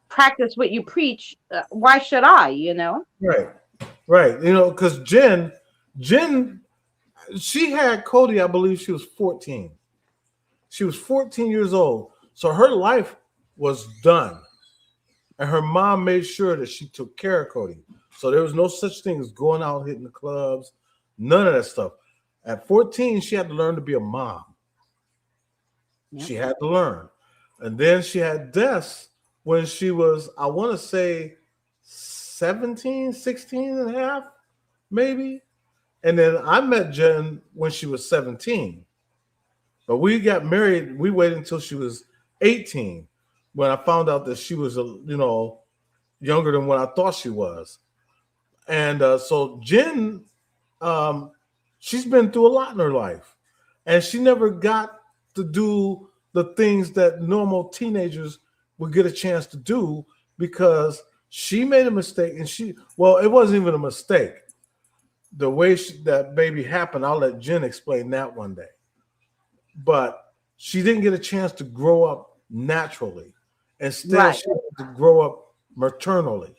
practice what you preach, why should I, you know? Right. Right. You know, because Jen, she had Cody, I believe she was 14. She was 14 years old. So her life was done. And her mom made sure that she took care of Cody. So there was no such thing as going out hitting the clubs, none of that stuff. At 14, she had to learn to be a mom. Yeah. She had to learn. And then she had Des when she was, I want to say 17, 16 and a half, maybe. And then I met Jen when she was 17. But we got married, we waited until she was 18 when I found out that she was, younger than what I thought she was. And so Jen, she's been through a lot in her life. And she never got to do the things that normal teenagers would get a chance to do because she made a mistake. And it wasn't even a mistake. The way that baby happened, I'll let Jen explain that one day. But she didn't get a chance to grow up naturally. Instead, Right. she had to grow up maternally,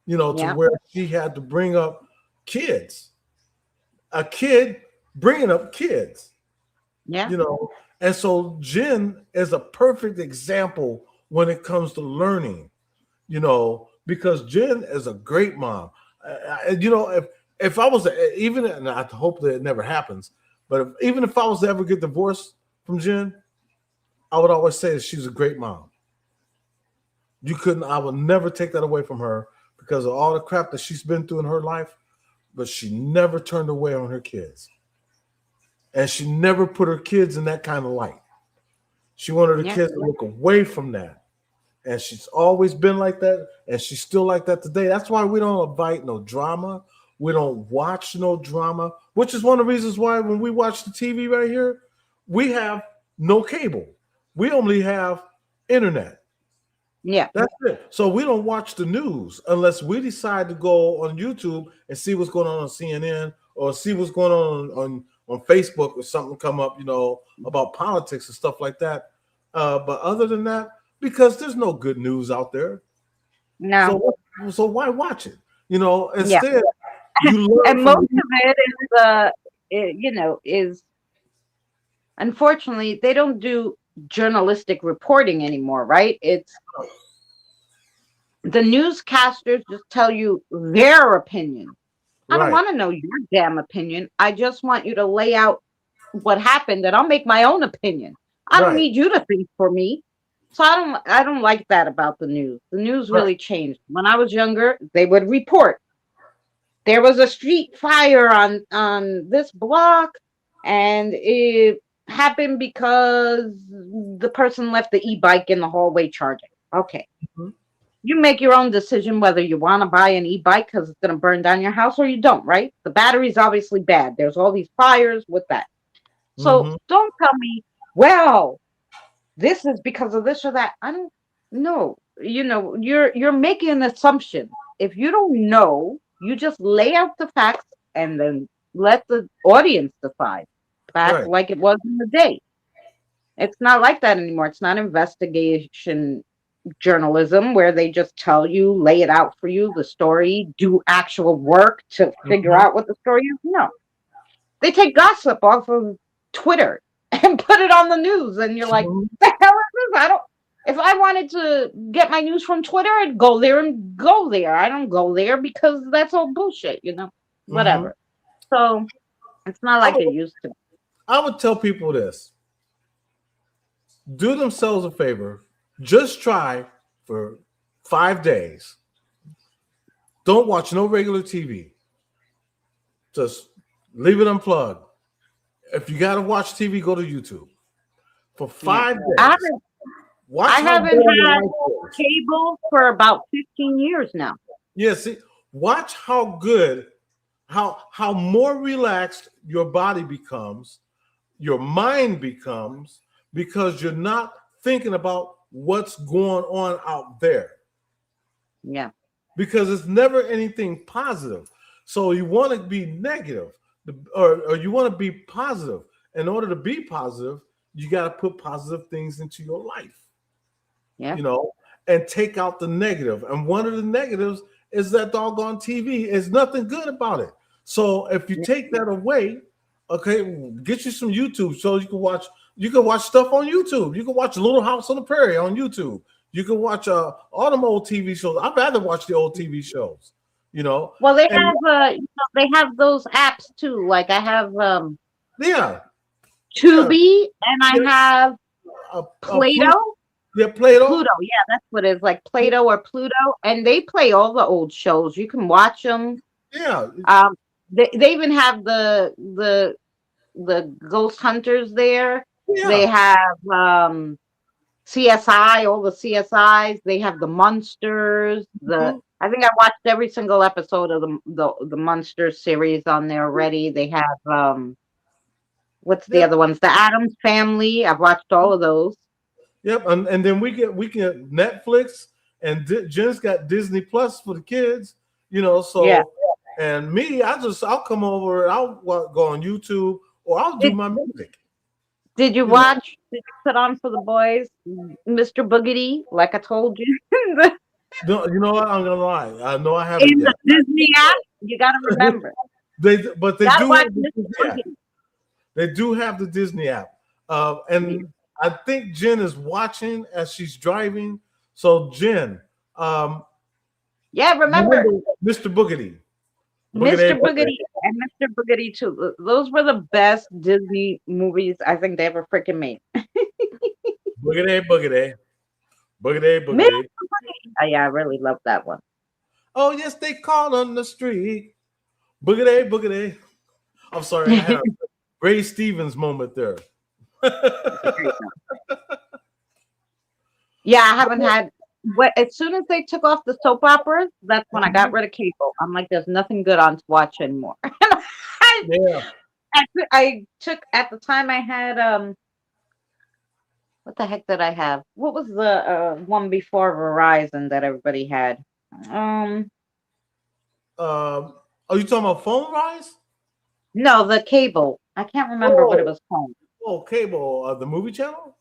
to Yeah. where she had to bring up kids. A kid bringing up kids, Yeah. And so Jen is a perfect example when it comes to learning, because Jen is a great mom. If I was even, and I hope that it never happens, but even if I was to ever get divorced from Jen, I would always say that she's a great mom. I would never take that away from her because of all the crap that she's been through in her life, but she never turned away on her kids. And she never put her kids in that kind of light. She wanted her kids to look away from that. And she's always been like that. And she's still like that today. That's why we don't invite no drama. We don't watch no drama, which is one of the reasons why when we watch the TV right here, we have no cable. We only have internet. Yeah. That's it. So we don't watch the news unless we decide to go on YouTube and see what's going on CNN or see what's going on Facebook or something come up, about politics and stuff like that. But other than that, because there's no good news out there. No. So why watch it? Instead, you learn and most of it is unfortunately they don't do journalistic reporting anymore, right? It's the newscasters just tell you their opinion. I don't want to know your damn opinion. I just want you to lay out what happened and I'll make my own opinion. I don't need you to think for me. So I don't like that about the news. The news really changed. When I was younger, they would report. There was a street fire on this block and it happened because the person left the e-bike in the hallway charging. Okay. Mm-hmm. You make your own decision whether you want to buy an e-bike because it's going to burn down your house or you don't, right? The battery's obviously bad. There's all these fires with that. So don't tell me, well, this is because of this or that. I don't know. You're making an assumption. If you don't know, you just lay out the facts and then let the audience decide. Back like it was in the day. It's not like that anymore. It's not investigation journalism where they just tell you, lay it out for you, the story, do actual work to figure out what the story is. No. They take gossip off of Twitter and put it on the news and you're like, the hell is this? If I wanted to get my news from Twitter, I'd go there and go there. I don't go there because that's all bullshit, whatever. So it's not like it used to. I would tell people this. Do themselves a favor. Just try for 5 days. Don't watch no regular TV. Just leave it unplugged If you got to watch TV, go to YouTube for 5 days. I haven't, Watch I how haven't good your had life is. cable for about 15 years now. Yeah, see, watch how good, how more relaxed your body becomes, your mind becomes, because you're not thinking about what's going on out there. Yeah. Because it's never anything positive. So you want to be negative, or you want to be positive. In order to be positive, you got to put positive things into your life. Yeah. You know, and take out the negative. And one of the negatives is that doggone TV. There's nothing good about it. So if you take that away, okay, get you some YouTube so you can watch. You can watch stuff on YouTube. You can watch Little House on the Prairie on YouTube. You can watch all them old TV shows. I'd rather watch the old TV shows. You know. Well, they have they have those apps too. Like I have yeah, Tubi, and I have Play-Doh. Yeah, Play-Doh. Pluto, yeah, that's what it is, like Play-Doh or Pluto, and they play all the old shows. You can watch them. Yeah. They even have the Ghost Hunters there. Yeah. They have CSI, all the CSIs. They have the Munsters. I think I watched every single episode of the Munsters series on there already. They have what's the other ones? The Addams Family. I've watched all of those. Yep, and then we get Netflix, and Jen's got Disney Plus for the kids, you know. So yeah. And me, I'll come over, I'll go on YouTube, or I'll do my music. Did you watch? Did you put on for the boys, Mr. Boogedy? Like I told you. No, you know what? I'm gonna lie. I know I haven't In yet. the Disney app, you gotta remember. They do have the Mr. Disney app. They do have the Disney app, and I think Jen is watching as she's driving. So Jen, yeah, remember Mr. Boogedy. Mr. Boogedy and Mr. Boogedy too. Those were the best Disney movies I think they ever freaking made. Boogedy, Boogedy, Boogedy, Boogedy. Mr. Boogedy. Oh, yeah, I really love that one. Oh yes, they call on the street. Boogedy, Boogedy. I'm sorry, I had a Ray Stevens moment there. Yeah, I haven't had. As soon as they took off the soap operas, that's when I got rid of cable. I'm like, there's nothing good on to watch anymore. I took at the time I had what the heck did I have? What was the one before Verizon that everybody had? Are you talking about Phone Rise? No, the cable. I can't remember what it was called. Oh, cable, the movie channel?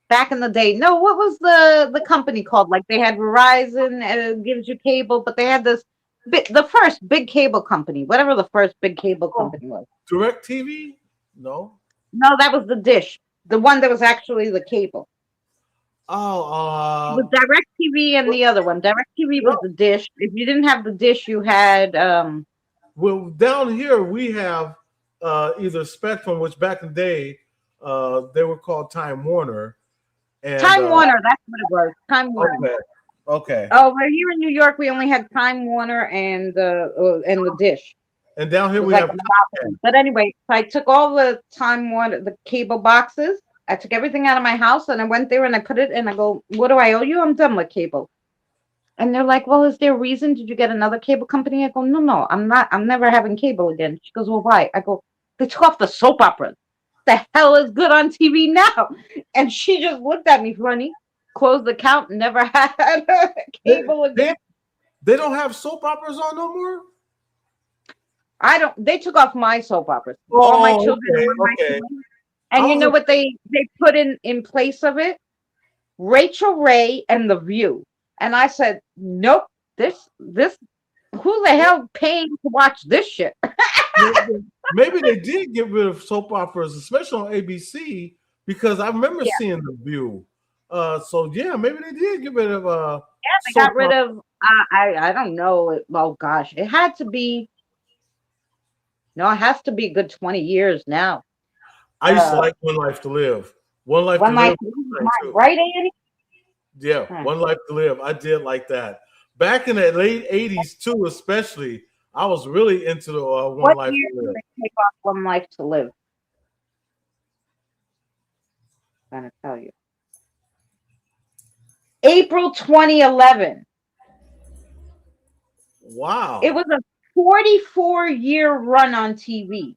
Back in the day. No, what was the company called? Like they had Verizon, it gives you cable, but they had this the first big cable company, whatever the first big cable company was. DirecTV? No. No, that was the dish. The one that was actually the cable. Oh, it was DirecTV and the other one. DirecTV was the dish. If you didn't have the dish, you had well, down here we have either Spectrum, which back in the day they were called Time Warner. And, Time Warner, that's what it was. Time Warner. Okay. Oh, we're here in New York. We only had Time Warner and the dish. And down here we have. But anyway, I took all the Time Warner, the cable boxes. I took everything out of my house and I went there and I put it and I go, what do I owe you? I'm done with cable. And they're like, well, is there a reason? Did you get another cable company? I go, no, I'm not. I'm never having cable again. She goes, well, why? I go, they took off the soap operas. The hell is good on TV now? And she just looked at me funny, closed the account, never had cable again. They don't have soap operas on no more? They took off my soap operas. All my children. Okay. And you know what they put in place of it? Rachel Ray and The View. And I said, nope, this who the hell paying to watch this shit? Maybe they did get rid of soap operas, especially on ABC, because I remember seeing The View. So yeah, maybe they did get rid of they got rid of I don't know. Oh gosh, it had to be. No, it has to be a good 20 years now. I used to like One Life to Live. One Life to Live. Right, Andy? Yeah, One Life to Live. I did like that. Back in the late 80s too, especially, I was really into the One Life to Live. Did they take off One Life to Live? I'm gonna tell you. April 2011. Wow. It was a 44-year run on TV.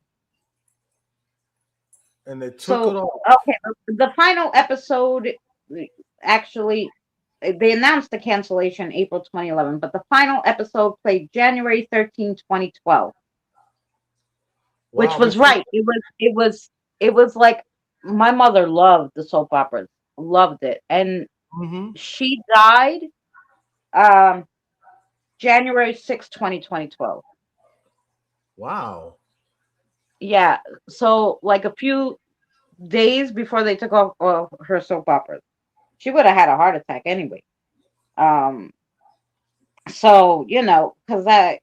And they took it So, off. okay, the final episode, actually, they announced the cancellation April 2011, but the final episode played January 13, 2012, which Wow, was before- right. It was like my mother loved the soap operas, loved it, and Mhm. she died January 6, 2012. Wow. Yeah, so like a few days before they took off her soap operas, she would have had a heart attack anyway. So because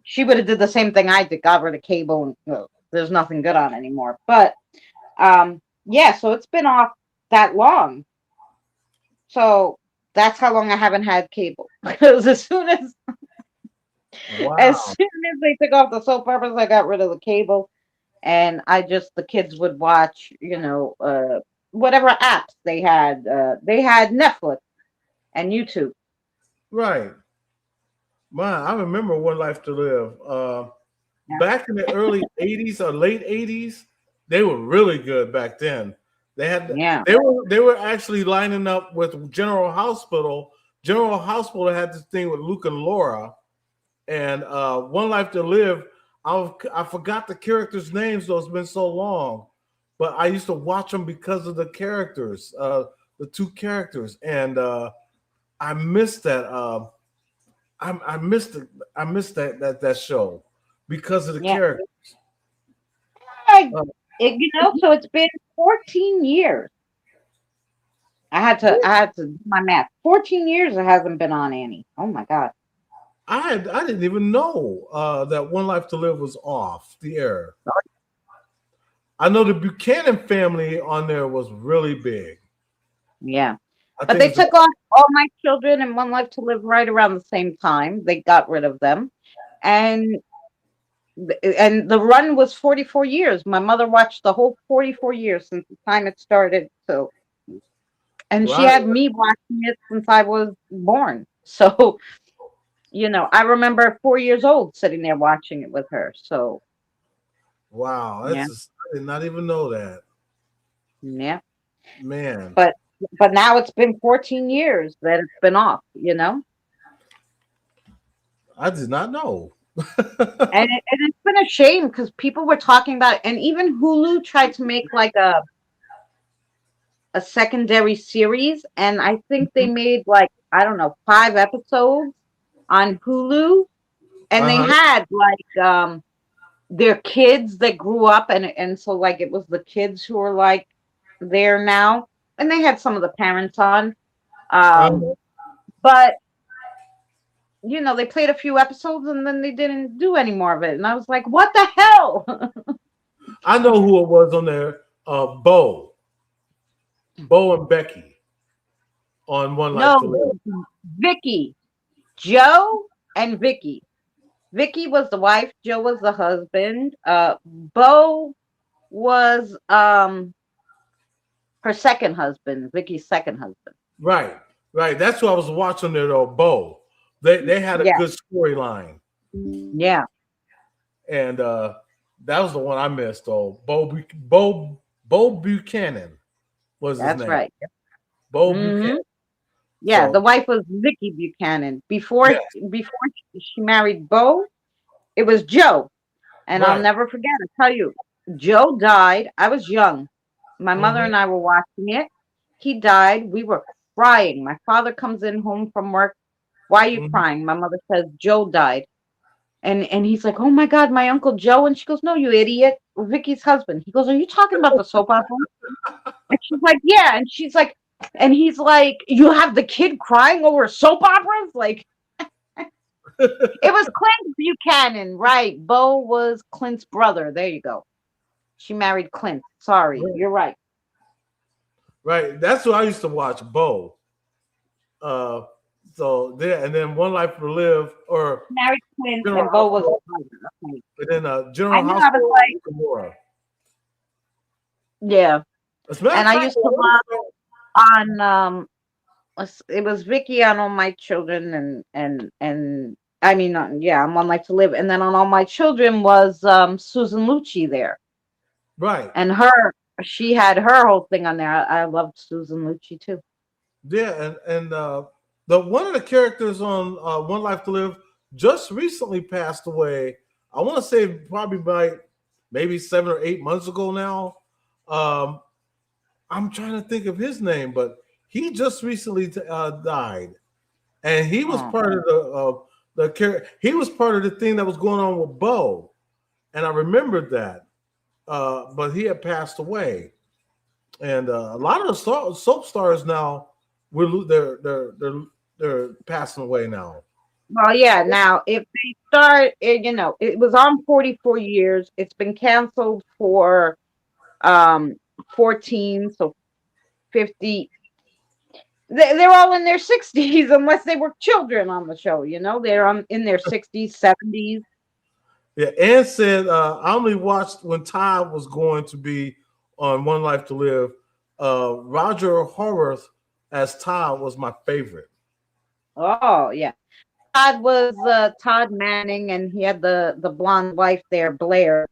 she would have did the same thing I did, got rid of cable, and there's nothing good on anymore. But yeah, so it's been off that long. So that's how long I haven't had cable. Because as soon as they took off the soap operas, I got rid of the cable, and the kids would watch, whatever apps they had. They had Netflix and YouTube. Right. Man, I remember One Life to Live. Back in the early 80s or late 80s, they were really good back then. They were actually lining up with General Hospital. General Hospital had this thing with Luke and Laura, and One Life to Live. I forgot the characters' names, though it's been so long, but I used to watch them because of the characters, the two characters, and I missed that. I missed that show because of the characters. So it's been 14 years. I had to do my math. 14 years it hasn't been on Annie. Oh my God. I didn't even know that One Life to Live was off the air. I know the Buchanan family on there was really big. Yeah. But they took off All My Children and One Life to Live right around the same time. They got rid of them. And the run was 44 years. My mother watched the whole 44 years since the time it started. So, and she had me watching it since I was born. So, I remember 4 years old sitting there watching it with her. So, wow, I did not even know that. Yeah, man. But now it's been 14 years that it's been off. I did not know. and it's been a shame because people were talking about it, and even Hulu tried to make like a secondary series, and I think they made like, I don't know, 5 episodes on Hulu, and they had like their kids that grew up, and so like it was the kids who were like there now, and they had some of the parents on, but they played a few episodes and then they didn't do any more of it. And I was like, what the hell? I know who it was on there. Bo and Becky on One Life to Live. Vicky. Joe and Vicky. Vicky was the wife. Joe was the husband. Bo was her second husband. Vicky's second husband. Right. That's who I was watching there though, Bo. They had a good storyline. Yeah. And that was the one I missed though. Bo Buchanan was his name. That's right. Bo Buchanan. Yeah, So- the wife was Vicky Buchanan. Before she married Bo, it was Joe. And I'll never forget, I tell you, Joe died. I was young. My mother and I were watching it. He died. We were crying. My father comes in home from work. Why are you crying? My mother says, Joe died. And he's like, oh my God, my Uncle Joe. And she goes, no, you idiot. Vicky's husband. He goes, are you talking about the soap opera? And she's like, yeah. And she's like, and he's like, you have the kid crying over soap operas? Like, it was Clint Buchanan, right? Bo was Clint's brother. There you go. She married Clint. Sorry, you're right. Right. That's who I used to watch, Bo. So there, and then One Life to Live, or married Clint, General and Bo was Hospital. okay. And then I General knew I Hospital. was like, yeah. As a matter of And I fact, used to love on it was Vicky on All My Children and I mean yeah, on One Life to Live, and then on All My Children was Susan Lucci there, right. and she had her whole thing on there. I loved Susan Lucci too. Yeah, and the one of the characters on One Life to Live just recently passed away. I want to say probably maybe 7 or 8 months ago now. I'm trying to think of his name, but he just recently died, and he was part of the character. He was part of the thing that was going on with Bo, and I remembered that. But he had passed away, and a lot of the soap stars now they're passing away now. Well, yeah. Now, if they start, it was on 44 years. It's been canceled for 14, so 50. They're all in their 60s, unless they were children on the show. They're in their 60s, 70s. Yeah, Ann said I only watched when Todd was going to be on One Life to Live. Roger Horwath as Todd was my favorite. Oh yeah, Todd was Todd Manning, and he had the blonde wife there, Blair.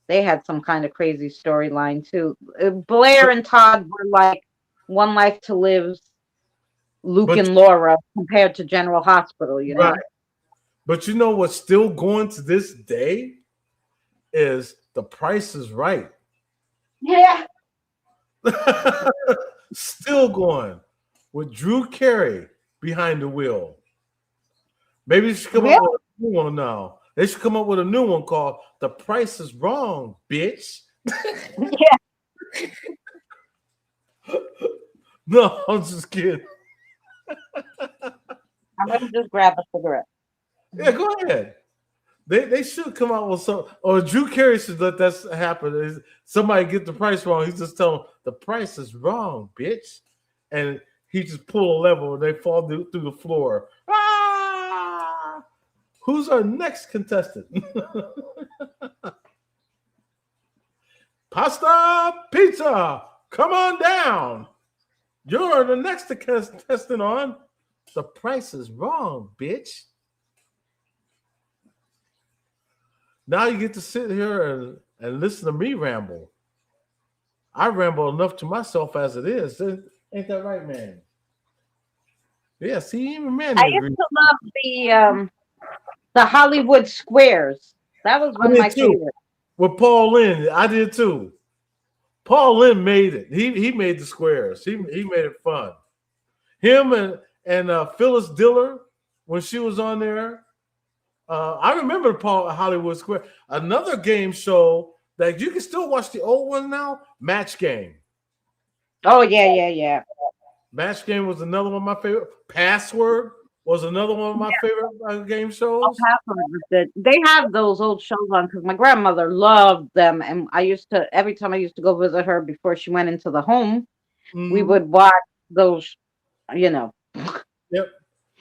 They had some kind of crazy storyline too. Blair and Todd were like One Life to Live's Luke and Laura compared to General Hospital, Right. But you know what's still going to this day is The Price is Right. Yeah. Still going with Drew Carey behind the wheel. Maybe they should come up with a new one now. They should come up with a new one called The Price is Wrong, bitch. Yeah. No, I'm just kidding. I'm gonna just grab a cigarette. Yeah, go ahead. They should come out with some, or Drew Carey should let that happen. Somebody get the price wrong. He just tell them the price is wrong, bitch, and he just pull a lever and they fall through the floor. Ah! Who's our next contestant? Pasta Pizza, come on down. You're the next contestant on The Price is Wrong, bitch. Now you get to sit here and listen to me ramble. I ramble enough to myself as it is. Ain't that right, man? Yeah, see, even man. I used to love the Hollywood Squares. That was one of my favorites. With Paul Lynn, I did too. Paul Lynn made it. He made the squares. He made it fun. Him and Phyllis Diller when she was on there. I remember Hollywood Square. Another game show that you can still watch the old one now. Match Game. Oh yeah. Match Game was another one of my favorite. Password was another one of my favorite game shows. Oh, Password was good. They have those old shows on because my grandmother loved them, and every time I used to go visit her before she went into the home, we would watch those. Yep.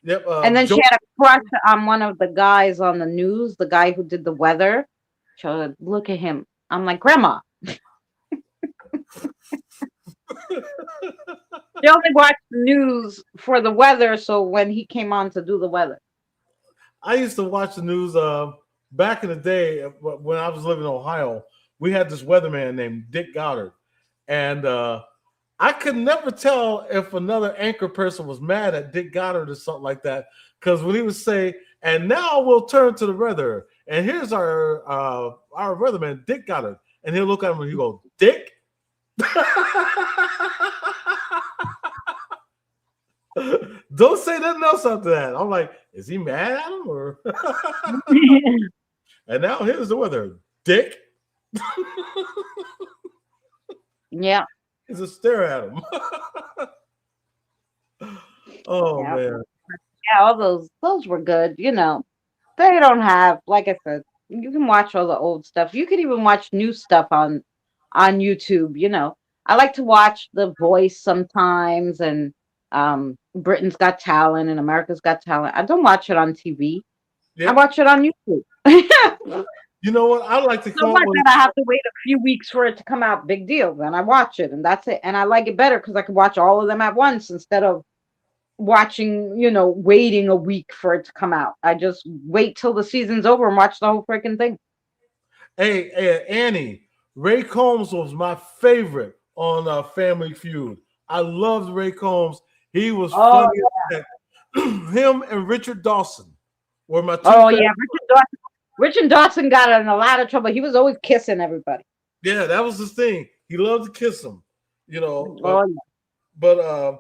And then she had a crush on one of the guys on the news, the guy who did the weather. She would look at him. I'm like, Grandma. She only watched the news for the weather, so when he came on to do the weather. I used to watch the news back in the day when I was living in Ohio. We had this weatherman named Dick Goddard. And I could never tell if another anchor person was mad at Dick Goddard or something like that. Because when he would say, and now we'll turn to the weather. And here's our weatherman, Dick Goddard. And he'll look at him and he'll go, Dick? Don't say nothing else after that. I'm like, is he mad at him? Or and now here's the weather, Dick. Yeah. He's a stare at him. Oh yeah. man. Yeah, all those were good. They don't have, like I said, you can watch all the old stuff. You can even watch new stuff on YouTube. I like to watch The Voice sometimes, and Britain's Got Talent and America's Got Talent. I don't watch it on TV. Yeah. I watch it on YouTube. You know what? I like to So come up what? with. That I have to wait a few weeks for it to come out. Big deal. Then I watch it, and that's it. And I like it better because I can watch all of them at once instead of watching, waiting a week for it to come out. I just wait till the season's over and watch the whole freaking thing. Hey, Annie, Ray Combs was my favorite on Family Feud. I loved Ray Combs. He was funny. Him and Richard Dawson were my two. Oh yeah, Richard Dawson got in a lot of trouble. He was always kissing everybody. Yeah, that was his thing. He loved to kiss them, Oh, But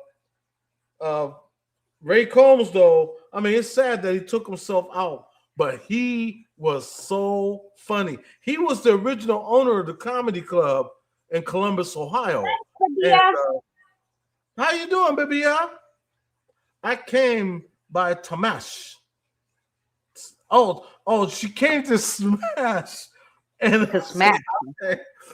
Ray Combs, though, I mean, it's sad that he took himself out, but he was so funny. He was the original owner of the comedy club in Columbus, Ohio. And, how you doing, baby? Yeah, I came by Tamash. Oh, she came to Smash. And to Smash.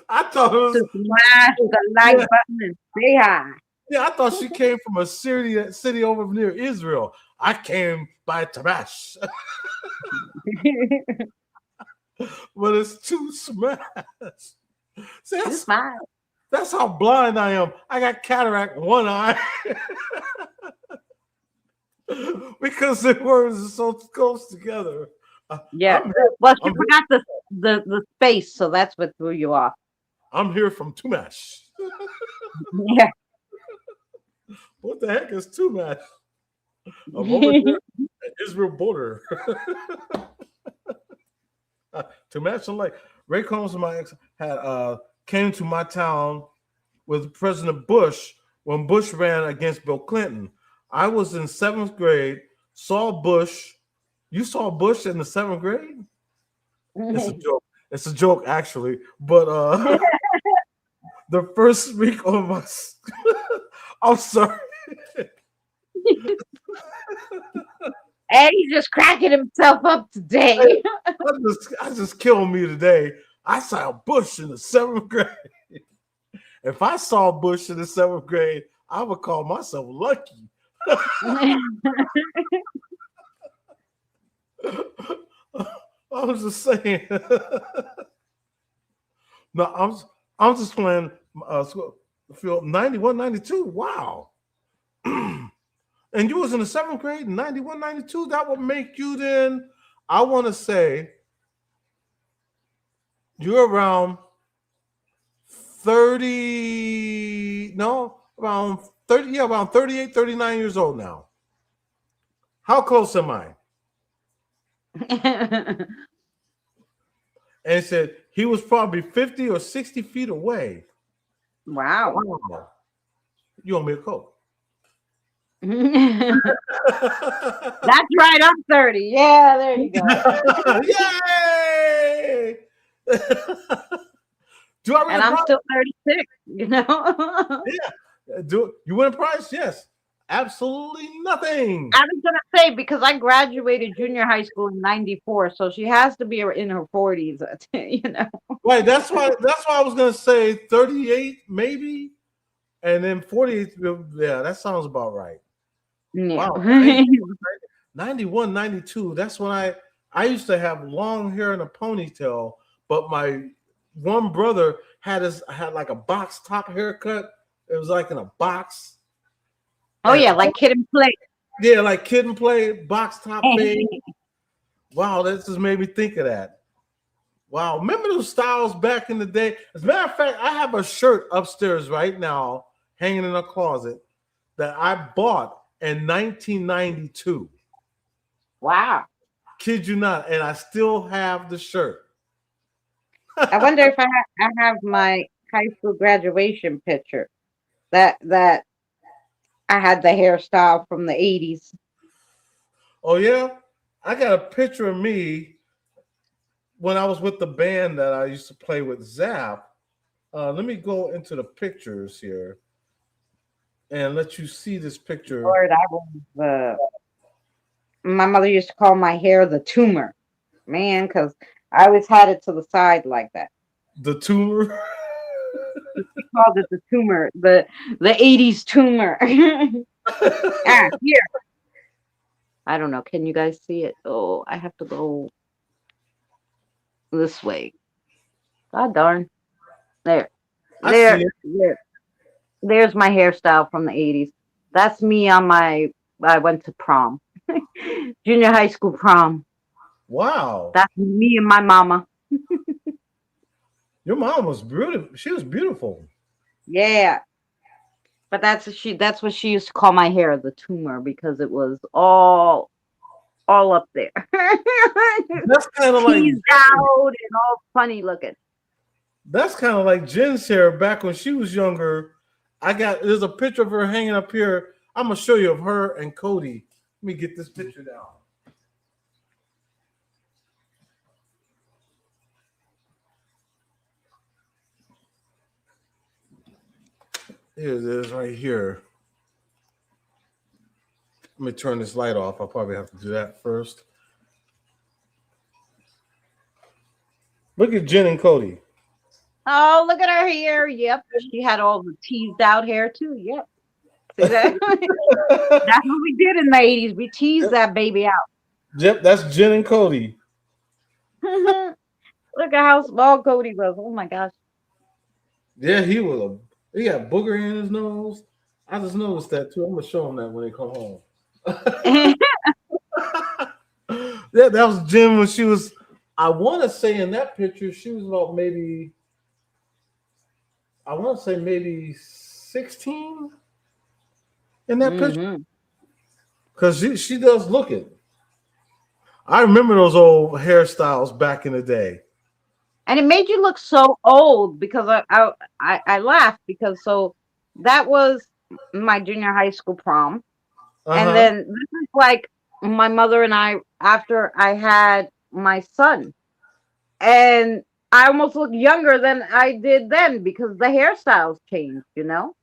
I thought it was to smash the like button and say hi. Yeah, I thought she came from a city over near Israel. I came by Tamash. But it's too Smash. See, that's how blind I am. I got cataract in one eye. Because the words are so close together. Yeah. Well, she forgot the space, so that's what threw you off. I'm here from Tumash. Yeah. What the heck is Tumash? I'm over there at Israel border. Tumash and like Ray Combs and my ex had came to my town with President Bush when Bush ran against Bill Clinton. I was in 7th grade, saw Bush. You saw Bush in the 7th grade? It's a joke. It's a joke, actually. But the first week of my I'm sorry. Eddie's just cracking himself up today. I just killed me today. I saw Bush in the 7th grade. If I saw Bush in the 7th grade, I would call myself lucky. I was just saying. No, I'm just playing field 91, 92. Wow. And you was in the 7th grade in 91, 92. That would make you then, I want to say, you're around 38, 39 years old now. How close am I? And it said he was probably 50 or 60 feet away. Wow. You owe me a Coke. That's right. I'm 30. Yeah, there you go. Yay! And I'm still 36, Yeah. Do you win a prize? Yes. Absolutely nothing. I was gonna say because I graduated junior high school in '94, so she has to be in her 40s. Right. That's why I was gonna say 38, maybe, and then 48. Yeah, that sounds about right. Yeah. Wow. 91, 92. That's when I used to have long hair and a ponytail, but my one brother had like a box top haircut. It was like in a box. Oh yeah, like Kid and Play. Yeah, like Kid and Play, box top fade. Wow, that just made me think of that. Wow, remember those styles back in the day? As a matter of fact, I have a shirt upstairs right now, hanging in a closet, that I bought in 1992. Wow. Kid you not, and I still have the shirt. I wonder if I have my high school graduation picture. That I had the hairstyle from the 80s. Oh yeah, I got a picture of me when I was with the band that I used to play with, Zap. Let me go into the pictures here and let you see this picture. Lord, my mother used to call my hair the tumor, man, because I always had it to the side like that. The tumor. She called it the tumor, the 80s tumor. Here. I don't know. Can you guys see it? Oh, I have to go. this way. God darn. There. I There. see it. There's my hairstyle from the 80s. That's me on I went to prom. Junior high school prom. Wow. That's me and my mama. Your mom was beautiful. She was beautiful. Yeah. But that's what she used to call my hair, the tumor, because it was all up there. That's kind of like teased out and all funny looking. That's kind of like Jen's hair back when she was younger. There's a picture of her hanging up here. I'm gonna show you of her and Cody. Let me get this picture down. Here it is right here. Let me turn this light off. I'll probably have to do that first. Look at Jen and Cody. Oh, look at her hair. Yep. She had all the teased out hair too. Yep. See that? That's what we did in the 80s. We teased that baby out. Yep, that's Jen and Cody. Look at how small Cody was. Oh my gosh. Yeah, he got booger in his nose. I just noticed that too. I'm gonna show him that when they come home. Yeah, that was Jen when she was, I want to say in that picture, she was about maybe 16 in that picture. Because she does look it. I remember those old hairstyles back in the day. And it made you look so old because I laughed because that was my junior high school prom. And then this is like my mother and I after I had my son. And I almost look younger than I did then because the hairstyles changed, you know?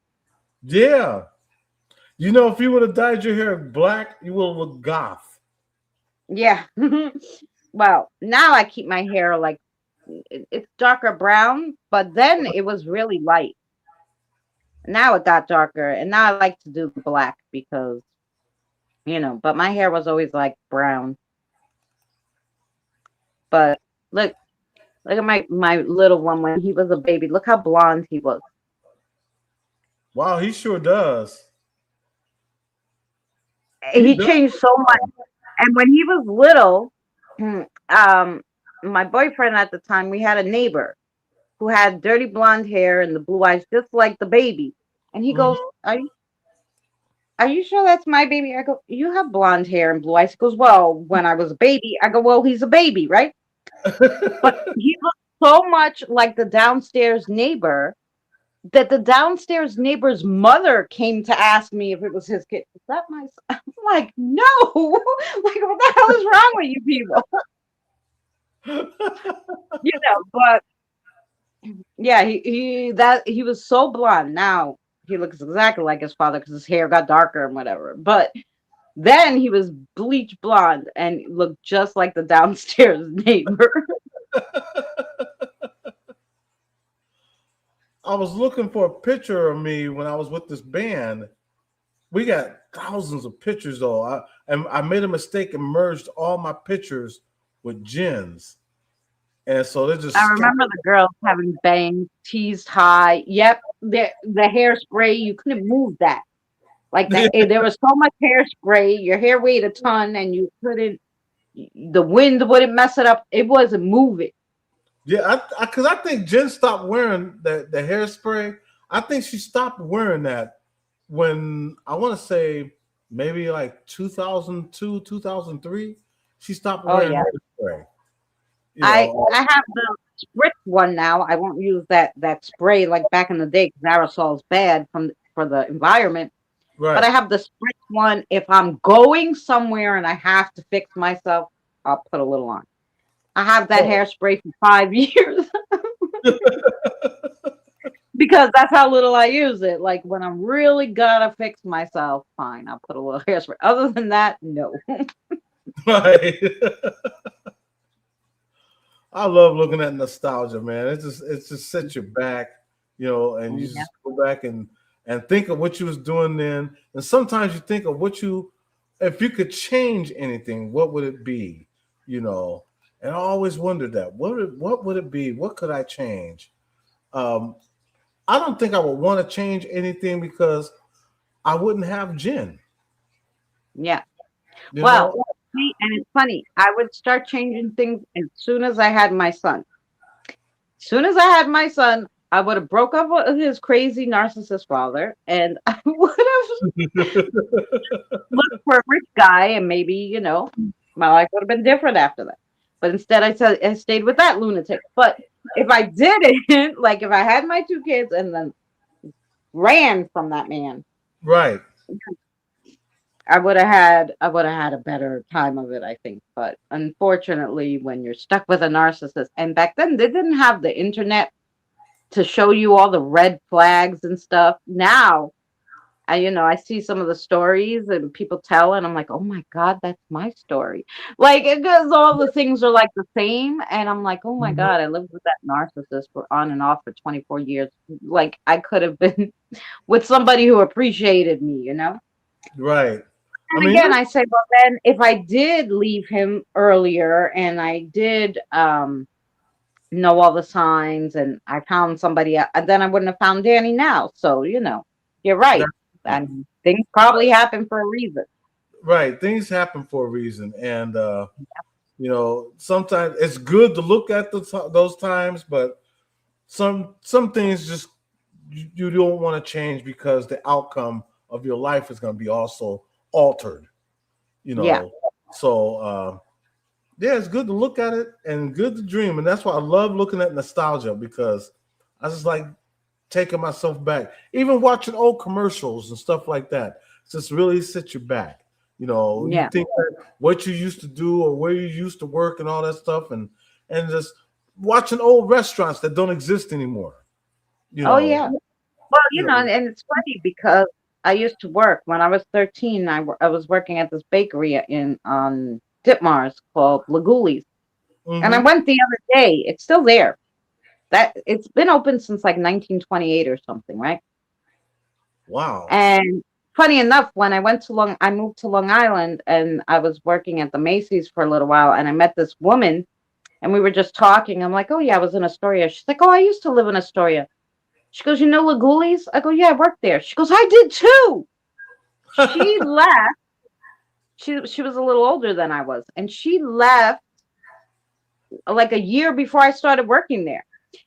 Yeah. You know, if you would have dyed your hair black, you would have looked goth. Yeah. Well, now I keep my hair like it's darker brown, but then it was really light. Now it got darker, and now I like to do black because, but my hair was always like brown. But look at my little one when he was a baby. Look how blonde he was. Wow, he sure does. He changed so much. And when he was little, my boyfriend at the time, we had a neighbor who had dirty blonde hair and the blue eyes, just like the baby. And he goes, Are you sure that's my baby? I go, you have blonde hair and blue eyes. He goes, well, when I was a baby. I go, well, he's a baby, right? But he looked so much like the downstairs neighbor that the downstairs neighbor's mother came to ask me if it was his kid. Is that my son? I'm like, no. Like, what the hell is wrong with you people? But yeah, he was so blonde. Now he looks exactly like his father because his hair got darker and whatever. But then he was bleach blonde and looked just like the downstairs neighbor. I was looking for a picture of me when I was with this band. We got thousands of pictures though. I made a mistake and merged all my pictures with Jen's. And so they just. I remember the girls having bangs, teased high. Yep, the hairspray, you couldn't move that. Like that, there was so much hairspray. Your hair weighed a ton, and you couldn't. The wind wouldn't mess it up. It wasn't moving. Yeah, because I think Jen stopped wearing the hairspray. I think she stopped wearing that when I want to say maybe like 2002, 2003. She stopped wearing hairspray. I have the spritz one now. I won't use that spray like back in the day because aerosol is bad for the environment. Right. But I have the spritz one. If I'm going somewhere and I have to fix myself, I'll put a little on. I have that hairspray for 5 years because that's how little I use it. Like when I'm really gotta fix myself, fine, I'll put a little hairspray. Other than that, no. Right. I love looking at nostalgia, man. It just sets you back, and you just go back and think of what you was doing then. And sometimes you think of if you could change anything, what would it be? And I always wondered that. What would it be? What could I change? I don't think I would want to change anything because I wouldn't have Jen. Yeah. You Well, know? see, and it's funny. I would start changing things as soon as I had my son. As soon as I had my son, I would have broke up with his crazy narcissist father, and I would have looked for a rich guy, and maybe, you know, my life would have been different after that. But instead, I stayed with that lunatic. But if I didn't, like if I had my 2 kids and then ran from that man, Right. I would have had a better time of it, I think. But unfortunately, when you're stuck with a narcissist, and back then they didn't have the internet to show you all the red flags and stuff. Now, I see some of the stories and people tell, and I'm like, oh my God, that's my story. Like, because all the things are like the same, and I'm like, oh my God, I lived with that narcissist for on and off for 24 years. Like, I could have been with somebody who appreciated me, you know? Right. And again, I say, well, then if I did leave him earlier and I did know all the signs and I found somebody else, then I wouldn't have found Danny now. So, you're right. And things probably happen for a reason. Right. Things happen for a reason. And, sometimes it's good to look at those times, but some things just you don't want to change because the outcome of your life is going to be also altered, Yeah. So it's good to look at it and good to dream, and that's why I love looking at nostalgia, because I just like taking myself back, even watching old commercials and stuff like that. Just really sit you back. You think what you used to do or where you used to work and all that stuff, and just watching old restaurants that don't exist anymore. Oh yeah. Well, and it's funny because I used to work when I was 13. I was working at this bakery on Ditmars called Laguli's, and I went the other day. It's still there. That it's been open since like 1928 or something, right? Wow. And funny enough, when I moved to Long Island, and I was working at the Macy's for a little while, and I met this woman, and we were just talking. I'm like, oh yeah, I was in Astoria. She's like, oh, I used to live in Astoria. She goes, you know Laguli's? I go, yeah, I worked there. She goes, I did too. She left. She was a little older than I was, and she left like a year before I started working there.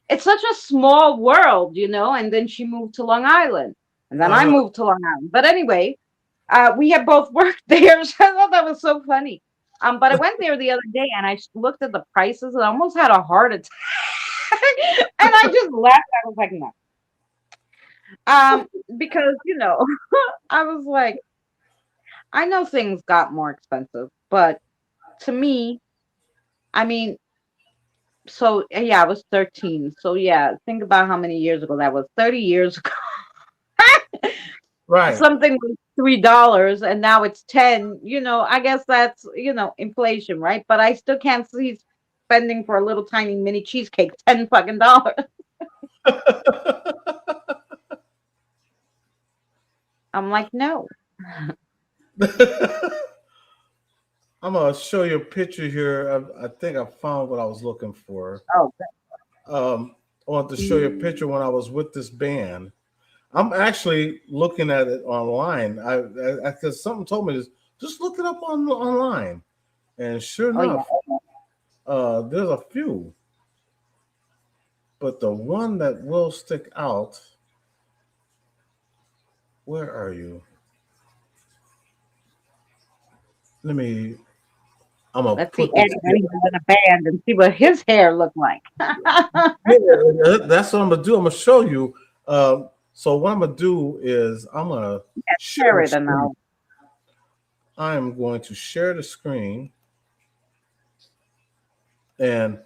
It's such a small world, and then she moved to Long Island, and then I moved to Long Island. But anyway, we had both worked there, so I thought that was so funny. But I went there the other day, and I looked at the prices, and I almost had a heart attack. And I just laughed. I was like, no. Because, I was like, I know things got more expensive, but to me, I mean, so yeah, I was 13. So yeah, think about how many years ago that was. 30 years ago. Right. Something was $3 and now it's 10. I guess that's, inflation, right? But I still can't see spending for a little tiny mini cheesecake $10 fucking dollars. I'm like, no. I'm gonna show you a picture here. I think I found what I was looking for. Oh. I want to show you a picture when I was with this band. I'm actually looking at it online. I because something told me this. Just look it up online, and sure enough, there's a few. But the one that will stick out. Where are you? I'm gonna Let's see Eddie when he was in a band and see what his hair looked like. That's what I'm gonna do. I'm gonna show you. So what I'm gonna do is I'm gonna share it now. I'm going to share the screen, and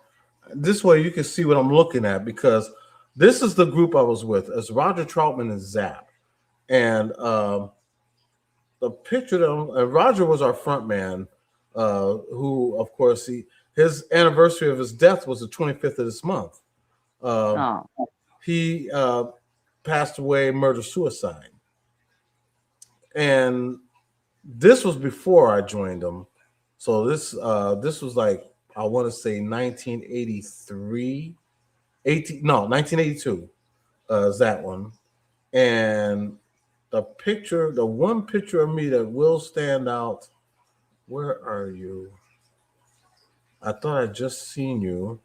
this way you can see what I'm looking at, because this is the group I was with. It's Roger Troutman and Zapp, and the picture that Roger was our front man, who of course his anniversary of his death was the 25th of this month. He passed away murder-suicide, and this was before I joined him. So this was like I want to say 1983, 1982 is that one. And the one picture of me that will stand out. Where are you? I thought I'd just seen you.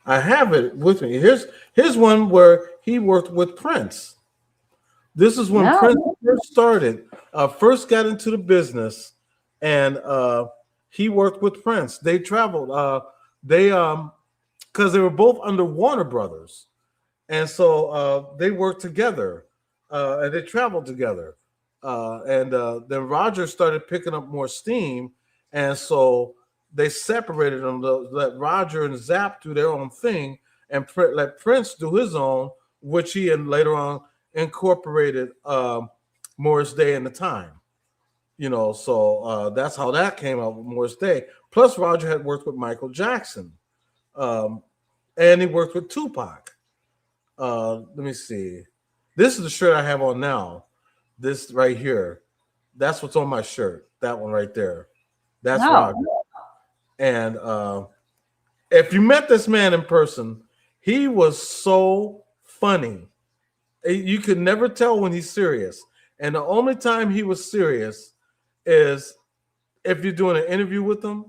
I have it with me. Here's one where he worked with Prince. This is when Prince first started, first got into the business, and he worked with Prince. They traveled. Because they were both under Warner Brothers, and so they worked together, and they traveled together. And then Roger started picking up more steam, and so they separated them to let Roger and Zapp do their own thing, and let Prince do his own, which he and later on incorporated Morris Day and the Time. So that's how that came out with Morris Day. Plus, Roger had worked with Michael Jackson, and he worked with Tupac. Let me see. This is the shirt I have on now. This right here. That's what's on my shirt. That one right there. That's Roger. And if you met this man in person, he was so funny. You could never tell when he's serious. And the only time he was serious is if you're doing an interview with him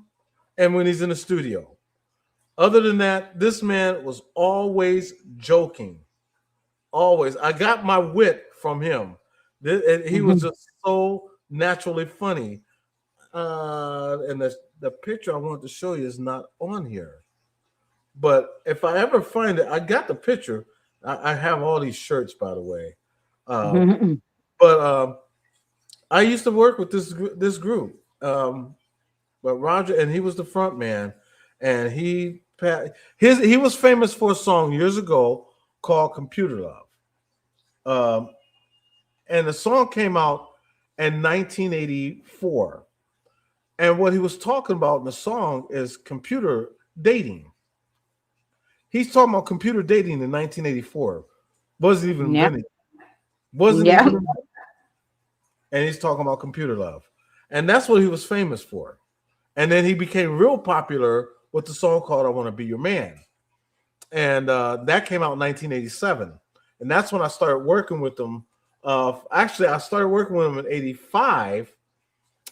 and when he's in the studio. Other than that, this man was always joking. Always. I got my wit from him. He was just so naturally funny. And the picture I wanted to show you is not on here. But if I ever find it, I got the picture. I have all these shirts, by the way. But I used to work with this group. But Roger, and he was the front man, and he was famous for a song years ago called Computer Love. And the song came out in 1984. And what he was talking about in the song is computer dating. He's talking about computer dating in 1984. Wasn't even invented. Wasn't even invented. And he's talking about Computer Love. And that's what he was famous for. And then he became real popular with the song called I Want to Be Your Man. And that came out in 1987. And that's when I started working with him. Actually, I started working with him in 85.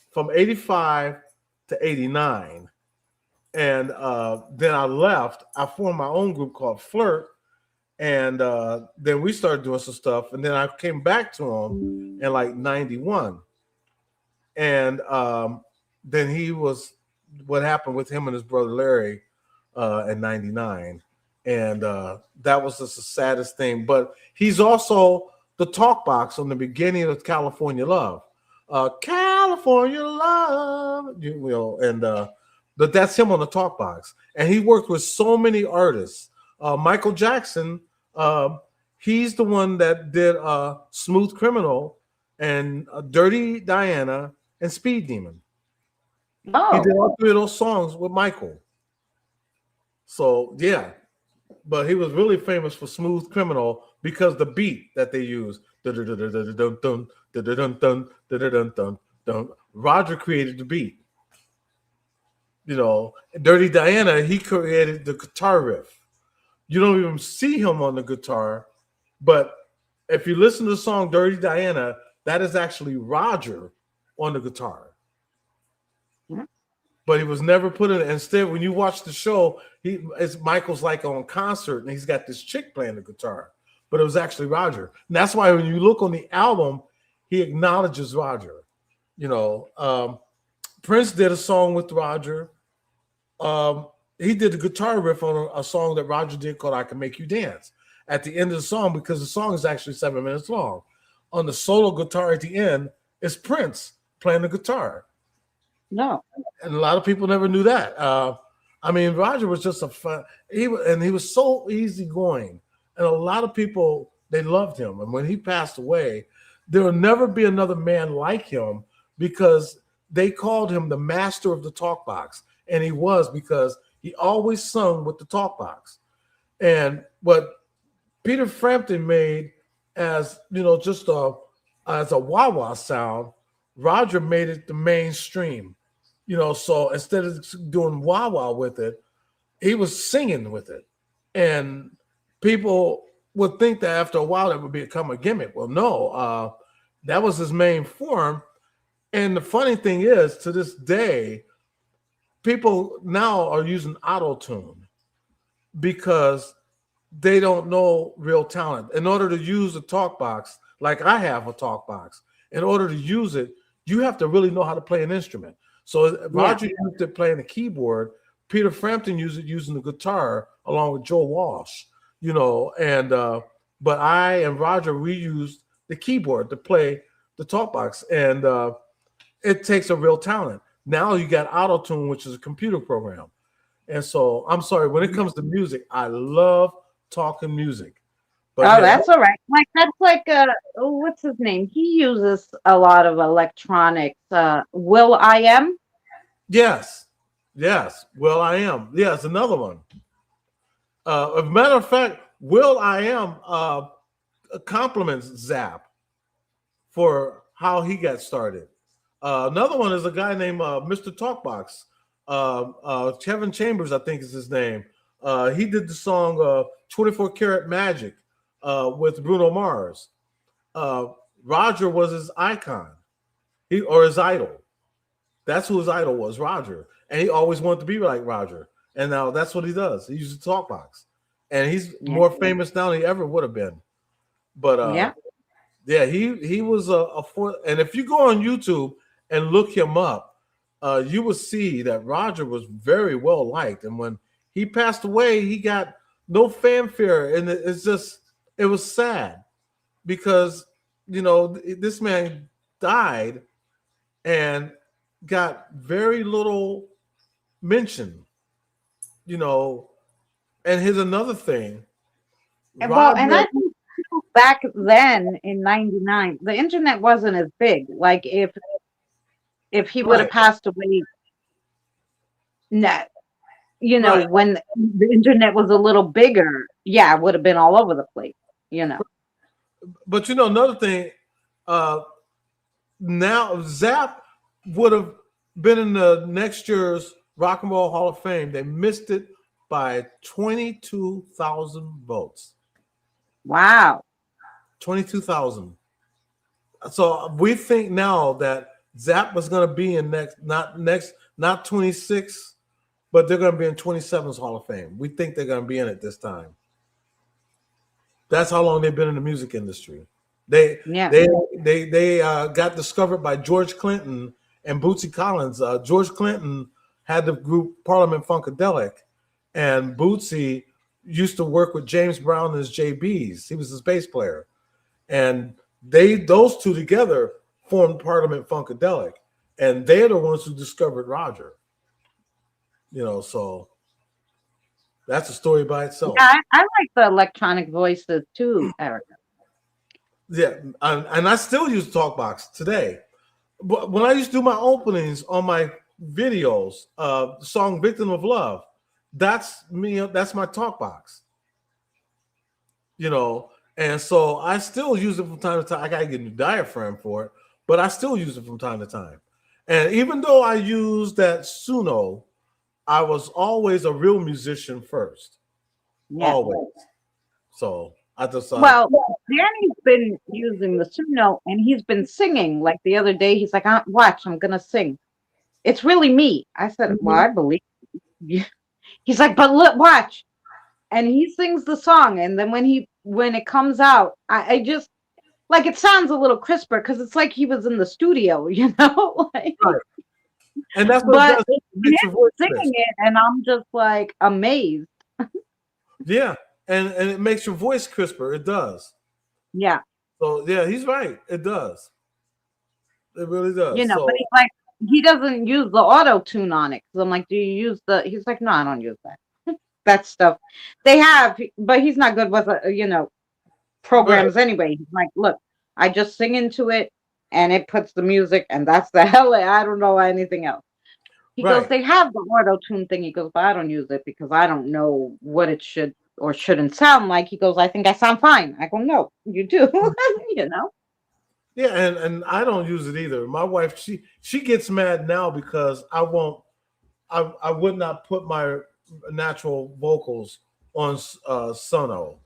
From 85 to 89. And then I left. I formed my own group called Flirt. And then we started doing some stuff. And then I came back to him in like 91. And then what happened with him and his brother Larry in 99. And that was just the saddest thing. But he's also the talk box on the beginning of California Love. California Love, but that's him on the talk box, and he worked with so many artists. Michael Jackson, he's the one that did Smooth Criminal and Dirty Diana and Speed Demon. He did all three of those songs with Michael. So yeah, but he was really famous for Smooth Criminal because the beat that they used. Roger created the beat. Dirty Diana, he created the guitar riff. You don't even see him on the guitar, but if you listen to the song Dirty Diana, that is actually Roger on the guitar. But he was never put in. Instead, when you watch the show, Michael's like on concert and he's got this chick playing the guitar. But it was actually Roger. And that's why when you look on the album, he acknowledges Roger. Prince did a song with Roger. He did the guitar riff on a song that Roger did called I Can Make You Dance at the end of the song, because the song is actually 7 minutes long. On the solo guitar at the end is Prince playing the guitar. No. And a lot of people never knew that. Roger was just he was so easygoing. And a lot of people, they loved him. And when he passed away, there will never be another man like him, because they called him the master of the talk box. And he was, because he always sung with the talk box. And what Peter Frampton made as, just as a wah-wah sound, Roger made it the mainstream. So instead of doing wah wah with it, he was singing with it, and people would think that after a while it would become a gimmick. Well, no, that was his main form. And the funny thing is, to this day, people now are using auto tune because they don't know real talent. In order to use a talk box, like I have a talk box, in order to use it, you have to really know how to play an instrument. So Roger used it playing the keyboard. Peter Frampton used it using the guitar along with Joe Walsh, but I and Roger, we used the keyboard to play the talk box, and it takes a real talent. Now you got auto-tune, which is a computer program. And so I'm sorry, when it comes to music, I love talking music. But that's all right. That's like what's his name? He uses a lot of electronics. Will I Am? Yes. Will I Am. Yes, another one. As a matter of fact, Will I Am compliments Zapp for how he got started. Another one is a guy named Mr. Talkbox. Kevin Chambers, I think is his name. He did the song 24 Karat Magic with Bruno Mars. Roger was his icon, his idol. That's who his idol was, Roger. And he always wanted to be like Roger. And now that's what he does. He uses Talkbox. And he's more famous now than he ever would have been. But he was a fourth. And if you go on YouTube and look him up, you will see that Roger was very well liked. And when he passed away, he got no fanfare. And it was sad because, this man died and got very little mention, and here's another thing. And I think back then in '99, the internet wasn't as big. Like if he would have passed away, when the internet was a little bigger, it would have been all over the place, But another thing, now Zapp would have been in the next year's Rock and Roll Hall of Fame. They missed it by 22,000 votes. Wow. 22,000. So we think now that Zapp was going to be in not 26, but they're going to be in 27's Hall of Fame. We think they're going to be in it this time. That's how long they've been in the music industry. They got discovered by George Clinton and Bootsy Collins. George Clinton had the group Parliament Funkadelic, and Bootsy used to work with James Brown and his JBs. He was his bass player, and those two together formed Parliament Funkadelic, and they're the ones who discovered Roger. So that's a story by itself. Yeah, I like the electronic voices too, Erica. Yeah, and I still use Talkbox today. But when I used to do my openings on my videos, the song "Victim of Love," that's me. That's my Talkbox. And so I still use it from time to time. I gotta get a new diaphragm for it, but I still use it from time to time. And even though I use that Suno, I was always a real musician first. Yeah. Always. So I decided. Well, Danny's been using the Suno and he's been singing. Like the other day, he's like, watch, I'm going to sing. It's really me. I said, well, I believe you. He's like, but look, watch. And he sings the song. And then when it comes out, I just, like, it sounds a little crisper because it's like he was in the studio, like, right. And that's what he's singing it, and I'm just like amazed. Yeah, and it makes your voice crisper. It does. Yeah. So yeah, he's right. It does. It really does. But he's like, he doesn't use the auto tune on it. Because I'm like, do you use the? He's like, no, I don't use that. That stuff they have, but he's not good with programs anyway. He's like, look, I just sing into it. And it puts the music, and that's the hell. I don't know anything else. He goes, they have the auto tune thing. He goes, but I don't use it because I don't know what it should or shouldn't sound like. He goes, I think I sound fine. I go, no, you do. Yeah, and I don't use it either. My wife, she gets mad now because I would not put my natural vocals on Sono,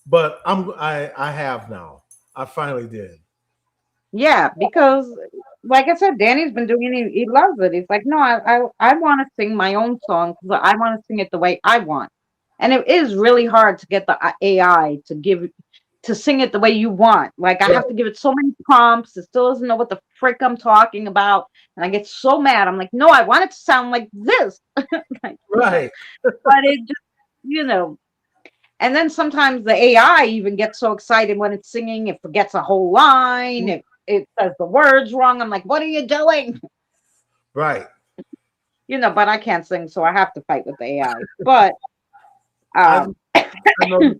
but I have now. I finally did. Yeah, because like I said, Danny's been doing it. He loves it. He's like, no, I want to sing my own song because I want to sing it the way I want. And it is really hard to get the AI to sing it the way you want. Like I have to give it so many prompts. It still doesn't know what the frick I'm talking about, and I get so mad. I'm like, no, I want it to sound like this. Like, Right. but it just, you know. And then sometimes the AI even gets so excited when it's singing, it forgets a whole line. It says the words wrong. I'm like, what are you doing? Right. But I can't sing, so I have to fight with the AI. But I know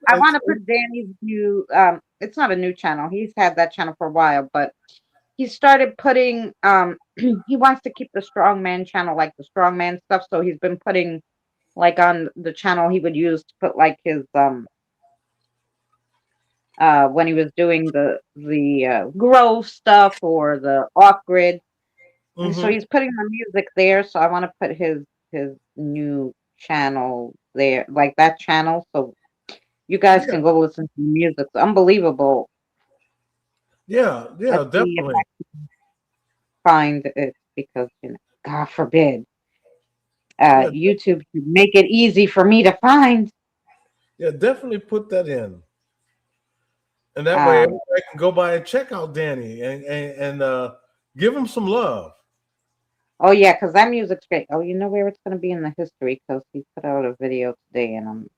I want to put Danny's new. It's not a new channel. He's had that channel for a while, but he started putting. He wants to keep the strongman channel, like the strongman stuff. So he's been putting, like on the channel he would use to put like his when he was doing the grove stuff or the off grid. And so he's putting the music there. So I want to put his new channel there, like that channel, so you guys can go listen to the music. It's unbelievable. Yeah, Let's see if definitely. I can find it because God forbid YouTube should make it easy for me to find. Yeah, definitely put that in, and that way everybody can go by and check out Danny and give him some love. Oh yeah, because that music's great. Oh, you know where it's going to be in the history because he put out a video today, and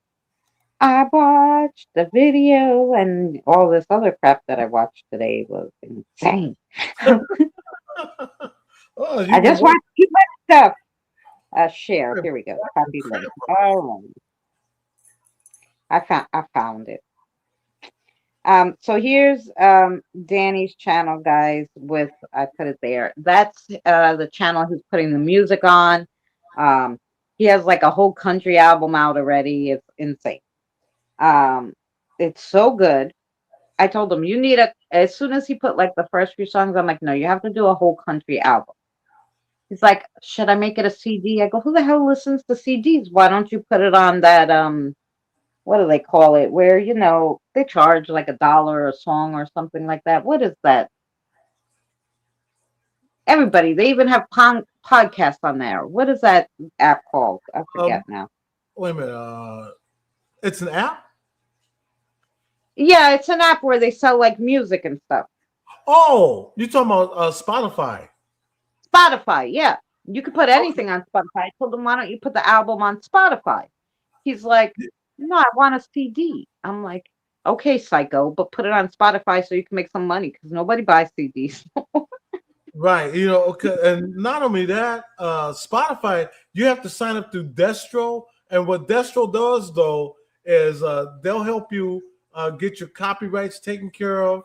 I watched the video, and all this other crap that I watched today was insane. Oh, I just watched too much stuff. Share. Here we go. Copy link. All right. I found it. So here's Danny's channel, guys. I put it there. That's the channel he's putting the music on. He has like a whole country album out already. It's insane. It's so good. I told him as soon as he put like the first few songs, I'm like, no, you have to do a whole country album. He's like, should I make it a CD? I go, who the hell listens to CDs? Why don't you put it on that what do they call it? Where they charge like $1 a song or something like that. What is that? Everybody, they even have podcasts on there. What is that app called? I forget now. Wait a minute. It's an app? Yeah, it's an app where they sell like music and stuff. Oh, you're talking about Spotify. Spotify, yeah. You could put anything on Spotify. I told him, why don't you put the album on Spotify? He's like, no, I want a CD. I'm like, okay, psycho, but put it on Spotify so you can make some money because nobody buys CDs. Right. And not only that, Spotify, you have to sign up through Destro. And what Destro does, though, is they'll help you get your copyrights taken care of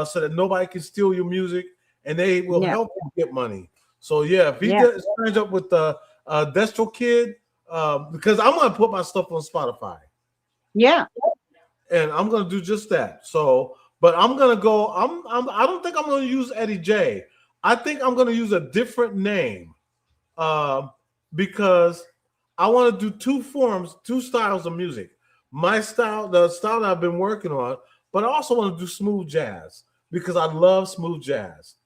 so that nobody can steal your music, and they will help you get money. So, yeah, if he signs up with the Destro Kid, because I'm going to put my stuff on Spotify. Yeah. And I'm going to do just that. So, but I'm going to go, I don't think I'm going to use Eddie J. I think I'm going to use a different name because I want to do two styles of music. My style, the style that I've been working on, but I also want to do smooth jazz because I love smooth jazz.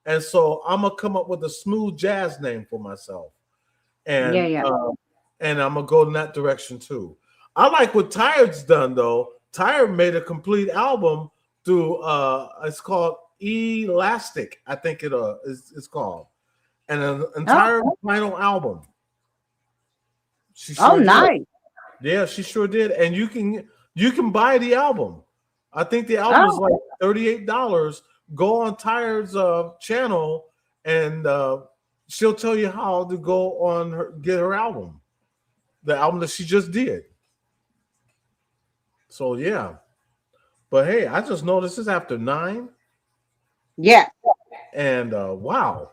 And so I'm going to come up with a smooth jazz name for myself. And, and I'm going to go in that direction too. I like what Tired's done though. Tired made a complete album through, it's called Elastic, I think it's called. And an entire final album. Nice. Yeah, she sure did. And you can buy the album. I think the album is like $38. Go on Tired's channel and she'll tell you how to go on get her album. The album that she just did. So yeah. But hey, I just noticed this after 9. Yeah. And wow.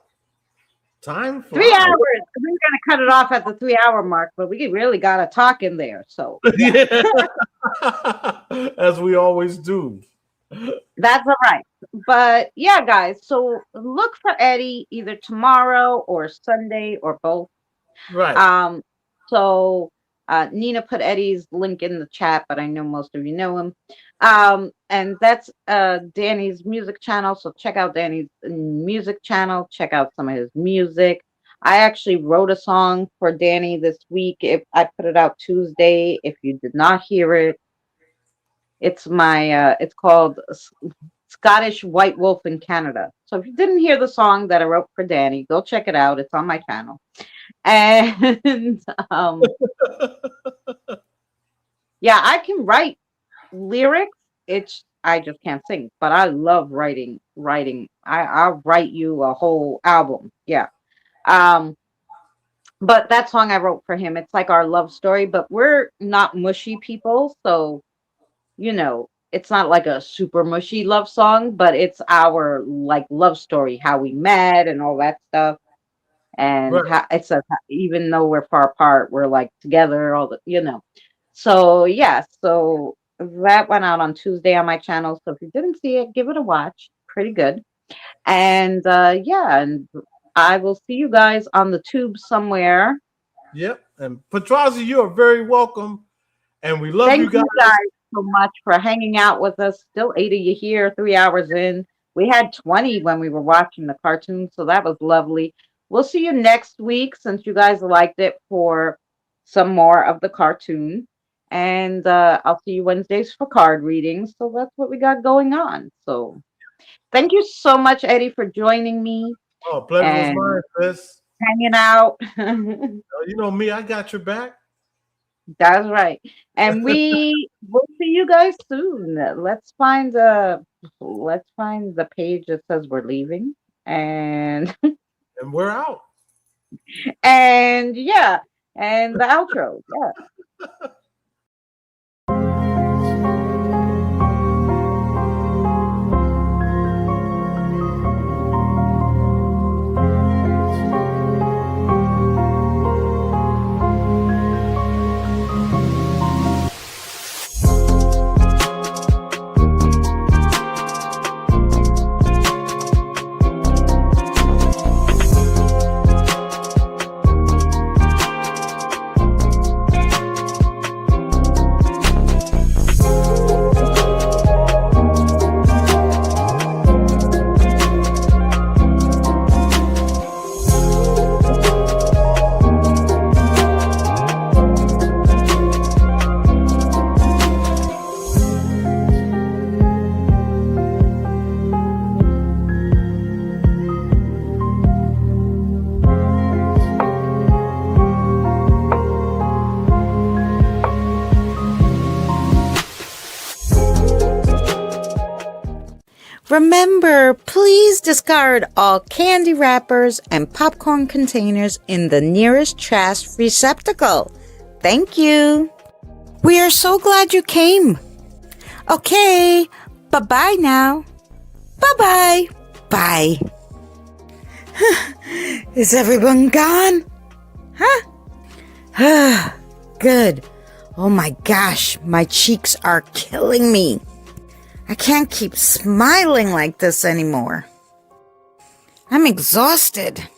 Time for 3 hours. We're gonna cut it off at the 3-hour mark, but we really got to talk in there. So yeah. As we always do. That's all right. But yeah, guys, so look for Eddie either tomorrow or Sunday or both. Right. So Nina put Eddie's link in the chat, but I know most of you know him. And that's Danny's music channel. So check out Danny's music channel. Check out some of his music. I actually wrote a song for Danny this week. If I put it out Tuesday, if you did not hear it, it's called Scottish White Wolf in Canada. So if you didn't hear the song that I wrote for Danny, go check it out. It's on my channel. And yeah, I can write lyrics. I just can't sing, but I love writing. I'll write you a whole album. Yeah. But that song I wrote for him, it's like our love story, but we're not mushy people, so it's not like a super mushy love song, but it's our like love story, how we met and all that stuff. And it's even though we're far apart, we're like together, all the. So yeah, so that went out on Tuesday on my channel. So if you didn't see it, give it a watch. Pretty good. And yeah, and I will see you guys on the tube somewhere. Yep. And Patrazi, you are very welcome. And we love you guys so much for hanging out with us. Still 8 of you here, 3 hours in. We had 20 when we were watching the cartoon, so that was lovely. We'll see you next week since you guys liked it for some more of the cartoon. And I'll see you Wednesdays for card readings. So that's what we got going on. So thank you so much, Eddie, for joining me. Oh, pleasure was mine, Chris. Hanging out. You know me, I got your back. That's right. And we'll see you guys soon. Let's find the page that says we're leaving. And we're out. And yeah. And the outro. Yeah. Remember, please discard all candy wrappers and popcorn containers in the nearest trash receptacle. Thank you. We are so glad you came. Okay, bye-bye now. Bye-bye. Bye. Is everyone gone? Huh? Good. Oh my gosh, my cheeks are killing me. I can't keep smiling like this anymore. I'm exhausted.